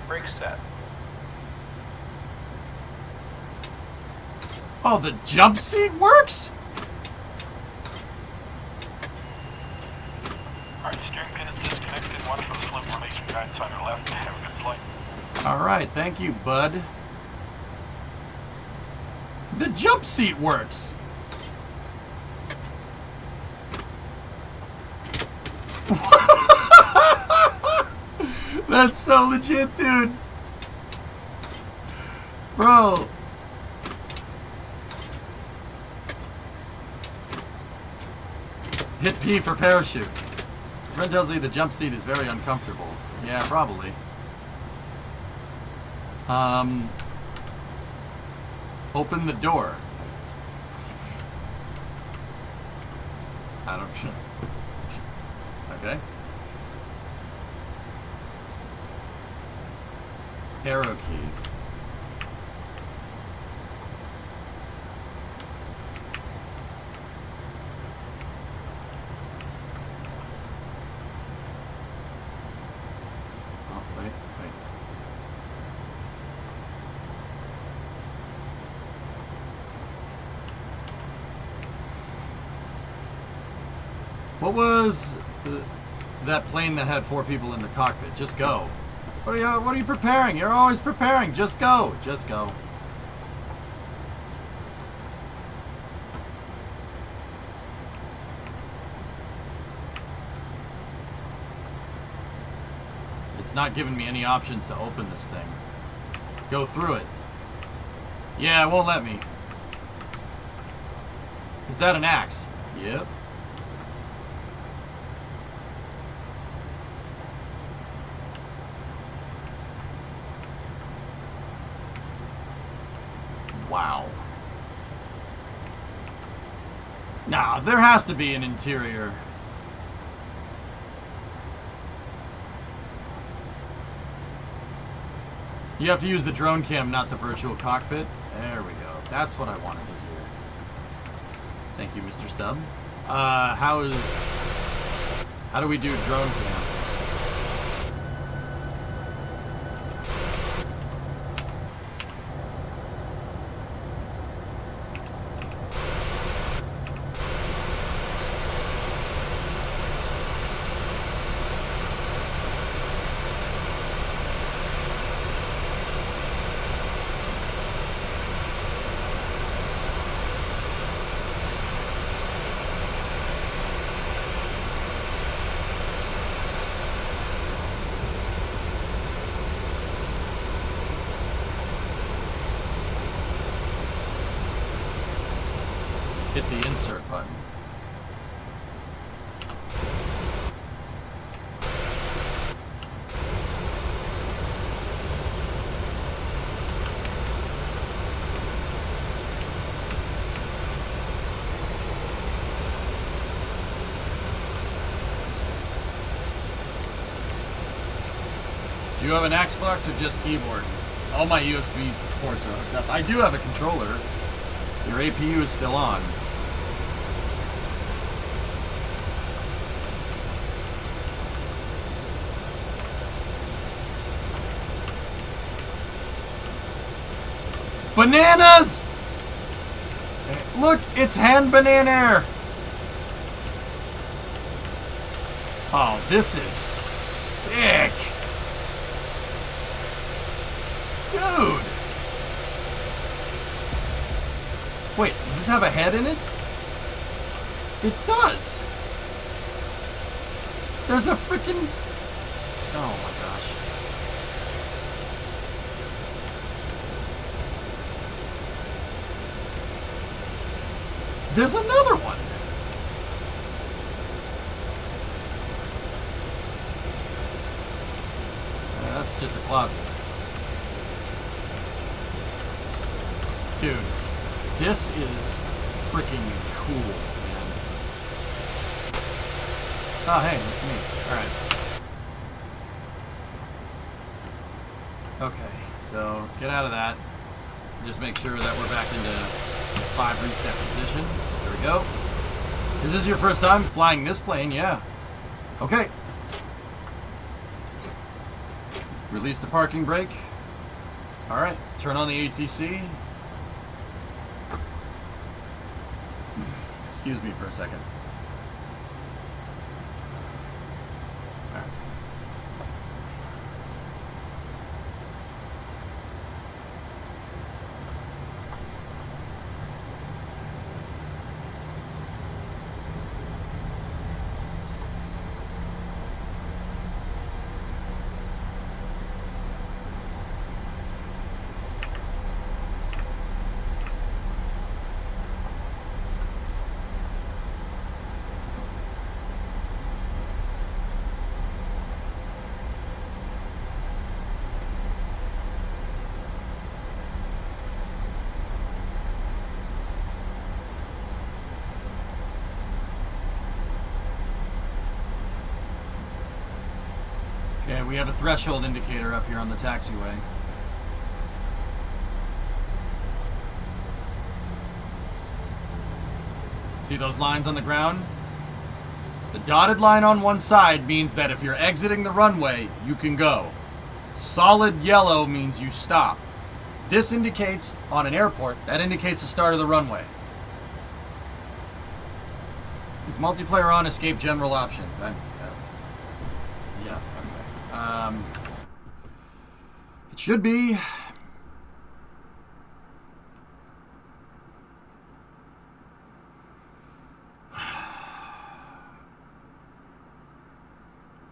Brake set. Oh, the jump seat works? Alright, steering pin is disconnected. Watch for the slip release from guidance on your left. Have a good flight. All right, thank you, bud. The jump seat works. That's so legit, dude. Bro. Hit P for parachute. Friend tells me the jump seat is very uncomfortable. Yeah, probably. Open the door. I don't... Okay. Arrow keys. Oh, wait. What was that plane that had 4 people in the cockpit? Just go. What are you preparing? You're always preparing. Just go. Just go. It's not giving me any options to open this thing. Go through it. Yeah, it won't let me. Is that an axe? Yep. Wow. Nah, there has to be an interior. You have to use the drone cam, not the virtual cockpit. There we go. That's what I wanted to hear. Thank you, Mr. Stubb. How do we do drone cam? Hit the insert button. Do you have an Xbox or just keyboard? All my USB ports are hooked up. I do have a controller. Your APU is still on. Bananas! Look, it's hand banana. Oh, this is sick. Dude. Wait, does this have a head in it? It does. There's a freaking... Oh my gosh. There's another one. That's just a closet. Dude, this is freaking cool, man. Oh, hey, that's me. Alright. Okay, so get out of that. Just make sure that we're back into 5 reset position. There we go. Is this your first time flying this plane? Yeah. Okay. Release the parking brake. Alright, turn on the ATC. Excuse me for a second. Alright. Okay, we have a threshold indicator up here on the taxiway. See those lines on the ground? The dotted line on one side means that if you're exiting the runway, you can go. Solid yellow means you stop. This indicates, on an airport, that indicates the start of the runway. Is multiplayer on? Escape general options. Yeah, okay. It should be.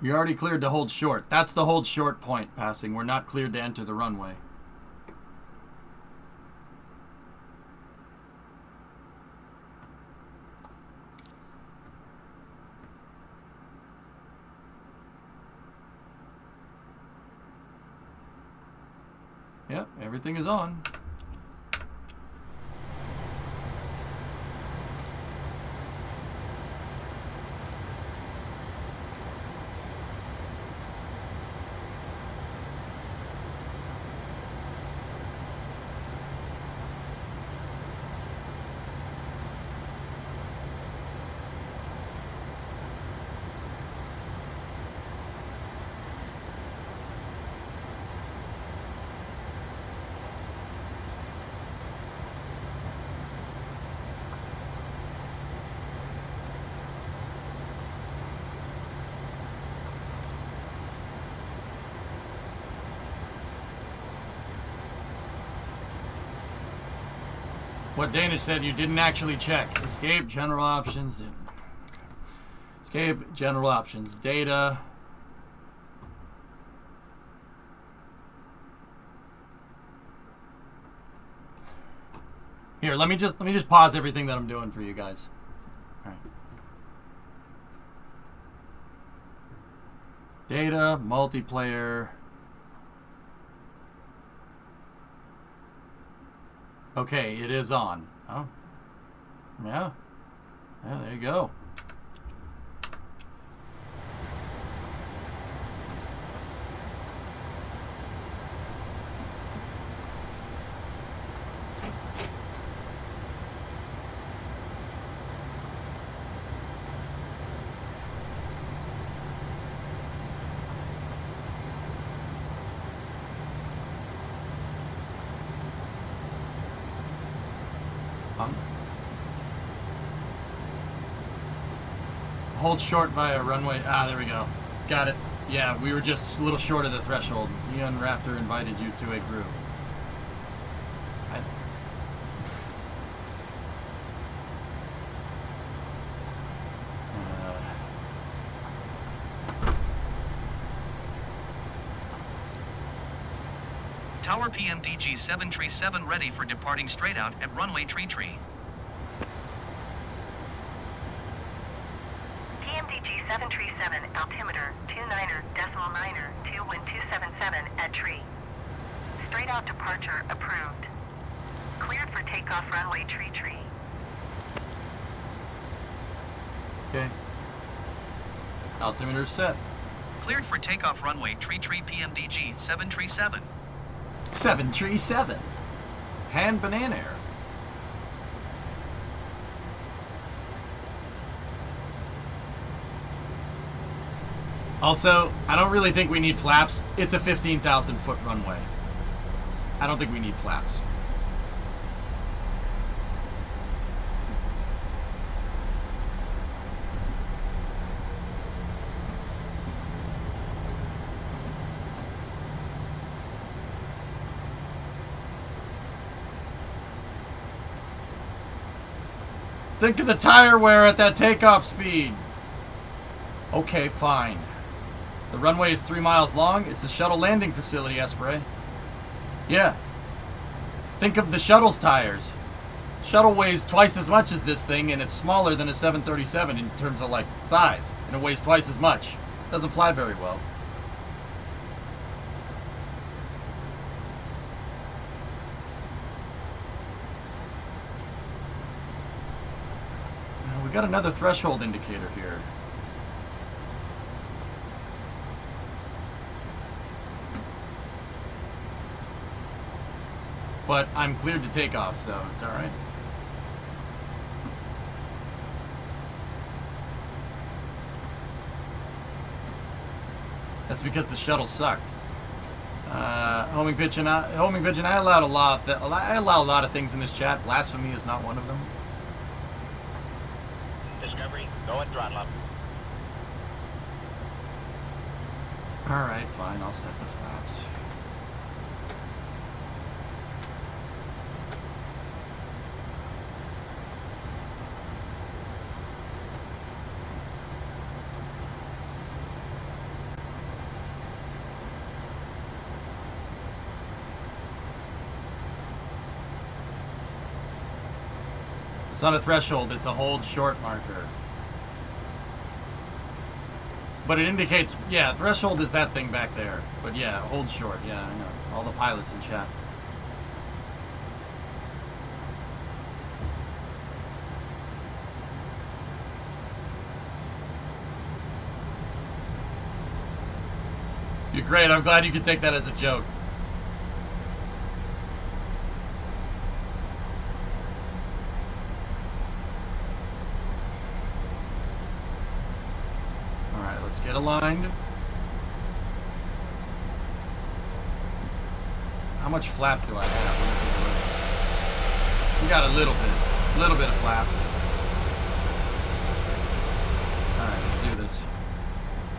You already cleared to hold short. That's the hold short point passing. We're not cleared to enter the runway. Yep, everything is on. What Danish said, you didn't actually check. Escape, general options. Escape, general options. Data. Here, let me just pause everything that I'm doing for you guys. All right. Data, multiplayer. Okay, it is on. Oh. Yeah. Yeah, there you go. Hold short via runway. Ah, there we go. Got it. Yeah, we were just a little short of the threshold. Neon Raptor invited you to a group. Tower PMDG 737 ready for departing straight out at runway tree. PMDG 737, altimeter 29er.9er, 2 wind 277 at tree. Straight out departure approved. Cleared for takeoff runway tree. Okay. Altimeter set. Cleared for takeoff runway tree PMDG 737. 737. Han Banana Air. Also, I don't really think we need flaps. It's a 15,000 foot runway. I don't think we need flaps. Think of the tire wear at that takeoff speed. Okay, fine. The runway is 3 miles long. It's a shuttle landing facility, Esprit. Yeah. Think of the shuttle's tires. Shuttle weighs twice as much as this thing, and it's smaller than a 737 in terms of, like, size. And it weighs twice as much. Doesn't fly very well. We got another threshold indicator here. But I'm cleared to take off, so it's alright. That's because the shuttle sucked. Homing Pigeon, I allow a lot of things in this chat. Blasphemy is not one of them. Discovery, go at throttle up. Alright, fine, I'll set the flaps. It's not a threshold, it's a hold short marker. But it indicates, yeah, threshold is that thing back there. But yeah, hold short, yeah, I know. All the pilots in chat. You're great, I'm glad you could take that as a joke. Let's get aligned. How much flap do I have? We got a little bit of flaps. Alright, let's do this.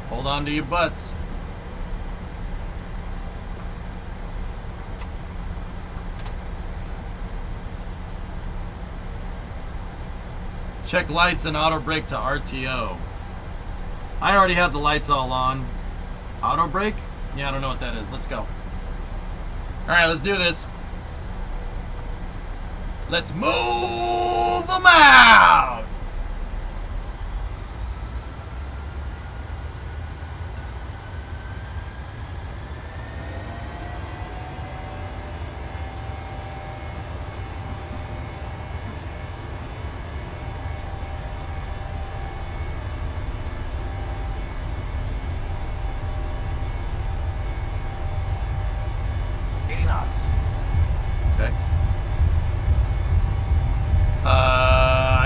Hold on to your butts. Check lights and auto brake to RTO. I already have the lights all on. Auto brake? Yeah, I don't know what that is. Let's go. Alright, let's do this. Let's move them out!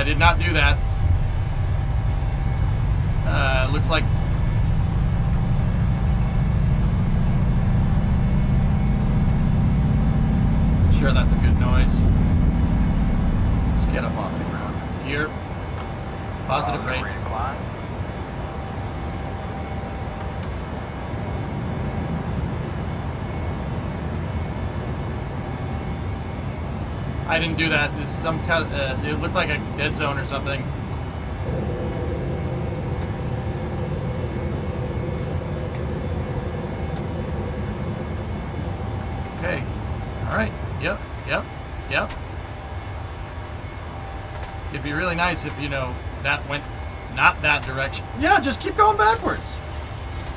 Did not do that. Looks like sure that's a good noise. Just get up off the ground. Gear. Positive rate. I didn't do that. It's some kind of, it looked like a dead zone or something. Okay. All right. Yep. Yep. Yep. It'd be really nice if, you know, that went not that direction. Yeah, just keep going backwards.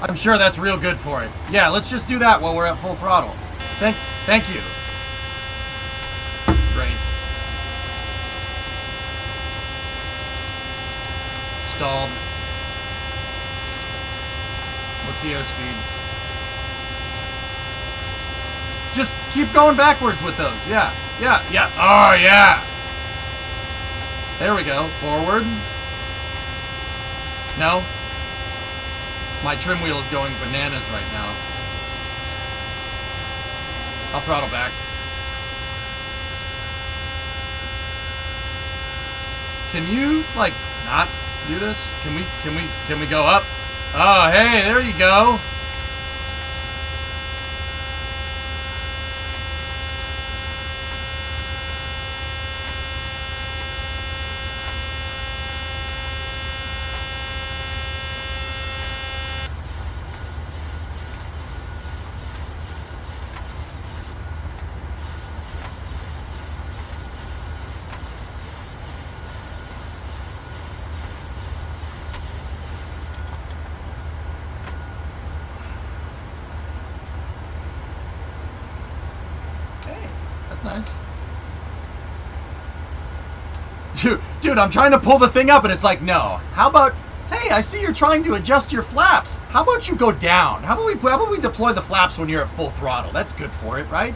I'm sure that's real good for it. Yeah, let's just do that while we're at full throttle. Thank you. Great. Stalled. What's the airspeed? Just keep going backwards with those. Yeah. Yeah. Yeah. Oh, yeah. There we go. Forward. No. My trim wheel is going bananas right now. I'll throttle back. Can you, like, not do this? Can we go up? Oh, hey, there you go. That's nice. Dude, I'm trying to pull the thing up and it's like, no. How about, hey, I see you're trying to adjust your flaps. How about you go down? How about we deploy the flaps when you're at full throttle? That's good for it, right?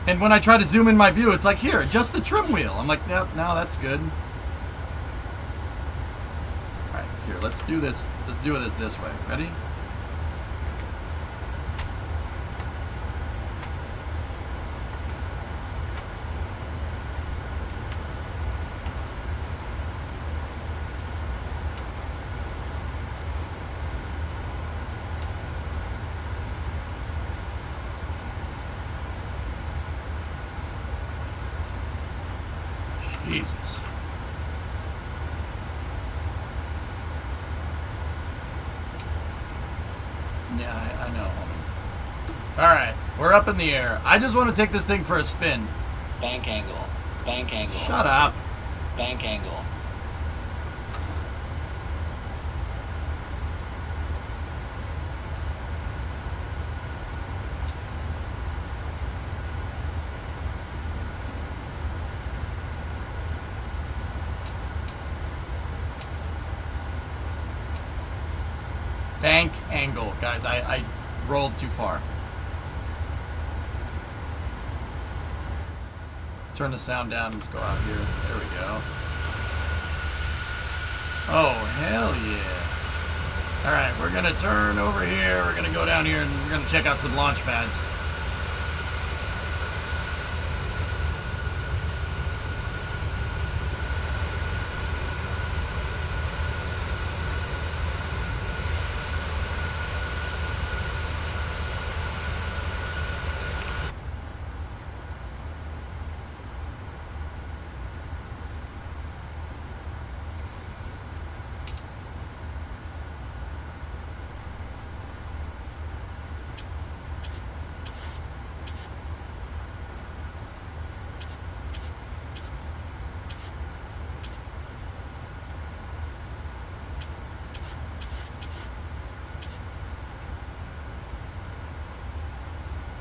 And when I try to zoom in my view, it's like, here, adjust the trim wheel. I'm like, no, that's good. Here, let's do this. Let's do this way. Ready? Jesus. Yeah, I know. Alright, we're up in the air. I just want to take this thing for a spin. Bank angle. Bank angle. Shut up. Bank angle. Bank angle. Guys, I rolled too far. Turn the sound down. Let's go out here. There we go. Oh, hell yeah. Alright, we're going to turn over here. We're going to go down here and we're going to check out some launch pads.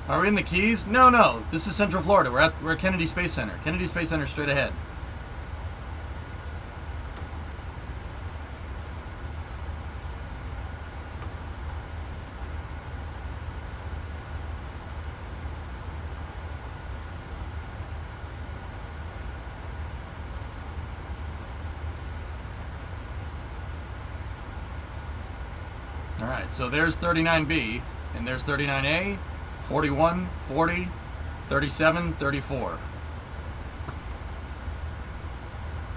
Are we in the Keys? No. This is Central Florida. We're at Kennedy Space Center. Kennedy Space Center straight ahead. Alright, so there's 39B, and there's 39A, 41, 40, 37, 34.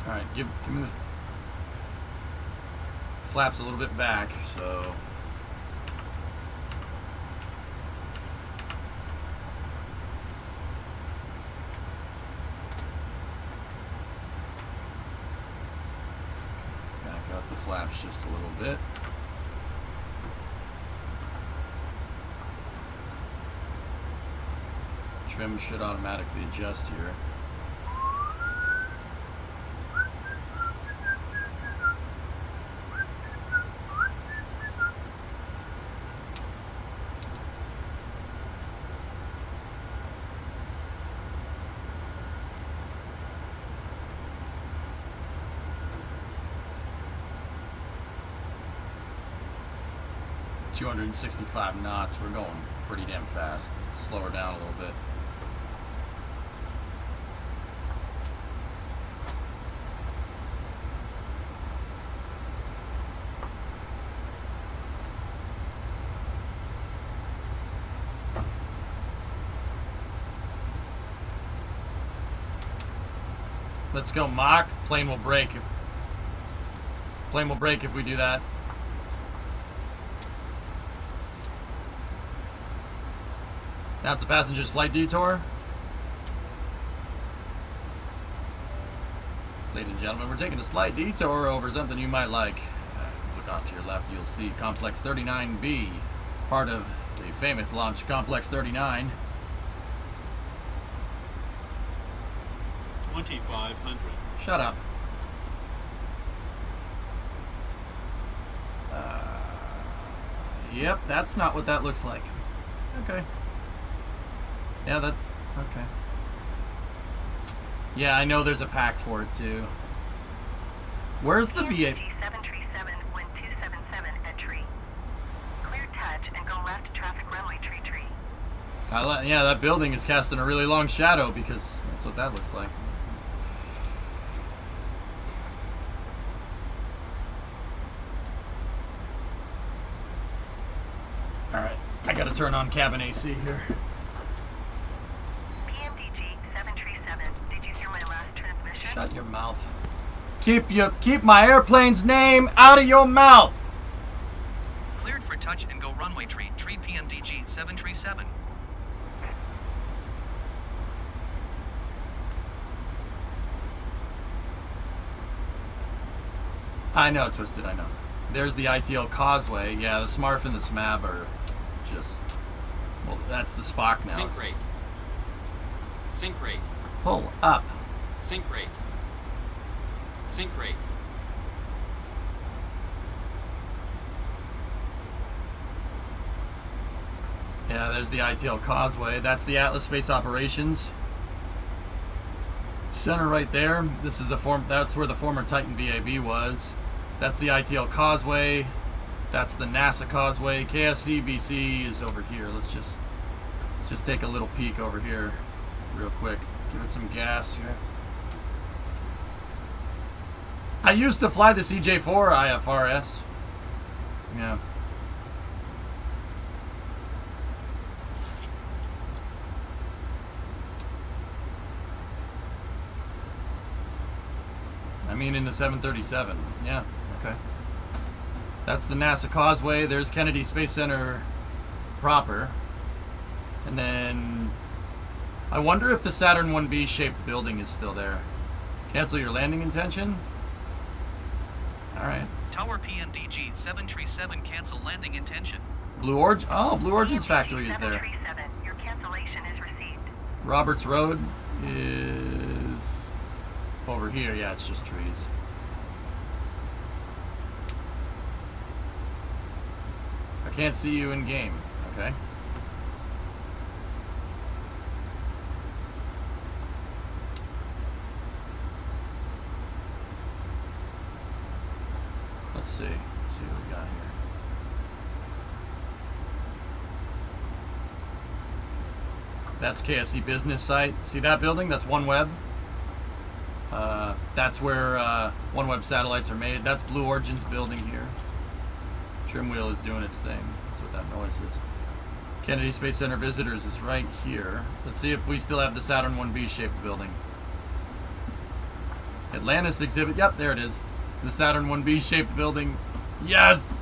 Alright, give me the flaps a little bit back, so. Back up the flaps just a little bit. Trim should automatically adjust here. .265 knots. We're going pretty damn fast. Slow her down a little bit. Let's go Mach. Plane will break if we do that. That's a passenger's flight detour. Ladies and gentlemen, we're taking a slight detour over something you might like. If you look off to your left, you'll see Complex 39B, part of the famous launch Complex 39. 2500. Shut up. Yep, that's not what that looks like. Okay. Yeah, that... Okay. Yeah, I know there's a pack for it, too. Where's the VA? 737 wind 277 at tree. Clear touch and go left traffic runway tree. Yeah, that building is casting a really long shadow because that's what that looks like. Alright, I gotta turn on cabin AC here. PMDG 737, did you hear my last transmission? Shut your mouth. Keep my airplane's name out of your mouth. Cleared for touch and go runway tree PMDG 737. I know, Twisted, I know. There's the ITL Causeway. Yeah, the SMARF and the SMAB are just... Well, that's the Spock now. Sync rate. Sync rate. Pull up. Sync rate. Sync rate. Yeah, there's the ITL Causeway. That's the Atlas Space Operations Center right there. This is that's where the former Titan VAB was. That's the ITL Causeway. That's the NASA Causeway. KSC VC is over here. Let's just take a little peek over here real quick. Give it some gas here. I used to fly the CJ4 IFRS. Yeah. I mean, in the 737. Yeah, okay. That's the NASA Causeway. There's Kennedy Space Center proper. And then I wonder if the Saturn 1B shaped building is still there. Cancel your landing intention? Alright. Tower PMDG 737 cancel landing intention. Blue Origin? Oh, Blue Origin's factory is there. 737, your cancellation is received. Roberts Road is over here. Yeah, it's just trees. I can't see you in game. Okay. Let's see. Let's see what we got here. That's KSC business site. See that building? That's OneWeb. That's where OneWeb satellites are made. That's Blue Origin's building here. Trim wheel is doing its thing. That's what that noise is. Kennedy Space Center visitors is right here. Let's see if we still have the Saturn 1B shaped building. Atlantis exhibit. Yep, there it is. The Saturn 1B shaped building Yes!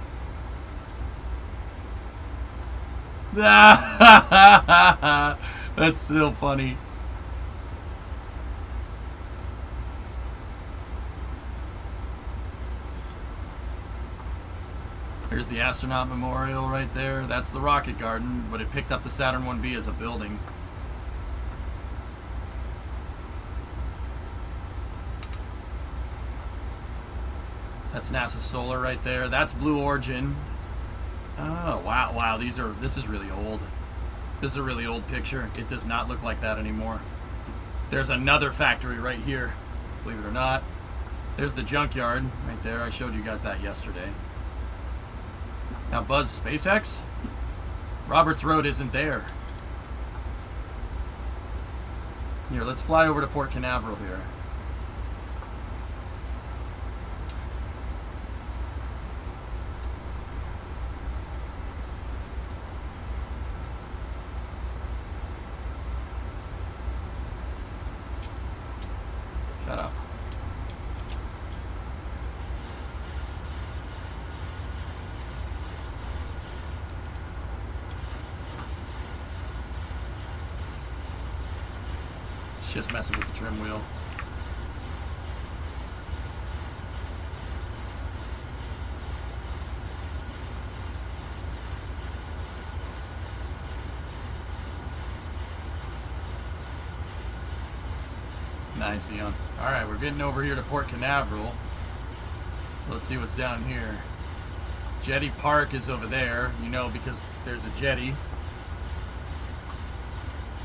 That's still funny. Here's the astronaut memorial right there. That's the rocket garden, but it picked up the Saturn 1B as a building. That's NASA Solar right there. That's Blue Origin. Oh, wow, wow, this is really old. This is a really old picture. It does not look like that anymore. There's another factory right here, believe it or not. There's the junkyard right there. I showed you guys that yesterday. Now, Buzz, SpaceX? Roberts Road isn't there. Here, let's fly over to Port Canaveral here. Shut up. It's just messing with the trim wheel. Nice, Eon. Alright, we're getting over here to Port Canaveral. Let's see what's down here. Jetty Park is over there, you know, because there's a jetty.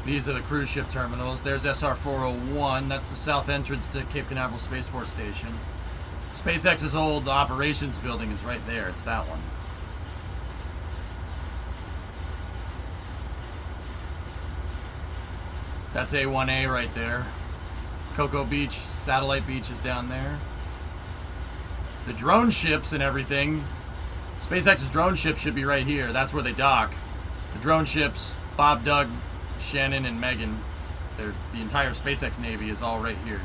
These are the cruise ship terminals. There's SR-401. That's the south entrance to Cape Canaveral Space Force Station. SpaceX's old operations building is right there. It's that one. That's A1A right there. Cocoa Beach, Satellite Beach is down there. The drone ships and everything. SpaceX's drone ship should be right here. That's where they dock. The drone ships, Bob, Doug, Shannon, and Megan. The entire SpaceX Navy is all right here.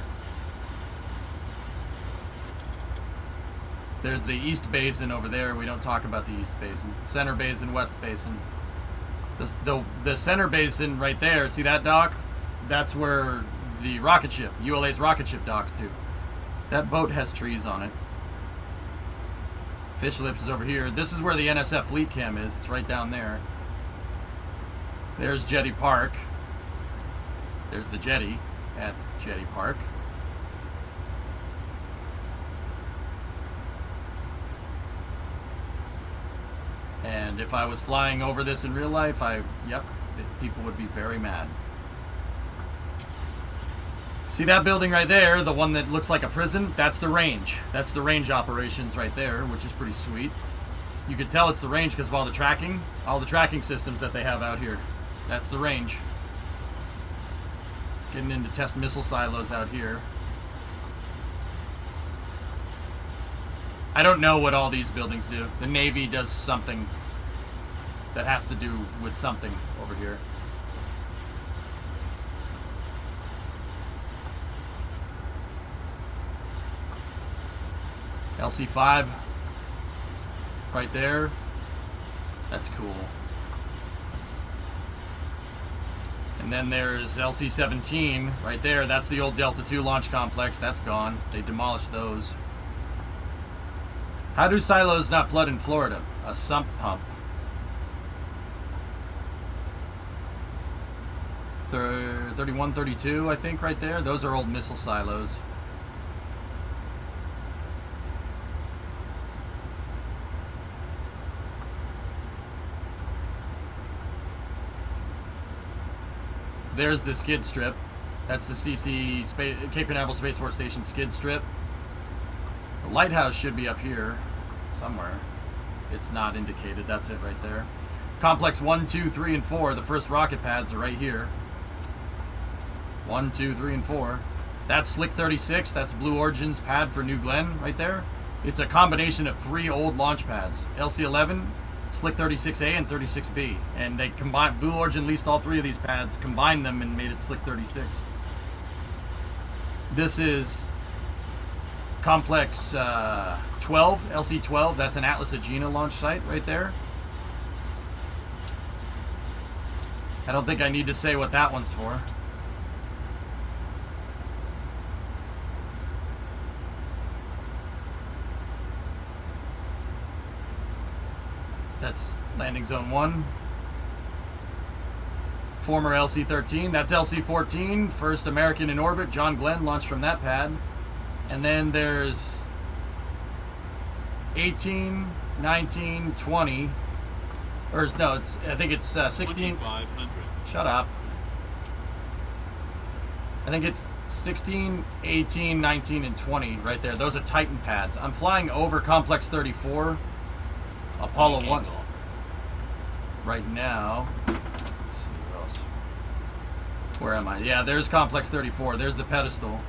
There's the East Basin over there. We don't talk about the East Basin. Center Basin, West Basin. The Center Basin right there, see that dock? That's where the rocket ship, ULA's rocket ship, docks too. That boat has trees on it. Fish Lips is over here. This is where the NSF Fleet Cam is. It's right down there. There's Jetty Park. There's the jetty at Jetty Park. And if I was flying over this in real life, people would be very mad. See that building right there, the one that looks like a prison? That's the range. That's the range operations right there, which is pretty sweet. You can tell it's the range because of all the tracking systems that they have out here. That's the range. Getting into test missile silos out here. I don't know what all these buildings do. The Navy does something that has to do with something over here. LC5 right there. That's cool. And then there's LC-17 right there. That's the old Delta II launch complex. That's gone. They demolished those. How do silos not flood in Florida? A sump pump. 31, 32, I think, right there. Those are old missile silos. There's the skid strip. That's the CC Cape Canaveral Space Force Station skid strip. The lighthouse should be up here somewhere. It's not indicated. That's it right there. Complex 1, 2, 3, and 4. The first rocket pads are right here. 1, 2, 3, and 4. That's Slick 36. That's Blue Origin's pad for New Glenn right there. It's a combination of 3 old launch pads. LC-11, Slick 36A, and 36B. And they combined, Blue Origin leased all 3 of these pads, combined them, and made it Slick 36. This is Complex LC-12, that's an Atlas Agena launch site right there. I don't think I need to say what that one's for. That's landing zone 1. Former LC-13, that's LC-14, first American in orbit. John Glenn launched from that pad. And then there's 18, 19, 20. Or no, I think it's 16. 2500. Shut up. I think it's 16, 18, 19, and 20 right there. Those are Titan pads. I'm flying over Complex 34, Apollo Bank 1 angle. right now. Let's see where else. Where am I? Yeah, there's Complex 34. There's the pedestal.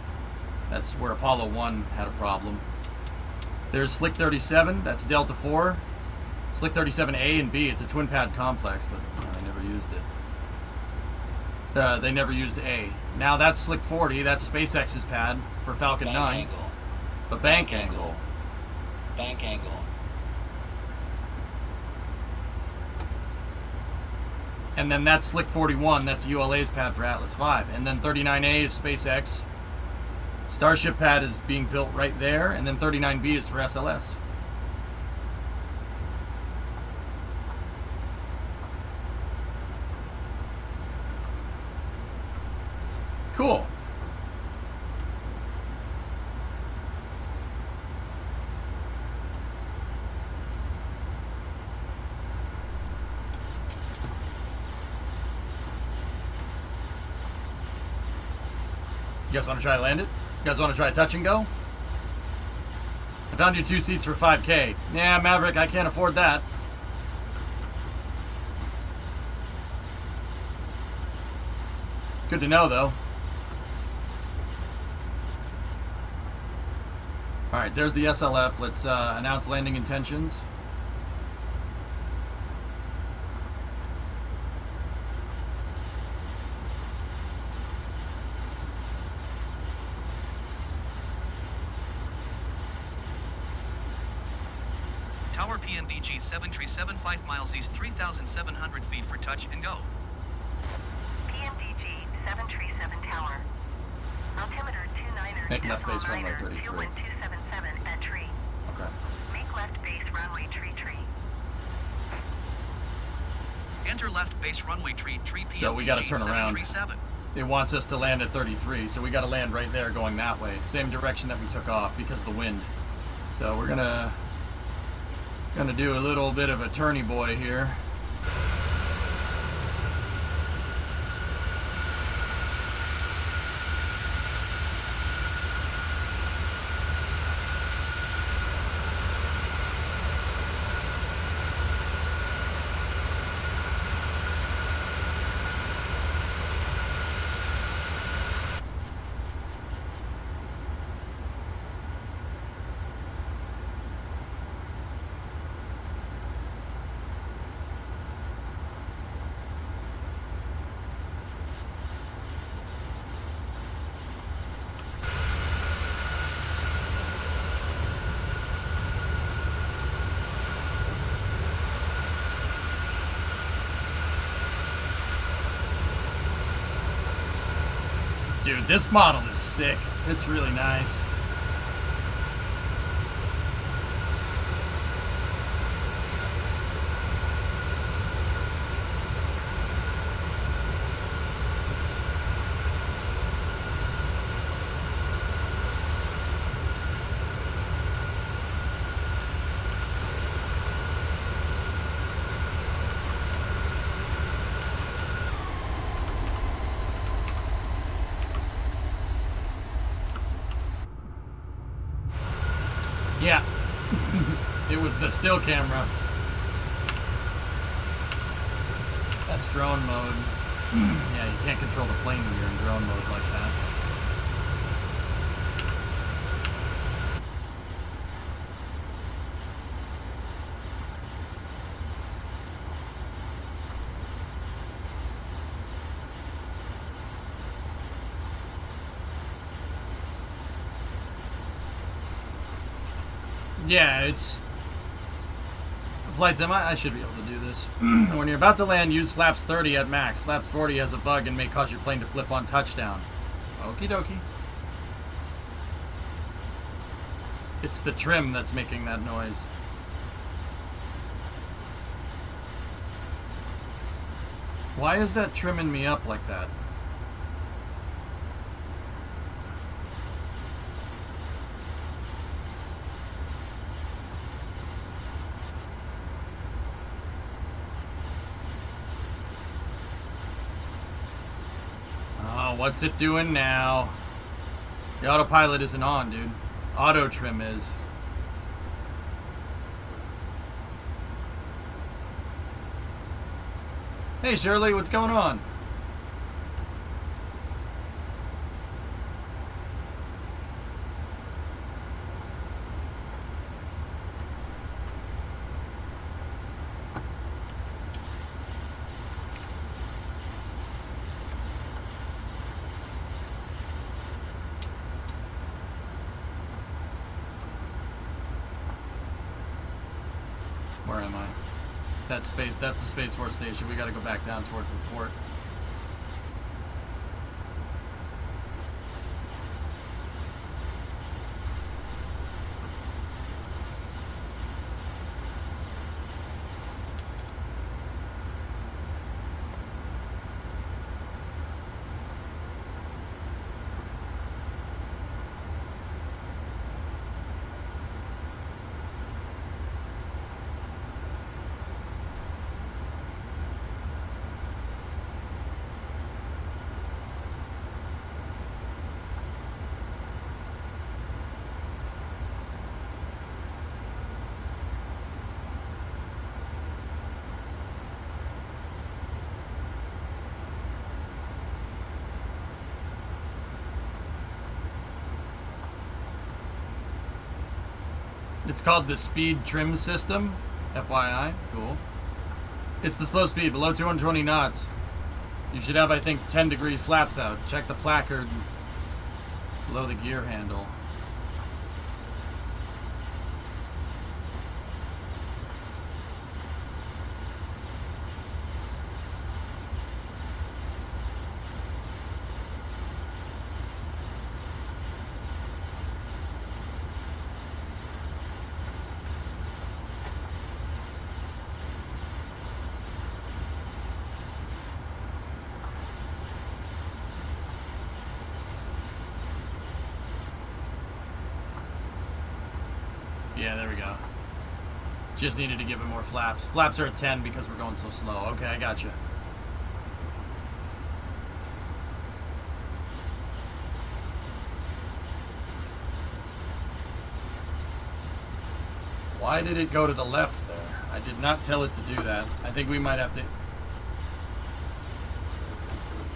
That's where Apollo 1 had a problem. There's Slick 37. That's Delta 4. Slick 37A and B. It's a twin pad complex, but I never used it. They never used A. Now that's Slick 40. That's SpaceX's pad for Falcon Bank 9. angle. But bank angle. Bank angle. And then that's Slick 41. That's ULA's pad for Atlas 5. And then 39A is SpaceX. Starship pad is being built right there. And then 39B is for SLS. Cool. You guys want to try to land it? You guys want to try touch and go? I found you 2 seats for 5K. Yeah, Maverick, I can't afford that. Good to know, though. Alright, there's the SLF. Let's announce landing intentions. Tower PMDG 737 5 miles east, 3,700 feet for touch and go. PMDG 737 Tower. Altimeter 29er, Make left decimal base runway niner, 33. 21277 at tree. Okay. Make left base runway tree. Enter left base runway tree PMDG So we gotta turn around. 737. It wants us to land at 33, so we got to land right there going that way. Same direction that we took off because of the wind. So we're gonna do a little bit of a turny boy here. Dude, this model is sick. It's really nice. Yeah. It was the still camera. That's drone mode. Yeah, you can't control the plane when you're in drone mode like that. Yeah, it's... Flight Sim, I should be able to do this. When you're about to land, use flaps 30 at max. Flaps 40 has a bug and may cause your plane to flip on touchdown. Okie dokie. It's the trim that's making that noise. Why is that trimming me up like that? Oh, what's it doing now? The autopilot isn't on, dude. Auto trim is. Hey Shirley, what's going on? Where am I? That's the Space Force station. We gotta go back down towards the port. It's called the Speed Trim System, FYI. Cool. It's the slow speed, below 220 knots. You should have, I think, 10-degree flaps out. Check the placard below the gear handle. Yeah, there we go. Just needed to give it more flaps. Flaps are at 10 because we're going so slow. Okay, I got you. Why did it go to the left there? I did not tell it to do that. I think we might have to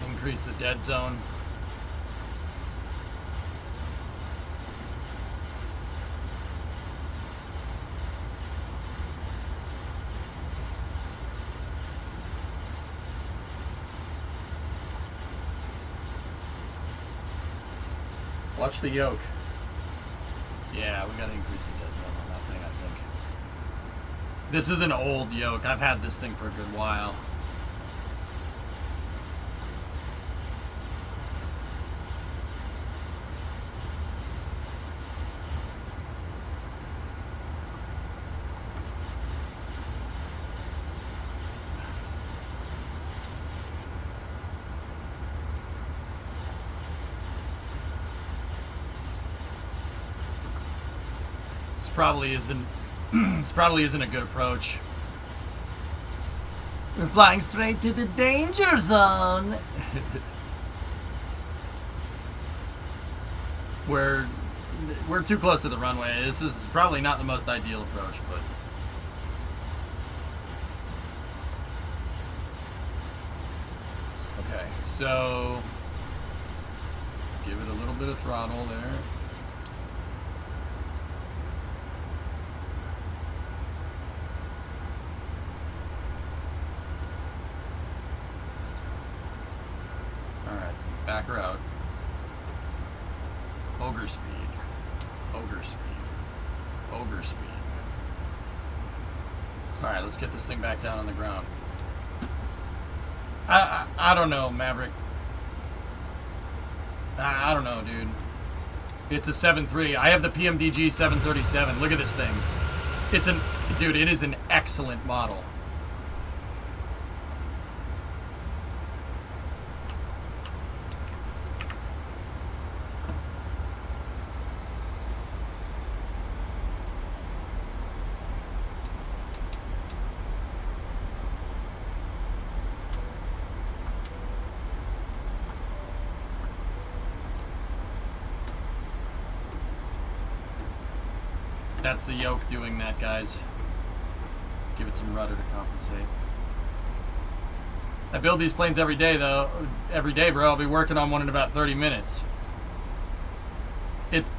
increase the dead zone. Watch the yoke. Yeah, we gotta increase the dead zone on that thing, I think. This is an old yoke. I've had this thing for a good while. This probably isn't a good approach. We're flying straight to the danger zone. We're too close to the runway. This is probably not the most ideal approach, but okay, so give it a little bit of throttle there. Back her out. Ogre speed. Ogre speed. Ogre speed. Alright, let's get this thing back down on the ground. I don't know, Maverick. I don't know, dude. It's a 7.3. I have the PMDG 737. Look at this thing. Dude, it is an excellent model. That's the yoke doing that, guys. Give it some rudder to compensate. I build these planes every day, though. Every day, bro. I'll be working on one in about 30 minutes.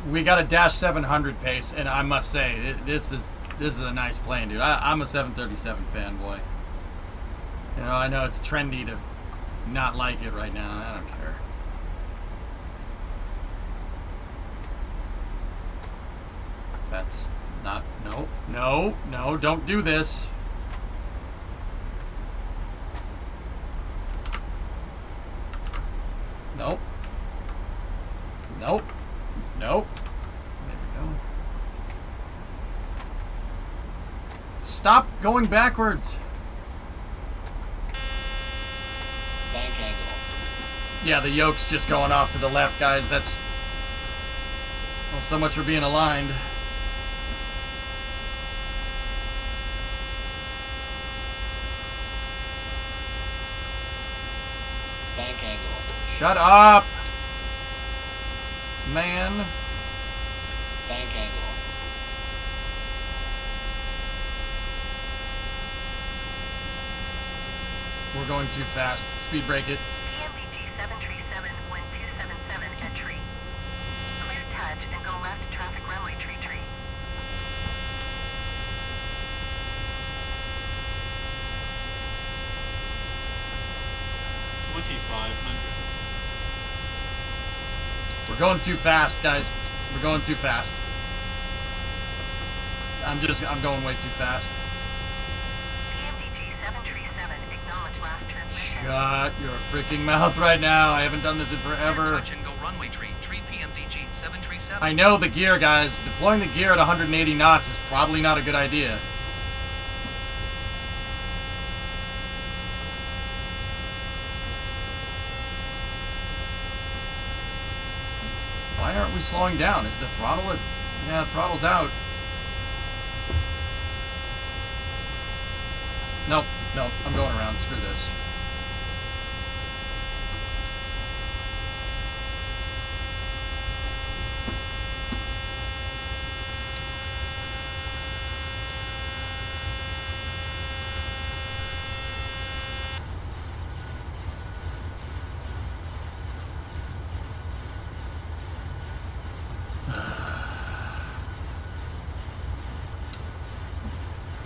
We got a Dash 700 pace, and I must say, this is a nice plane, dude. I'm a 737 fanboy. You know, I know it's trendy to not like it right now. I don't care. That's not, no, don't do this. Nope. Nope. Nope. There we go. Stop going backwards. Bank angle. Yeah, the yoke's just going off to the left, guys. That's... Well, so much for being aligned. Bank angle. Shut up! Man. Bank angle. We're going too fast. Speed break it. PMDG 737 wind 277 at tree. Clear touch and go left traffic runway tree. 2500. We're going too fast, guys. We're going too fast. I'm going way too fast. PMDG 737, acknowledge last transmission. Shut your freaking mouth right now. I haven't done this in forever. Touch and go runway tree PMDG 737. I know the gear, guys. Deploying the gear at 180 knots is probably not a good idea. Why aren't we slowing down? Is the throttle at... Yeah, the throttle's out. Nope, nope, I'm going around. Screw this.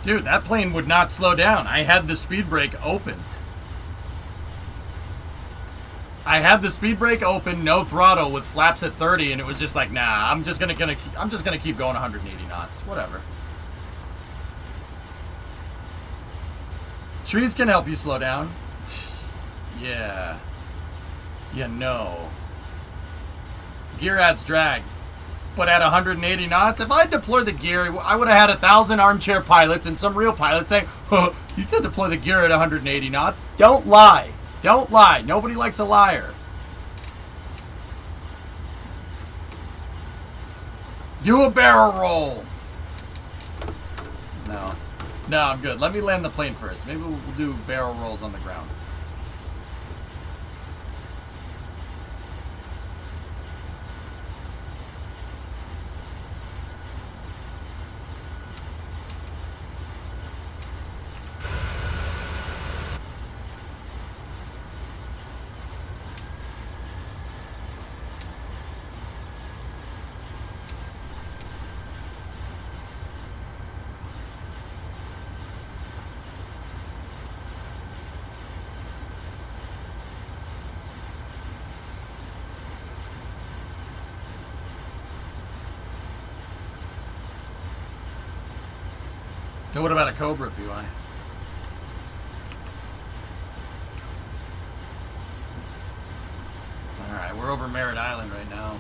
Dude, that plane would not slow down. I had the speed brake open. I had the speed brake open, no throttle, with flaps at 30, and it was just like, nah, I'm just gonna keep going 180 knots. Whatever. Trees can help you slow down. Yeah. You know. Gear adds drag. But at 180 knots, if I deployed the gear, I would have had 1,000 armchair pilots and some real pilots saying, oh, you can't deploy the gear at 180 knots. Don't lie. Don't lie. Nobody likes a liar. Do a barrel roll. No. No, I'm good. Let me land the plane first. Maybe we'll do barrel rolls on the ground. So what about a Cobra, PY? Alright, we're over Merritt Island right now.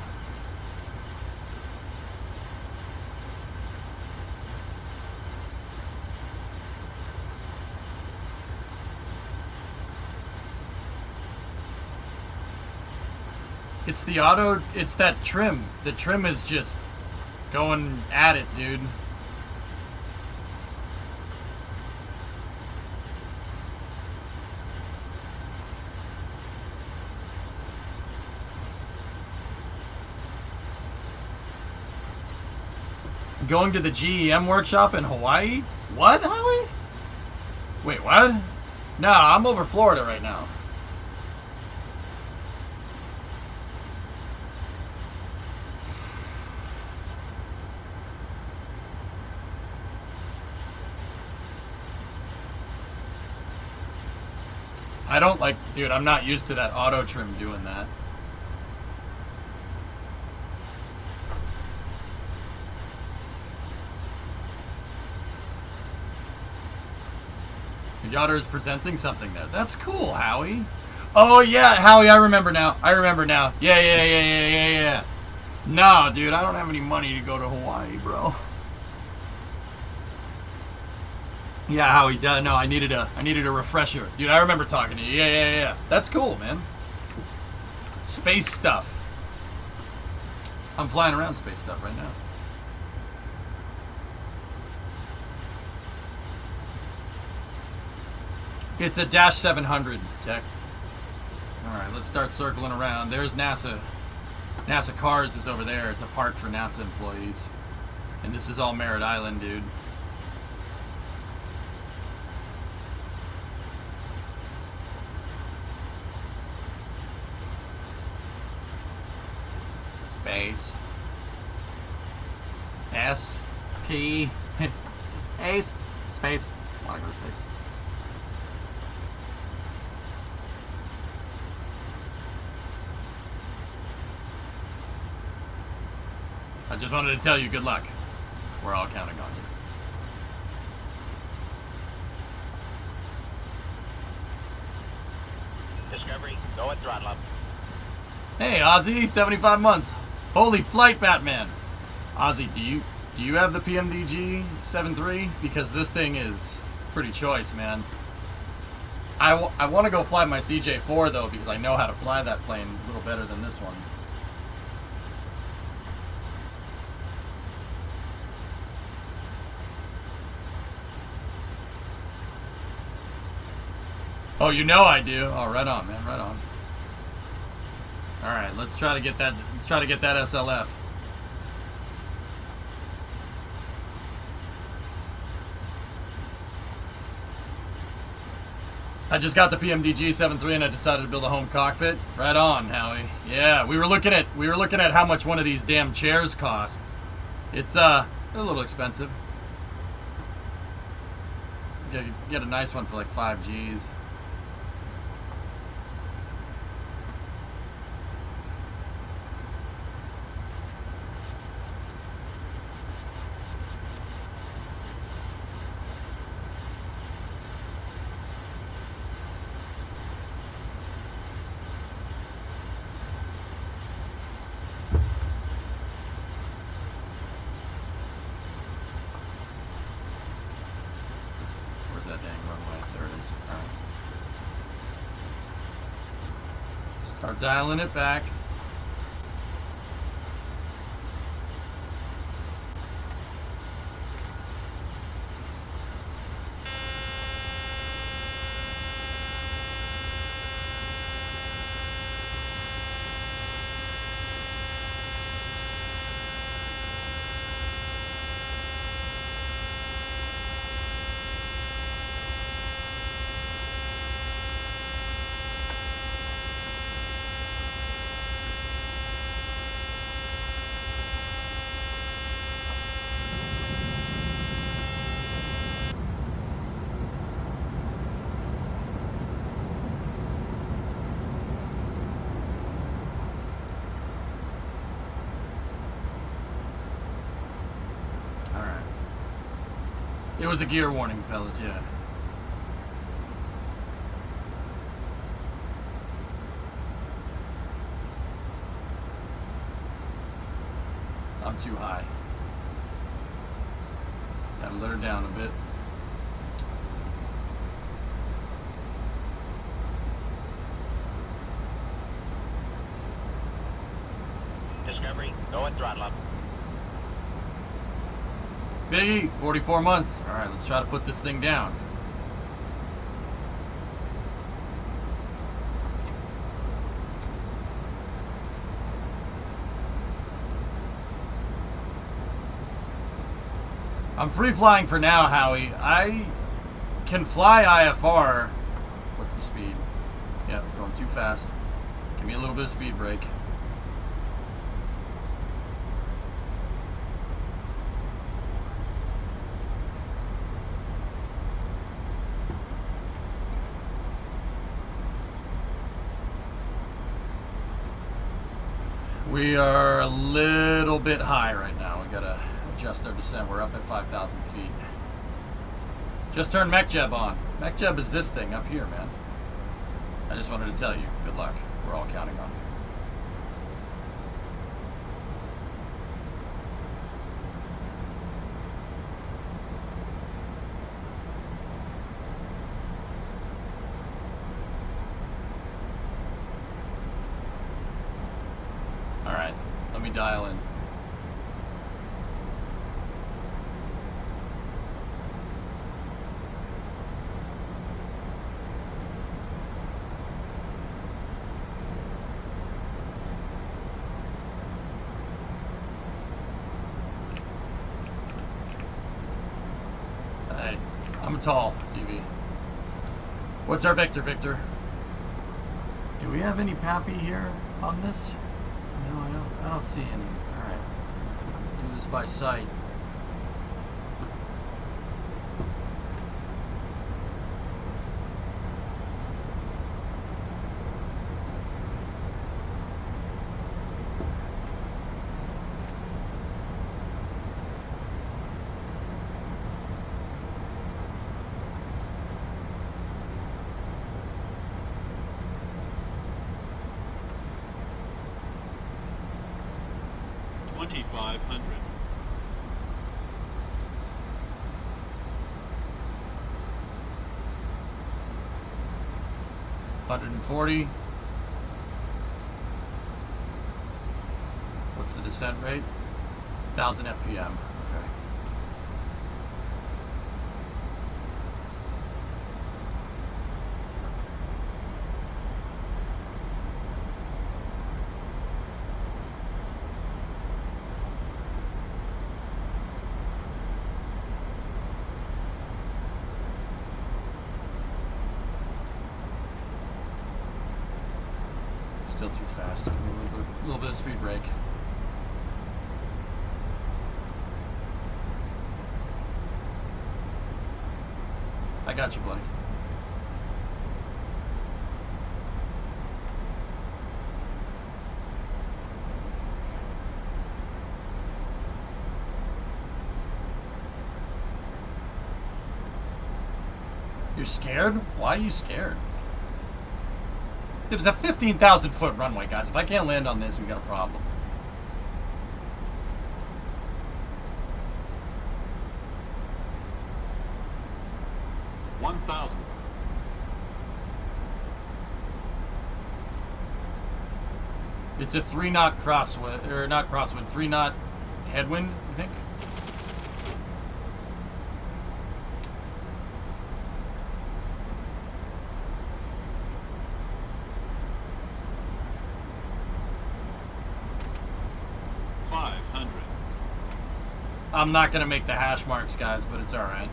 It's the auto, it's that trim. The trim is just going at it, dude. Going to the GEM workshop in Hawaii? What, Howie? Wait, what? No, I'm over Florida right now. I don't like, dude, I'm not used to that auto trim doing that. Yoder is presenting something there. That's cool, Howie. Oh, yeah, Howie, I remember now. Yeah. No, dude, I don't have any money to go to Hawaii, bro. Yeah, Howie, no, I needed a refresher. Dude, I remember talking to you. Yeah. That's cool, man. Space stuff. I'm flying around space stuff right now. It's a Dash 700, Tech. Alright, let's start circling around. There's NASA. NASA Cars is over there. It's a park for NASA employees. And this is all Merritt Island, dude. Space. S. P. Ace. Space. Wanna go to space? I just wanted to tell you good luck. We're all counting on you. Discovery, go at throttle up. Hey, Ozzy, 75 months. Holy flight, Batman. Ozzy, do you have the PMDG 7.3? Because this thing is pretty choice, man. I want to go fly my CJ4, though, because I know how to fly that plane a little better than this one. Oh, you know I do. Oh, right on, man. Right on. All right, let's try to get that. Let's try to get that SLF. I just got the PMDG 7.3 and I decided to build a home cockpit. Right on, Howie. Yeah, we were looking at how much one of these damn chairs cost. It's a little expensive. Get a nice one for like 5 G's. Start dialing it back. It was a gear warning, fellas, yeah. I'm too high. Gotta let her down a bit. Discovery, go and throttle up. Biggie, 44 months. All right, let's try to put this thing down. I'm free flying for now, Howie. I can fly IFR. What's the speed? Yeah, going too fast. Give me a little bit of speed brake. We are a little bit high right now. We gotta adjust our descent. We're up at 5,000 feet. Just turned MechJeb on. MechJeb is this thing up here, man. I just wanted to tell you, good luck. We're all counting on you. All right, let me dial in. Hey, I'm tall, DV. What's our vector, Victor? Do we have any Pappy here on this? No, I don't see any. Alright. Do this by sight. $140. What's the descent rate? 1,000 FPM. Okay. Still too fast. Give me a little bit of speed brake. I got you, buddy. You're scared? Why are you scared? There's a 15,000 foot runway, guys. If I can't land on this, we got a problem. It's a 3-knot crosswind, or not crosswind, 3-knot headwind, I think. I'm not going to make the hash marks, guys, but it's all right.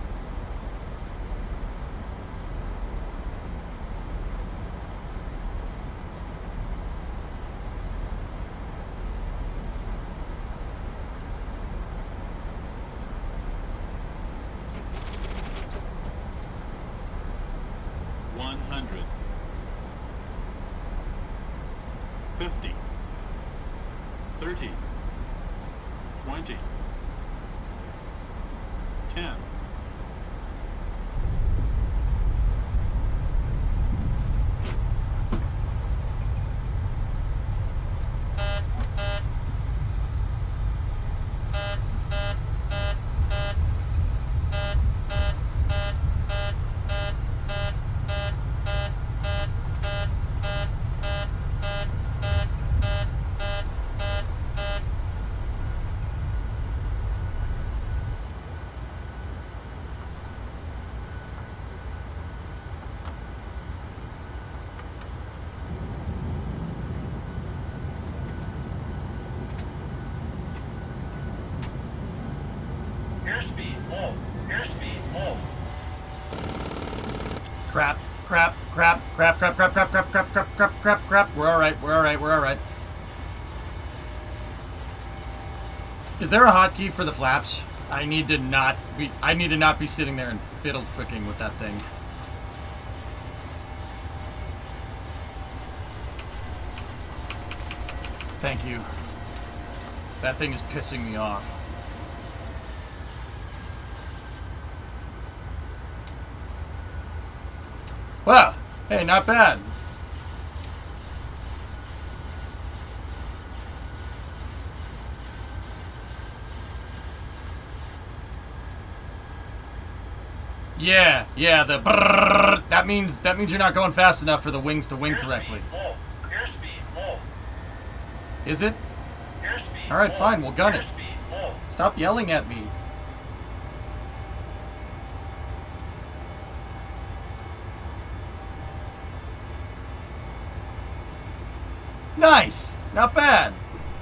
Crap. We're alright. Is there a hotkey for the flaps? I need to not be sitting there and fiddle fricking with that thing. Thank you. That thing is pissing me off. Well, hey, not bad. Yeah, the brrrr, that means you're not going fast enough for the wings to wing correctly. Airspeed, full. Is it? Airspeed, All right, full. fine, we'll gun it. Airspeed, full. Stop yelling at me. Nice, not bad.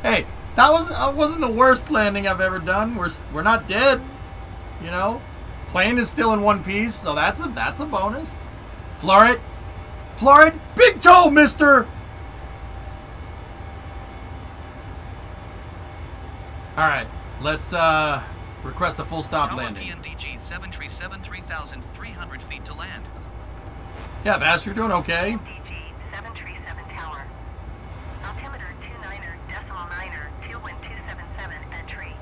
Hey, that wasn't the worst landing I've ever done. We're not dead, you know. Plane is still in one piece, so that's a bonus. Floor it, big toe, mister. All right, let's request a full stop Tower landing. PMDG 737 3,300 feet to land. Yeah, Vass, you're doing okay. DG 737 Tower. Altimeter 29er.9er, 2 wind 277 at tree.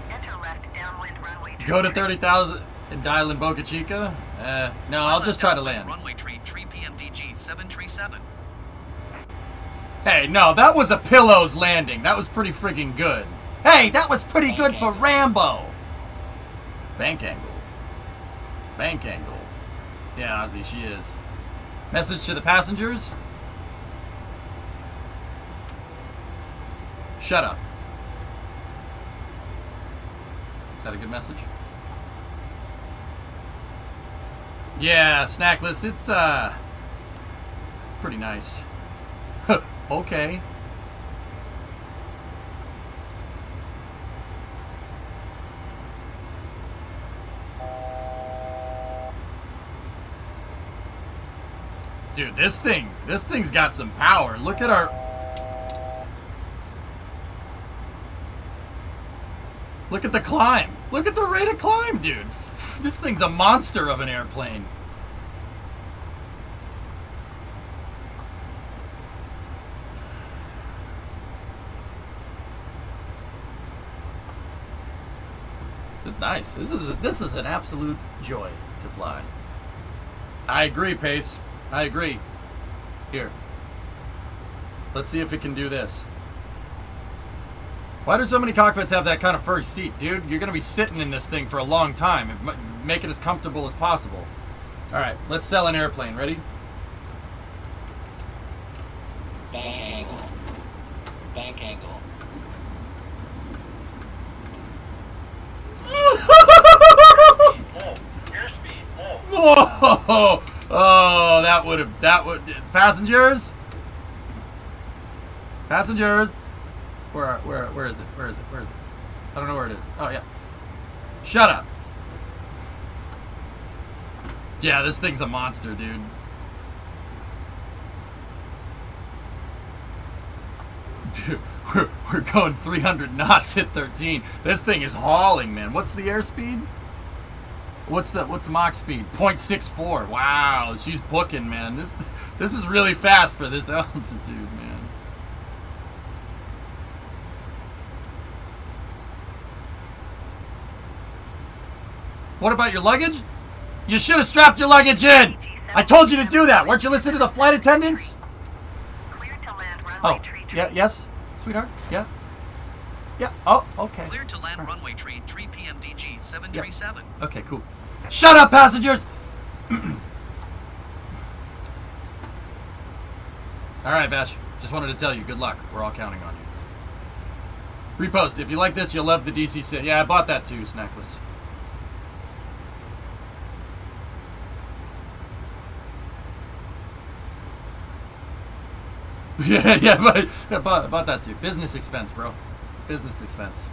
Enter left downwind runway. Go to 30,000 and dial in Boca Chica. No, I'll just try to land. Runway tree PMDG 737. Hey, no, that was a pillows landing. That was pretty freaking good. Hey, that was pretty good for Rambo. Bank angle. Yeah, Ozzy, she is. Message to the passengers. Shut up. Is that a good message? Yeah, Snacklist, it's pretty nice. Okay. Dude, this thing's got some power. Look at the climb. Look at the rate of climb, dude. This thing's a monster of an airplane. This is nice. This is an absolute joy to fly. I agree, Pace. I agree. Here. Let's see if it can do this. Why do so many cockpits have that kind of furry seat, dude? You're going to be sitting in this thing for a long time. Make it as comfortable as possible. All right, let's sell an airplane. Ready? Bank angle. Full. Airspeed, full. Whoa! Oh, that would. Passengers? Where is it? I don't know where it is. Oh, yeah. Shut up. Yeah, this thing's a monster, dude. Dude, we're going 300 knots at 13. This thing is hauling, man. What's the airspeed? What's the Mach speed? 0.64. Wow, she's booking, man. This is really fast for this altitude, man. What about your luggage? You should have strapped your luggage in. I told you to do that. Weren't you listening to the flight attendants? Clear to land runway Oh, tree. yeah, yes, sweetheart. Yeah. Oh, okay. Clear to land runway tree PMDG 737. Okay, cool. Shut up, passengers! Alright, Vash. Just wanted to tell you, good luck. We're all counting on you. Repost. If you like this, you'll love the DC-6. Yeah, I bought that too, Snackless. Yeah, but I bought that too. Business expense, bro. Business expense.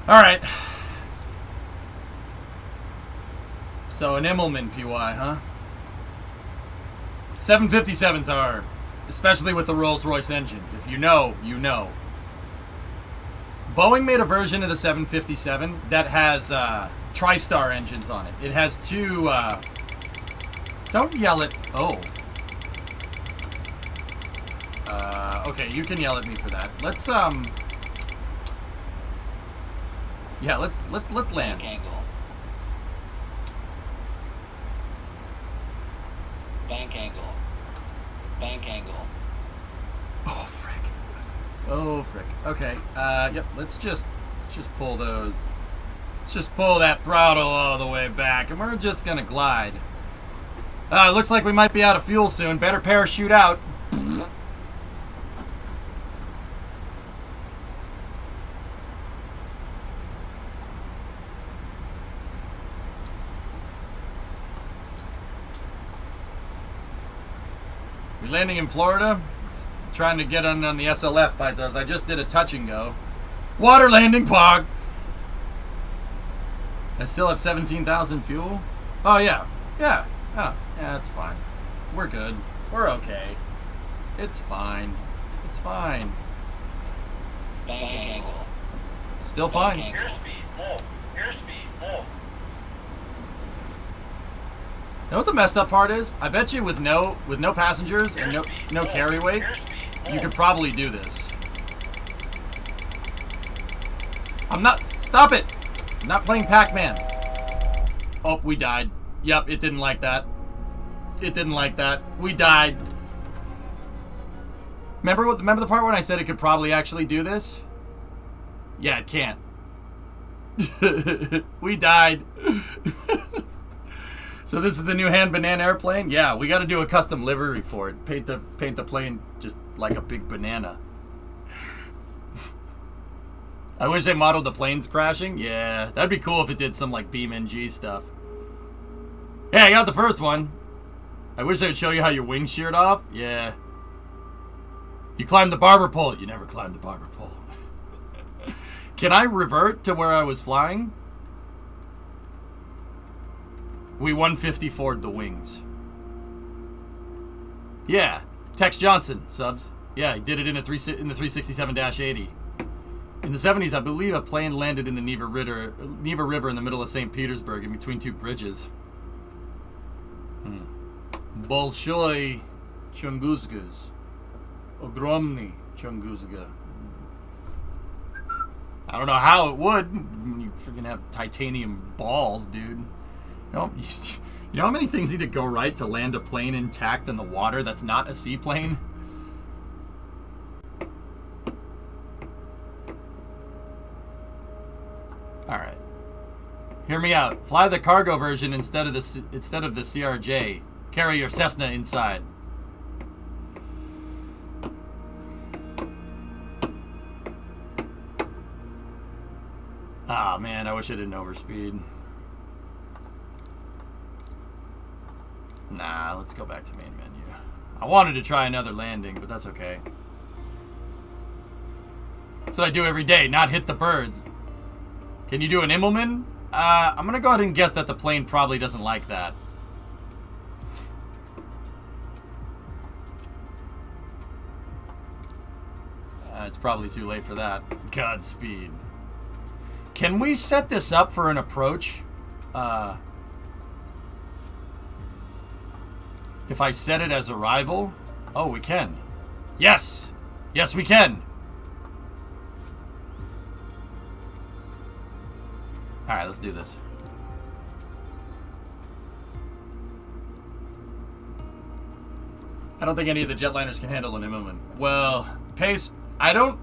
All right. So an Immelman PY, huh? 757s are, especially with the Rolls-Royce engines. If you know, you know. Boeing made a version of the 757 that has TriStar engines on it. It has two. Don't yell at. Oh. Okay, you can yell at me for that. Let's Yeah, let's land. Bank angle. Bank angle. Bank angle. Oh frick. Oh frick. Okay. Yep. Let's just pull those. Let's just pull that throttle all the way back, and we're just gonna glide. Looks like we might be out of fuel soon. Better parachute out. We're landing in Florida. Trying to get on the SLF by those. I just did a touch and go. Water landing, Pog. I still have 17,000 fuel. Oh yeah, yeah. Oh, yeah, that's fine. We're good. We're okay. It's fine. It's fine. Bank angle. It's still fine. Bank angle. Airspeed full. Airspeed full. You know what the messed up part is? I bet you with no passengers and no carry weight, you could probably do this. I'm not. Stop it! I'm not playing Pac-Man. Oh, we died. Yep, it didn't like that. It didn't like that. We died. Remember the part when I said it could probably actually do this? Yeah, it can't. We died. So this is the new hand banana airplane? Yeah, we got to do a custom livery for it. Paint the plane just like a big banana. I wish they modeled the planes crashing. Yeah, that'd be cool if it did some like BeamNG stuff. Yeah, I got the first one. I wish I would show you how your wings sheared off. Yeah. You climbed the barber pole. You never climbed the barber pole. Can I revert to where I was flying? We 154'd the wings. Yeah. Tex Johnson, subs. Yeah, he did it in the 367-80. In the 70s, I believe a plane landed in the Neva River in the middle of St. Petersburg in between two bridges. Bolshoi Chunguzgas. Ogromny Chunguzga. I don't know how it would. You freaking have titanium balls, dude. You know how many things need to go right to land a plane intact in the water that's not a seaplane? Alright. Hear me out. Fly the cargo version instead of the CRJ. Carry your Cessna inside. Ah, man, I wish I didn't overspeed. Nah, let's go back to main menu. I wanted to try another landing, but that's okay. That's what I do every day, not hit the birds. Can you do an Immelman? I'm gonna go ahead and guess that the plane probably doesn't like that. It's probably too late for that. Godspeed. Can we set this up for an approach? If I set it as arrival? Oh, we can. Yes! Yes, we can! Alright, let's do this. I don't think any of the jetliners can handle an Immelman. Well, Pace, I don't...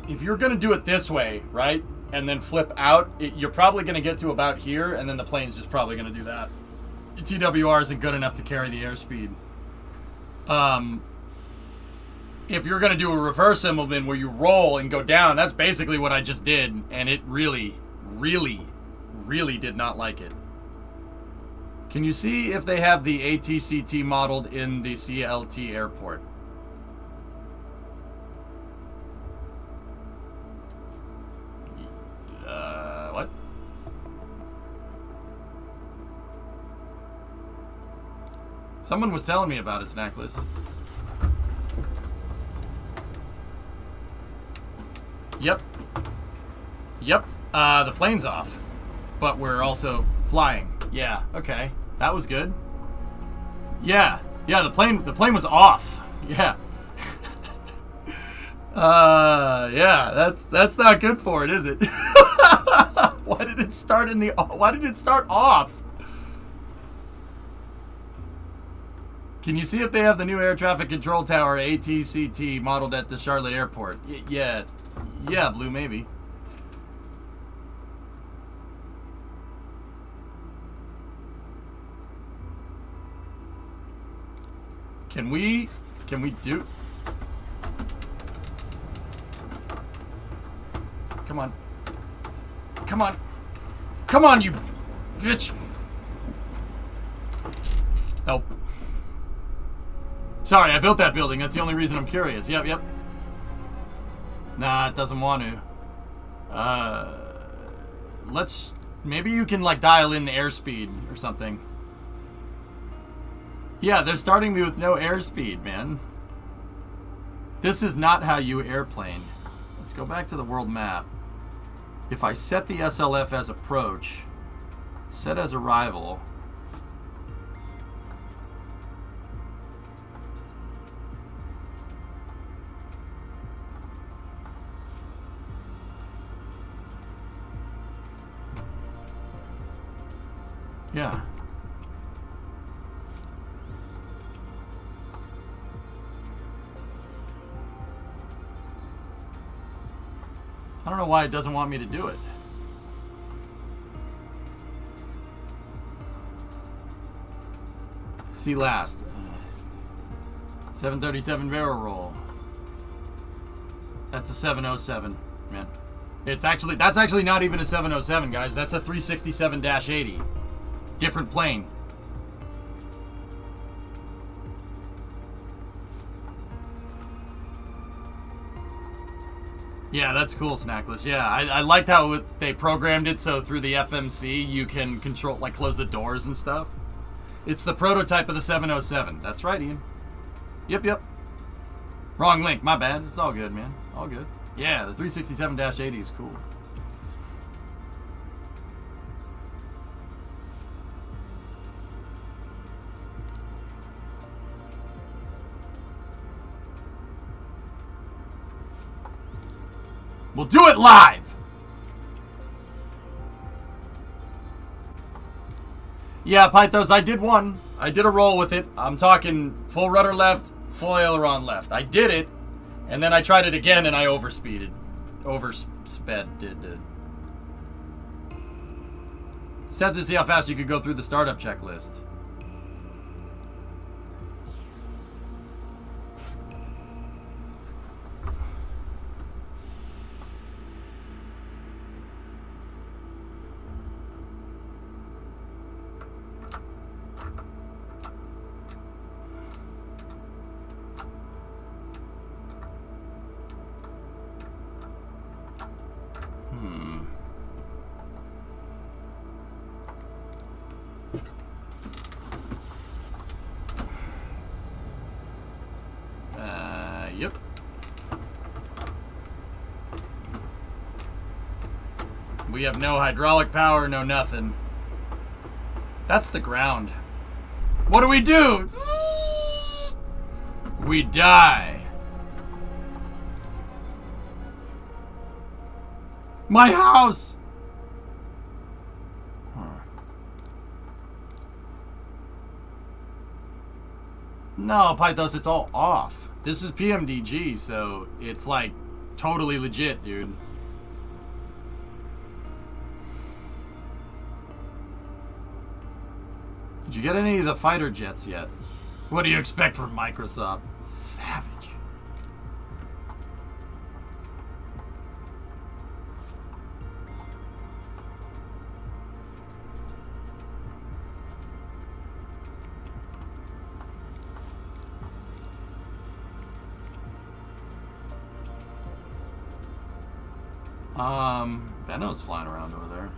If you're going to do it this way, right, and then flip out, you're probably going to get to about here, and then the plane's just probably going to do that. The TWR isn't good enough to carry the airspeed. If you're going to do a reverse Immelman where you roll and go down, that's basically what I just did, and it really, really, really did not like it. Can you see if they have the ATCT modeled in the CLT airport? Someone was telling me about it, Snackless. Yep. Yep. The plane's off. But we're also flying. Yeah, okay. That was good. Yeah. Yeah, the plane was off. Yeah. Yeah, that's not good for it, is it? Why did it start off? Can you see if they have the new air traffic control tower ATCT modeled at the Charlotte airport? Yeah, Blue, maybe. Can we do? Come on. Come on. Come on, you bitch. Nope. Sorry, I built that building. That's the only reason I'm curious. Yep. Nah, it doesn't want to. Let's... Maybe you can, like, dial in the airspeed or something. Yeah, they're starting me with no airspeed, man. This is not how you airplane. Let's go back to the world map. If I set the SLF as approach, set as arrival... Yeah. I don't know why it doesn't want me to do it. See last. 737 barrel roll. That's a 707, man. That's actually not even a 707, guys. That's a 367-80. Different plane. Yeah, that's cool, Snackless. Yeah, I liked how they programmed it so through the FMC you can control, like, close the doors and stuff. It's the prototype of the 707. That's right, Ian. Yep. Wrong link, my bad. It's all good, man. All good. Yeah, the 367-80 is cool. We'll do it live! Yeah, Pythos, I did one. I did a roll with it. I'm talking full rudder left, full aileron left. I did it, and then I tried it again and I oversped. Said to see how fast you could go through the startup checklist. Yep. We have no hydraulic power, no nothing. That's the ground. What do? We die. My house! No, Pythos, it's all off. This is PMDG, so it's like totally legit, dude. Did you get any of the fighter jets yet? What do you expect from Microsoft? Savage. Benno's flying around over there.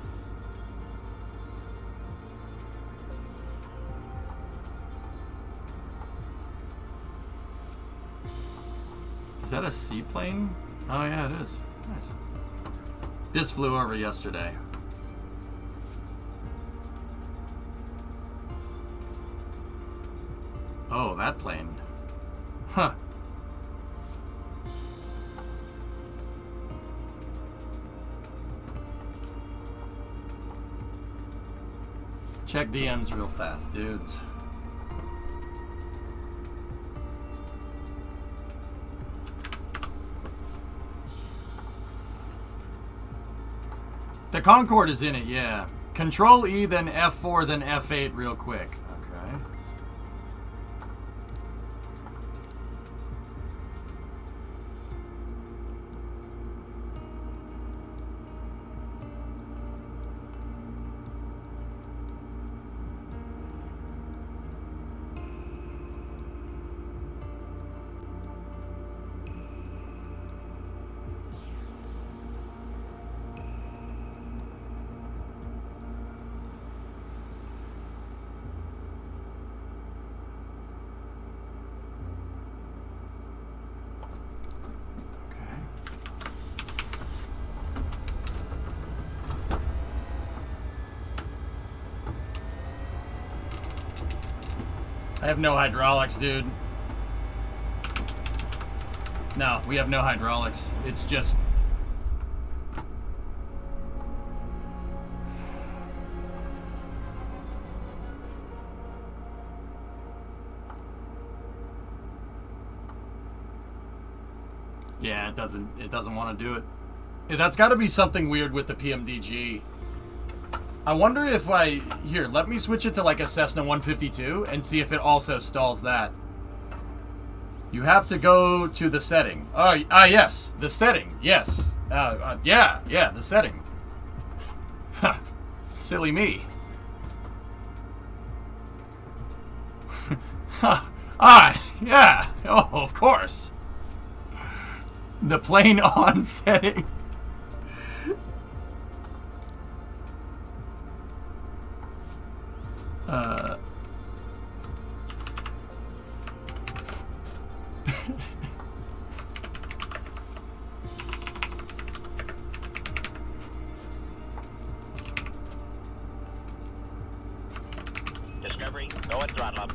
Is that a seaplane? Oh yeah, it is. Nice. This flew over yesterday. Oh, that plane. Huh. Check DMs real fast, dudes. The Concorde is in it, yeah. Control E, then F4, then F8 real quick. Okay. I have no hydraulics, dude. No, we have no hydraulics. It's just... Yeah, it doesn't want to do it. That's got to be something weird with the PMDG. I wonder if here, let me switch it to like a Cessna 152 and see if it also stalls that. You have to go to the setting. Yes, the setting. Yes. Yeah, the setting. Silly me. Yeah. Oh, of course. The plane on setting. Discovery, go and throttle up.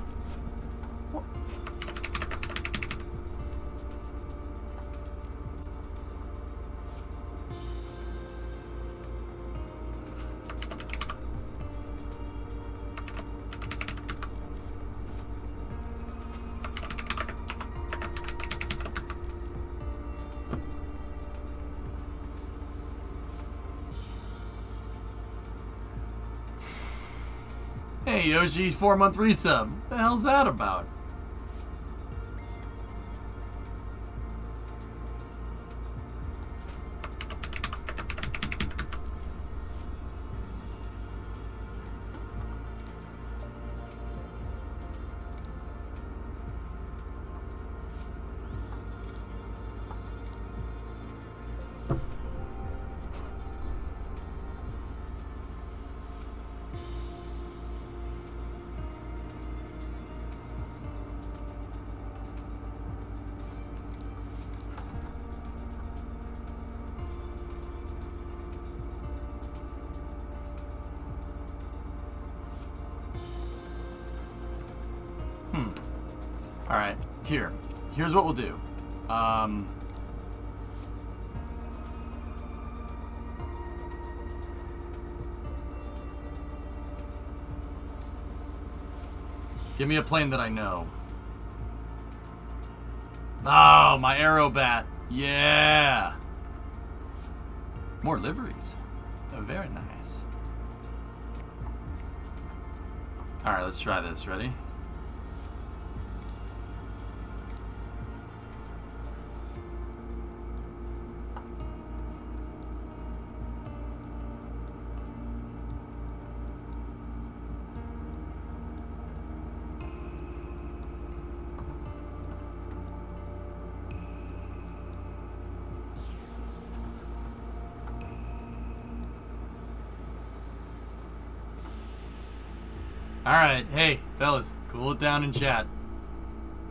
Hey, Yoshi, 4-month resub. What the hell's that about? Alright, here's what we'll do. Give me a plane that I know. Oh, my Aerobat. Yeah. More liveries. Oh, very nice. Alright, let's try this. Ready? Alright, hey, fellas, cool it down in chat.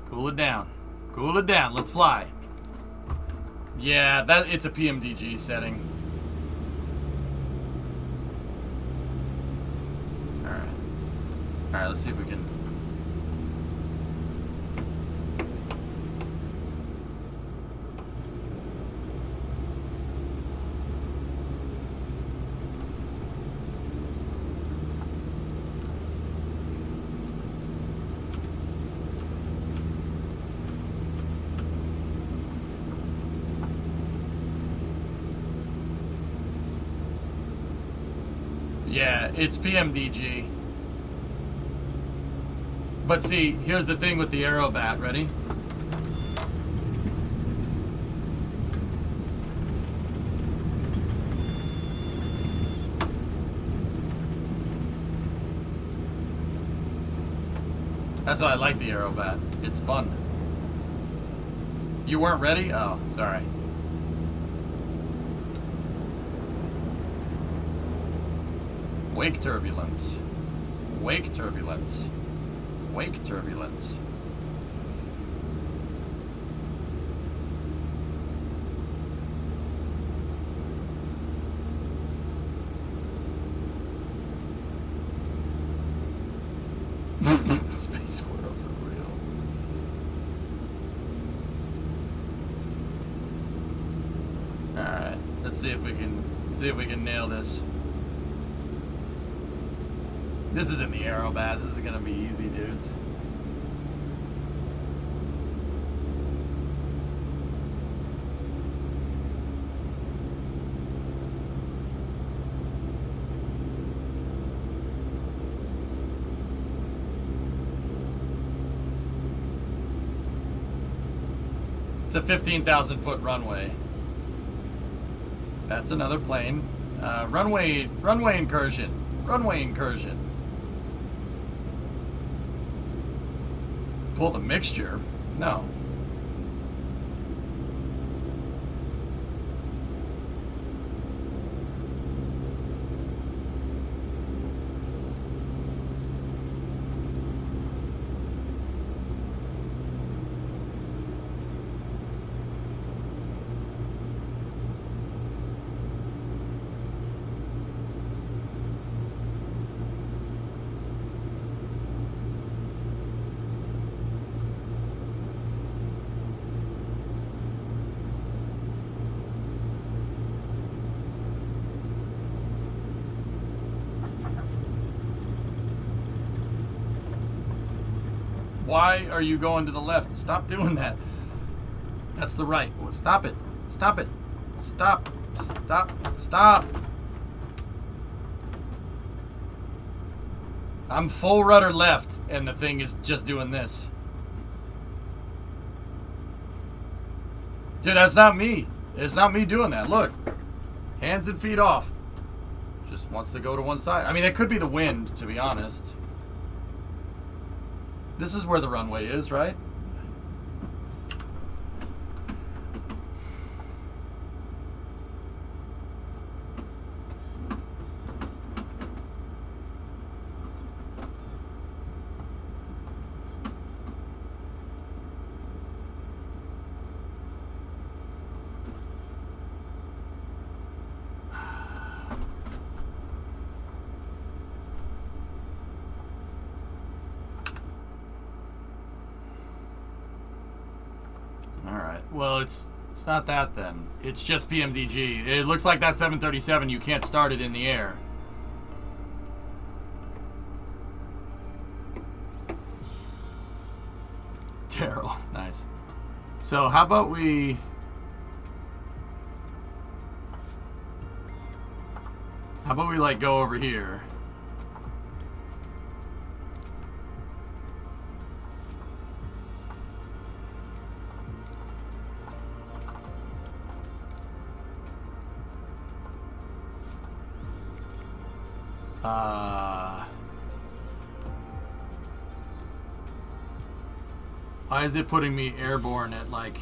Cool it down. Cool it down. Let's fly. Yeah, that it's a PMDG setting. Alright. Alright, let's see if we can... Yeah, it's PMDG. But see, here's the thing with the Aerobat. Ready? That's why I like the Aerobat. It's fun. You weren't ready? Oh, sorry. Wake turbulence. Wake turbulence. Wake turbulence. Space squirrels are real. Alright, let's see if we can nail this. This isn't the Aerobat. This is gonna be easy, dudes. It's a 15,000 foot runway. That's another plane. Runway incursion. Runway incursion. Pull the mixture? No. Why are you going to the left? Stop doing that. That's the right. Well, stop it. Stop it. Stop. Stop. Stop. I'm full rudder left, and the thing is just doing this. Dude, that's not me. It's not me doing that. Look. Hands and feet off. Just wants to go to one side. I mean, it could be the wind, to be honest. This is where the runway is, right? Well, it's not that then. It's just PMDG. It looks like that 737, you can't start it in the air. Daryl, nice. So how about we... like go over here? Why is it putting me airborne at like...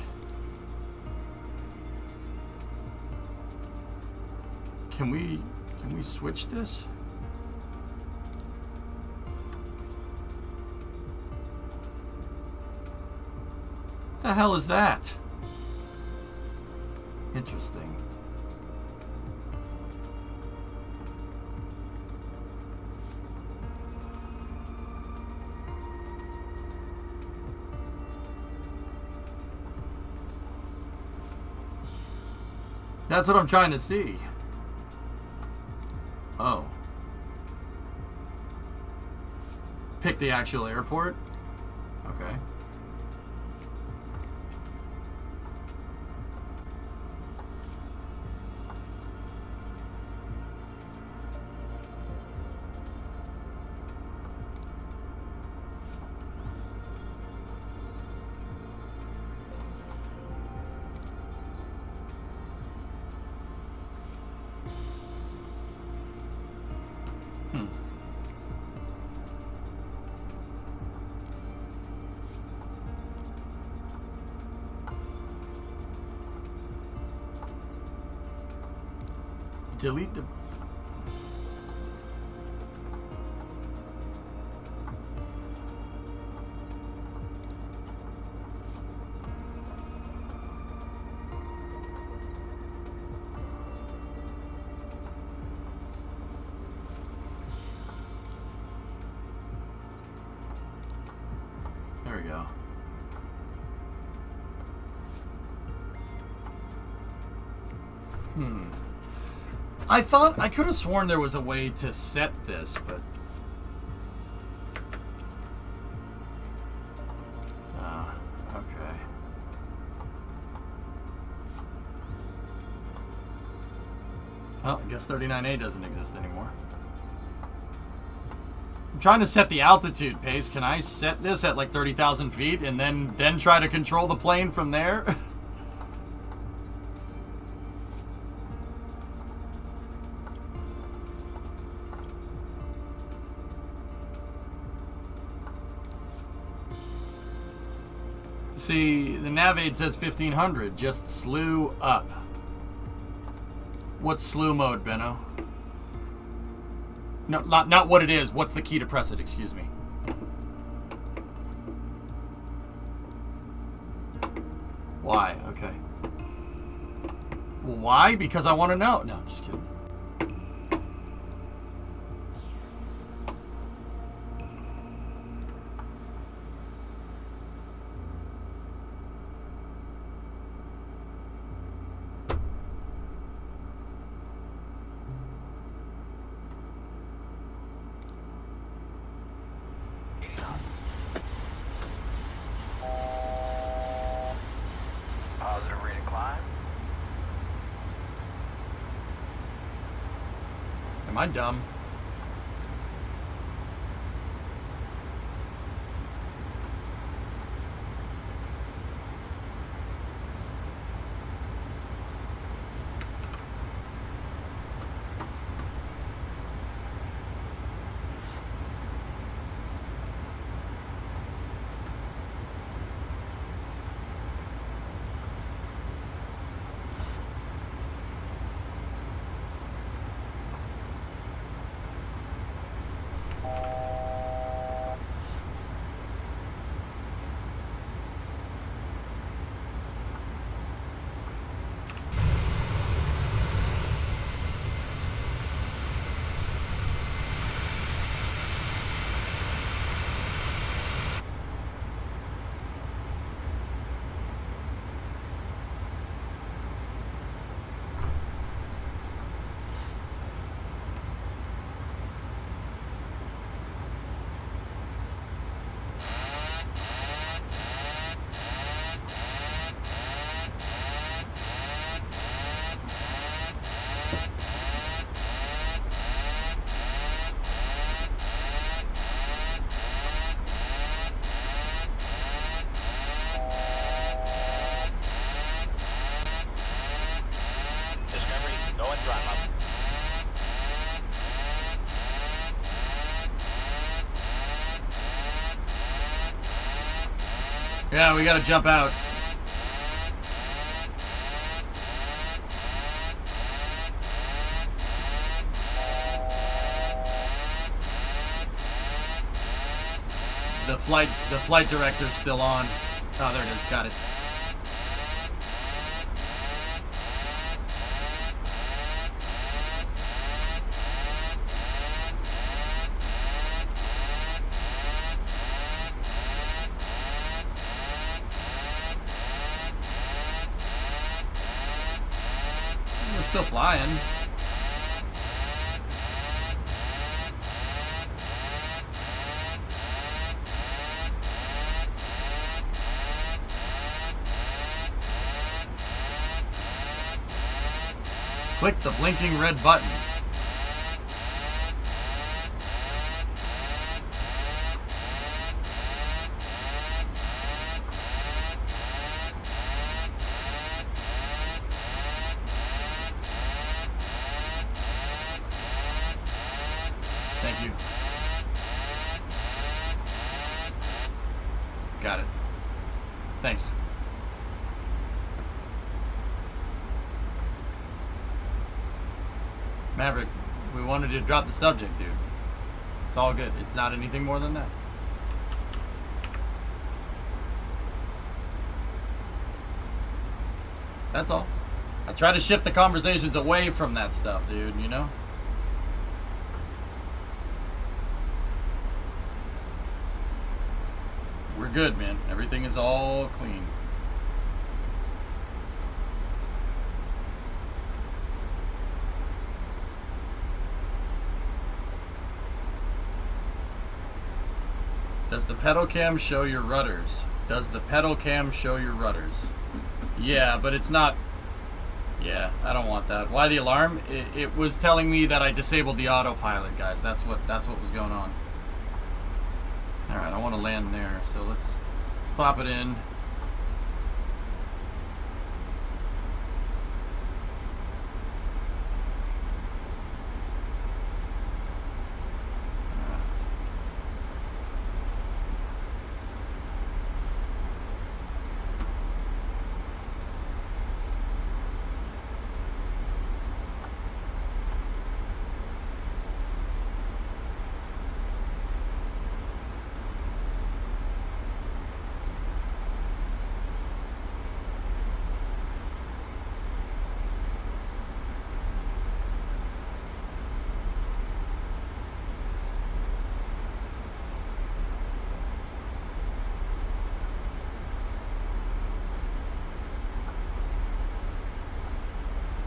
Can we switch this? The hell is that? Interesting. That's what I'm trying to see. Oh. Pick the actual airport? Okay. Delete the... There we go. I thought I could have sworn there was a way to set this, but okay. Well, I guess 39A doesn't exist anymore. I'm trying to set the altitude, Pace. Can I set this at like 30,000 feet and then try to control the plane from there? See, the nav aid says 1500. Just slew up. What's slew mode, Benno? No, not what it is. What's the key to press it? Excuse me. Why? Okay. Well, why? Because I want to know. No, I'm just kidding. Positive rate of climb. Am I dumb? Discovery, going throttle up. Yeah, we gotta jump out. The flight director's still on. Oh, there it is. Got it. still flying. Click the blinking red button. Thank you. Got it. Thanks. Maverick, we wanted to drop the subject, dude. It's all good. It's not anything more than that. That's all. I try to shift the conversations away from that stuff, dude, you know? We're good, man. Everything is all clean. Does the pedal cam show your rudders? Does the pedal cam show your rudders? Yeah, but it's not. Yeah, I don't want that. Why the alarm? It was telling me that I disabled the autopilot, guys. That's what was going on. All right, I want to land there, so let's pop it in.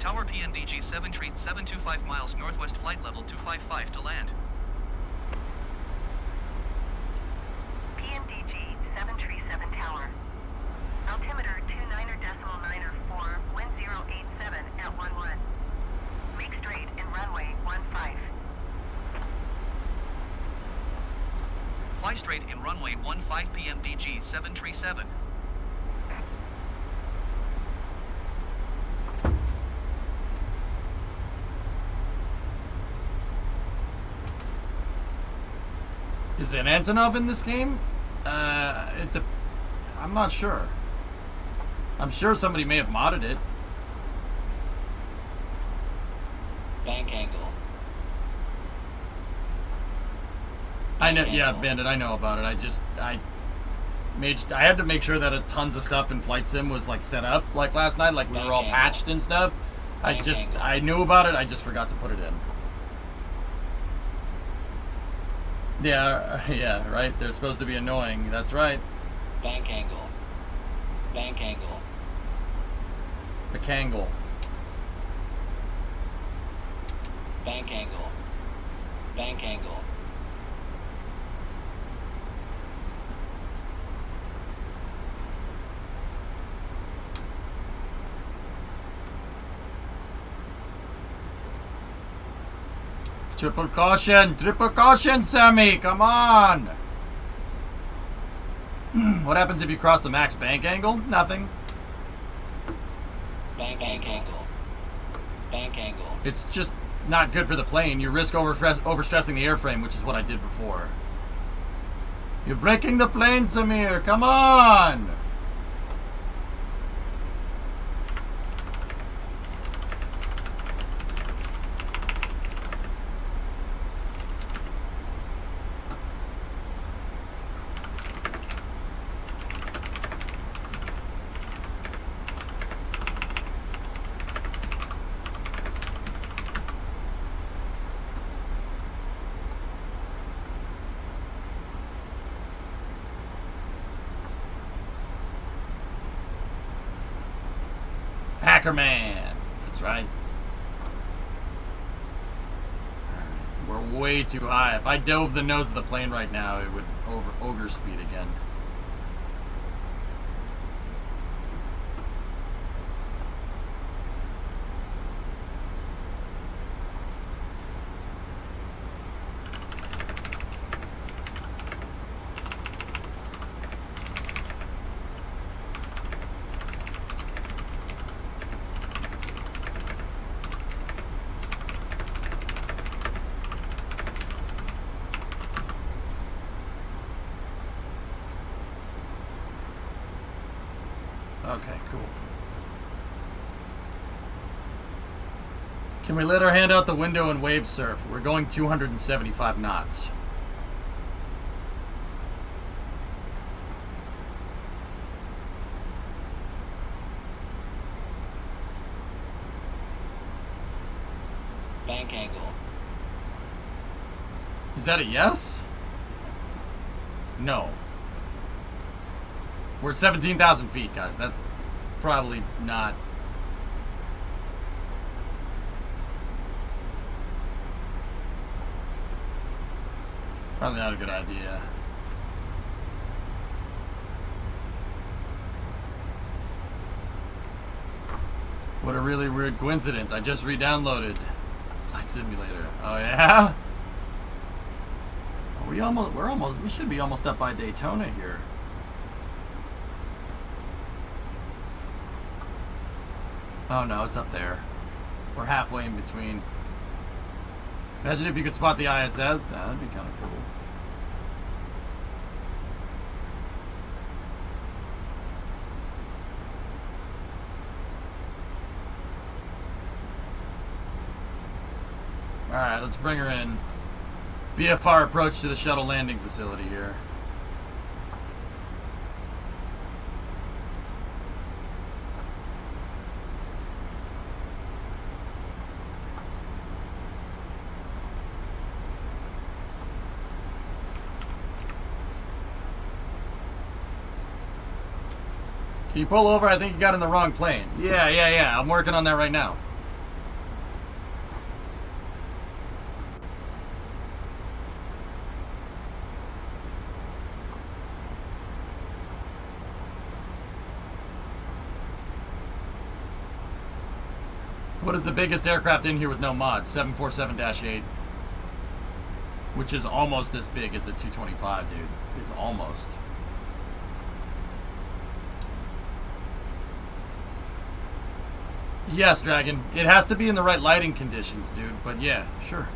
Tower PNDG 7 treat 725 miles northwest, flight level 255 to land. PMDG 737 Tower. Altimeter 29.9 wind 087 at 11. Make straight in runway 15. Fly straight in runway 15 PMDG 737. Is there an Antonov in this game? I'm not sure. I'm sure somebody may have modded it. Bank angle. I know, yeah, Bandit, I know about it. I had to make sure that tons of stuff in Flight Sim was like set up like last night, like we were all patched and stuff. I knew about it, I just forgot to put it in. Yeah, right. They're supposed to be annoying. That's right. Bank angle. Bank angle. The Kangle. Bank angle. Bank angle. Triple caution, Sammy, come on. What happens if you cross the max bank angle? Nothing. Bank angle. Bank angle. It's just not good for the plane. You risk overstressing the airframe, which is what I did before. You're breaking the plane, Samir, come on. Hacker Man. That's right. We're way too high. If I dove the nose of the plane right now, it would ogre speed again. Okay, cool. Can we let our hand out the window and wave surf? We're going 275 knots. Bank angle. Is that a yes? No. We're at 17,000 feet, guys. That's probably not... Probably not a good idea. What a really weird coincidence. I just re-downloaded Flight Simulator. Oh yeah? We should be almost up by Daytona here. Oh no, it's up there. We're halfway in between. Imagine if you could spot the ISS. That'd be kind of cool. Alright, let's bring her in. VFR approach to the shuttle landing facility here. Can you pull over? I think you got in the wrong plane. Yeah. I'm working on that right now. What is the biggest aircraft in here with no mods? 747-8. Which is almost as big as the 225, dude. It's almost. Yes, Dragon. It has to be in the right lighting conditions, dude. But yeah, sure.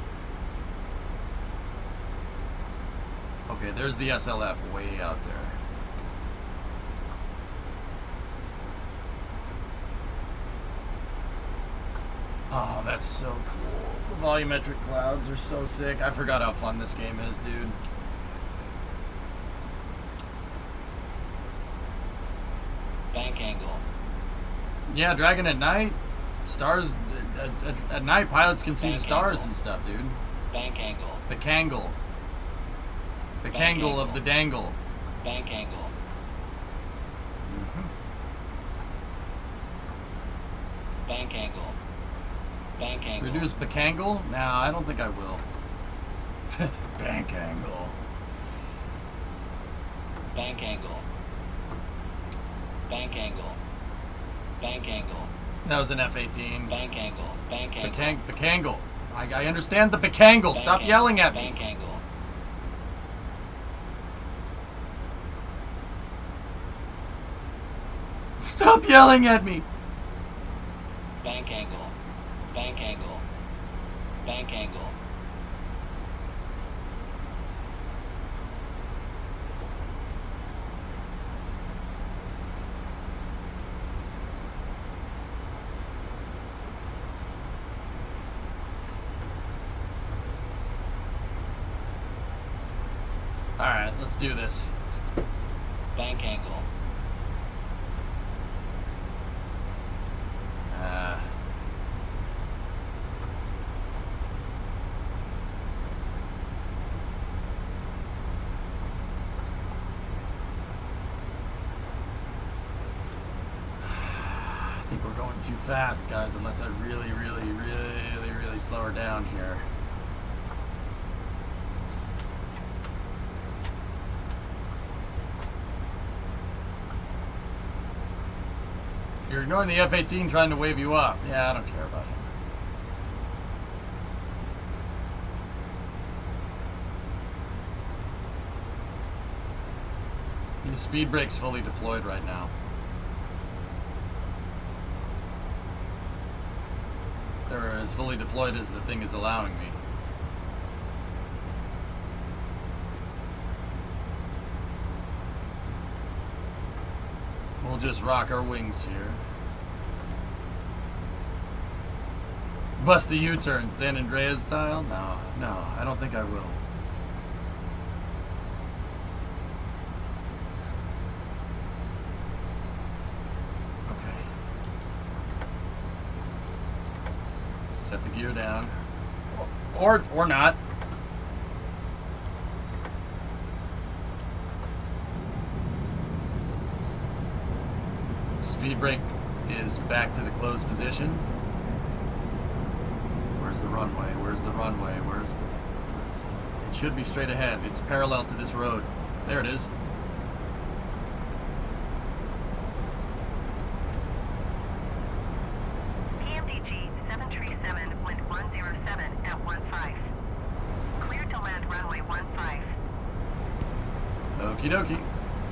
Okay, there's the SLF way out there. Oh, that's so cool. The volumetric clouds are so sick. I forgot how fun this game is, dude. Bank angle. Yeah, Dragon at night. Stars at night. Pilots can see the Bank stars angle. and stuff, dude. Bank angle. The Kangle. The Bank Kangle of angle. the dangle. Bank angle. Bank angle. Bank angle. Reduce Bakangle? Nah, I don't think I will. Bank angle. Bank angle. Bank angle. Bank angle. That was an F-18. Bank angle. Bank angle. Bakangle. I understand the Bakangle. Bank Stop angle. yelling at me. Bank angle. Stop yelling at me. Bank angle. Bank angle. Bank angle. Alright, let's do this. Bank angle. I think we're going too fast, guys, unless I really slow her down here. ignoring the F-18 trying to wave you off. Yeah, I don't care about him. The speed brake's fully deployed right now. They're as fully deployed as the thing is allowing me. We'll just rock our wings here. Bust the U-turn, San Andreas style? No, I don't think I will. Okay. Set the gear down. Or not. Speed brake is back to the closed position. Where's the runway? Where's the runway? It should be straight ahead. It's parallel to this road. There it is. PMDG 737 wind 107 at 15. Cleared to land runway 15. Okie dokie.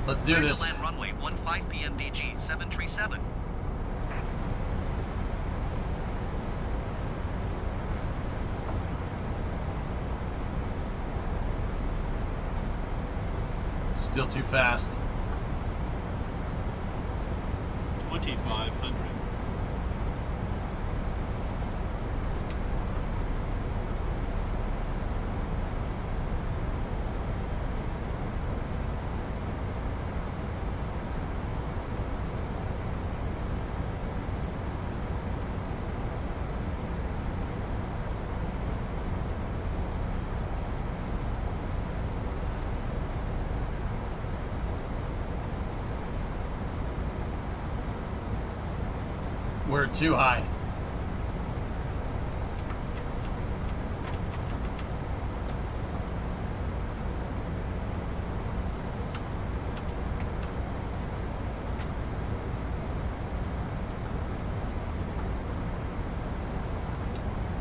Let's do Cleared this. to land runway 15 PMDG 737. Still too fast. 2500. We're too high.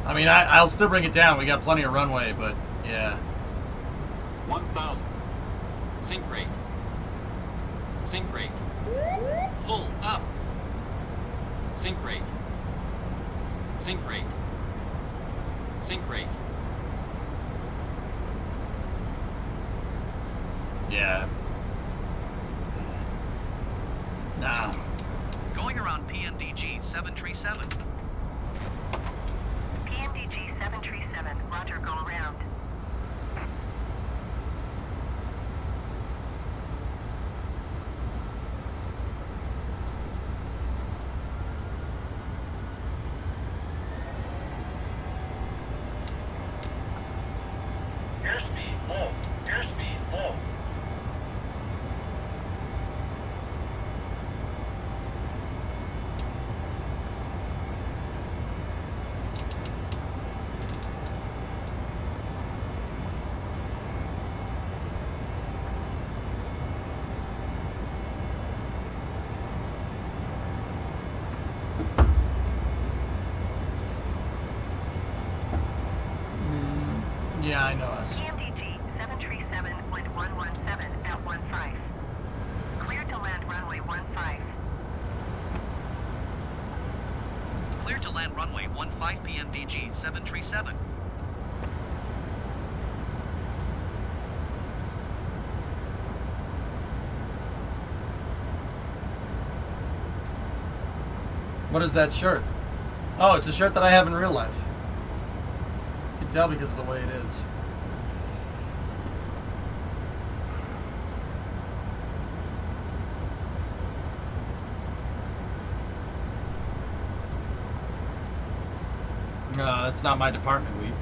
I mean, I'll still bring it down. We got plenty of runway, but yeah. 1000. Sink rate. Sink rate. Pull up. Sink rate. Sink rate. Sink rate. Yeah. Nah. Going around PMDG 737. PMDG 737, roger, go around. Airspeed low. Airspeed low. Yeah, I know us. PMDG 737, wind 117 at 15. Cleared to land runway 15. Cleared to land runway 15 PMDG 737. What is that shirt? Oh, it's a shirt that I have in real life. You can tell because of the way it is. That's not my department, Wheat.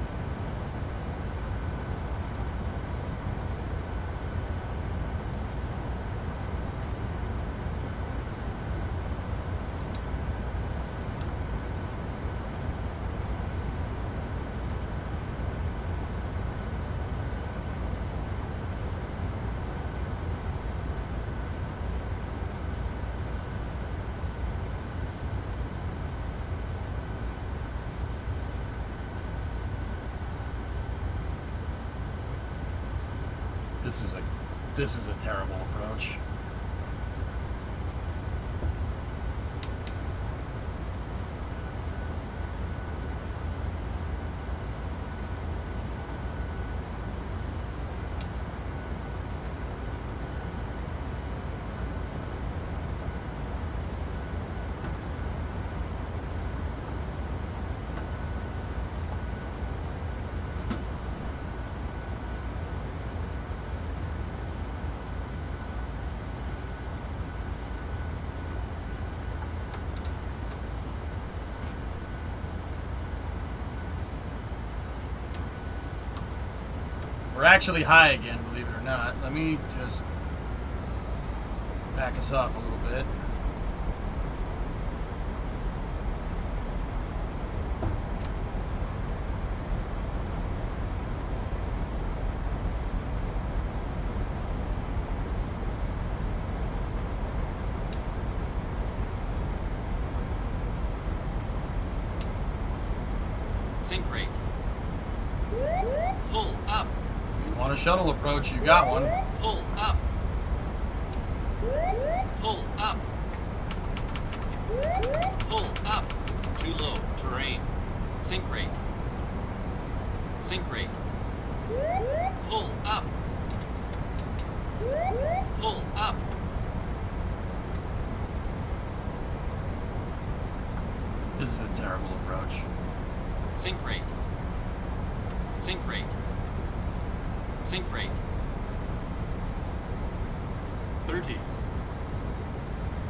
This is a terrible approach. We're actually high again, believe it or not. Let me just back us off a little bit. Sink rate. Pull up. On a shuttle approach, you got one. Pull up. Pull up. Pull up. Too low. Terrain. Sink rate. Sink rate. Pull up. Pull up. This is a terrible approach. Sink rate. Sink rate. Sink rate. 30.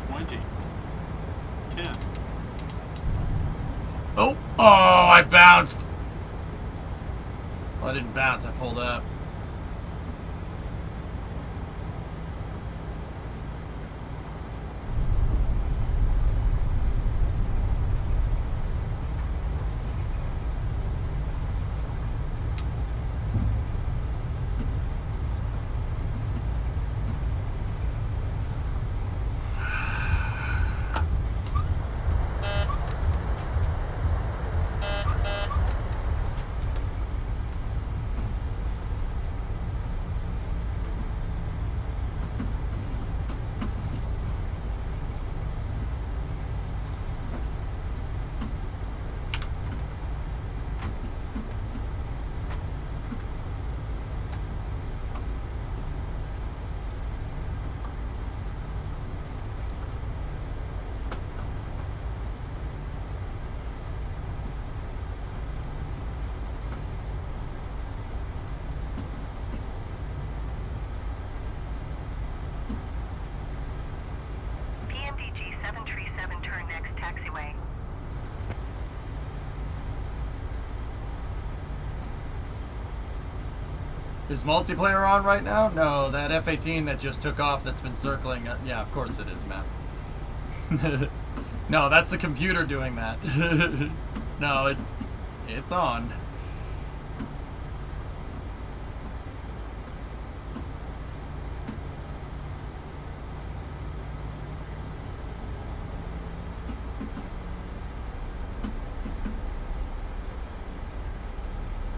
20. 10. Oh, I bounced. Well, I didn't bounce, I pulled up. PMDG 737, turn next taxiway. Is multiplayer on right now? No, that F-18 that just took off that's been circling. Yeah, of course it is, man. No, that's the computer doing that. No, it's on.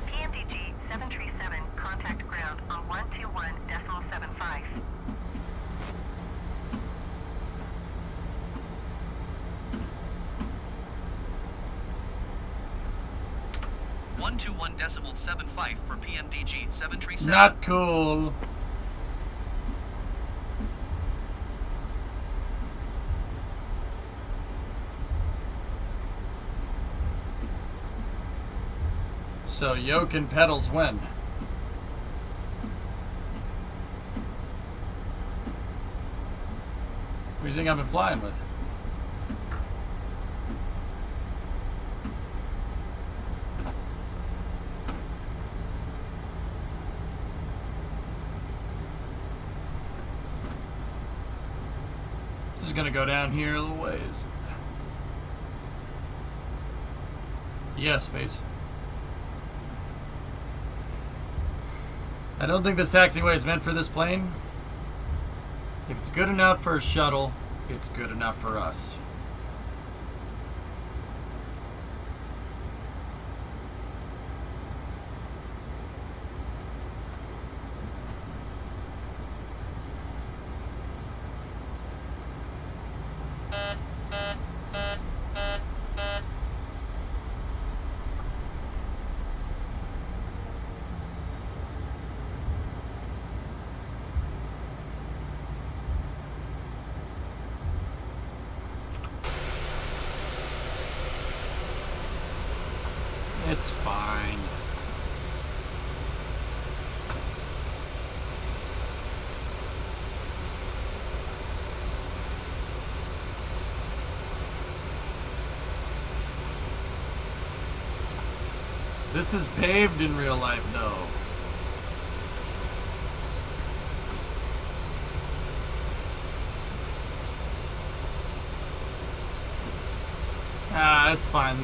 PMDG 737, contact ground on 121.75. 121.75 for PMDG 737. Not cool. So yoke and pedals when? What do you think I've been flying with? Just gonna go down here a little ways. Yes, space. I don't think this taxiway is meant for this plane. If it's good enough for a shuttle, it's good enough for us. It's fine. This is paved in real life, though. Ah, it's fine.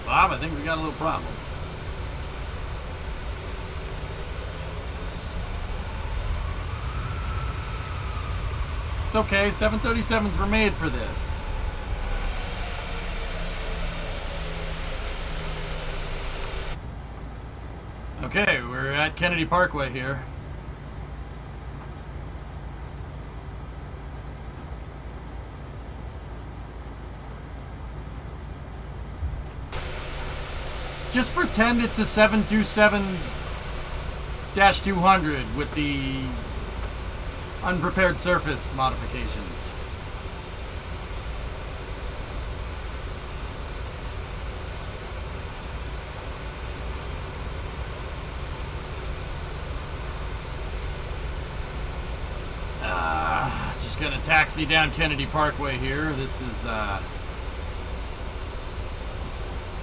Bob, I think we got a little problem. It's okay, 737s were made for this. Okay, we're at Kennedy Parkway here. Just pretend it's a 727-200 with the unprepared surface modifications. Just gonna taxi down Kennedy Parkway here. This is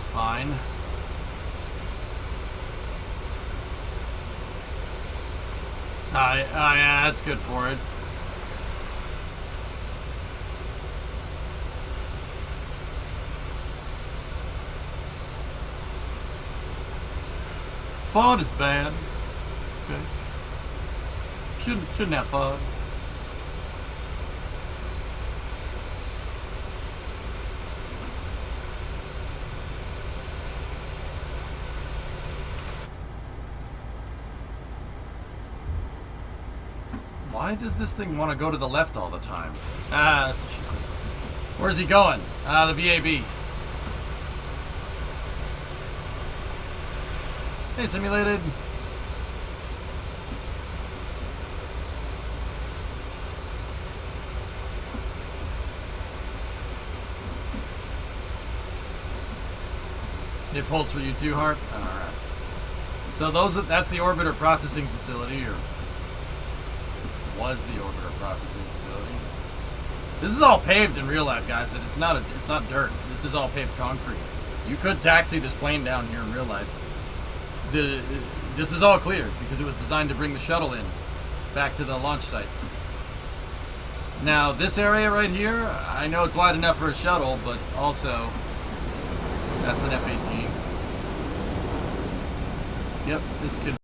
fine. Yeah, that's good for it. FOD is bad. Okay. Shouldn't have FOD. Why does this thing want to go to the left all the time? Ah, that's what she said. Where's he going? The VAB. Hey, simulated. It pulls for you too, Harp? Alright. So that's the orbiter processing facility, or was the orbiter processing facility. This is all paved in real life, guys. It's not dirt. This is all paved concrete. You could taxi this plane down here in real life. This is all clear because it was designed to bring the shuttle in back to the launch site. Now this area right here, I know it's wide enough for a shuttle, but also that's an F-18. Yep, this could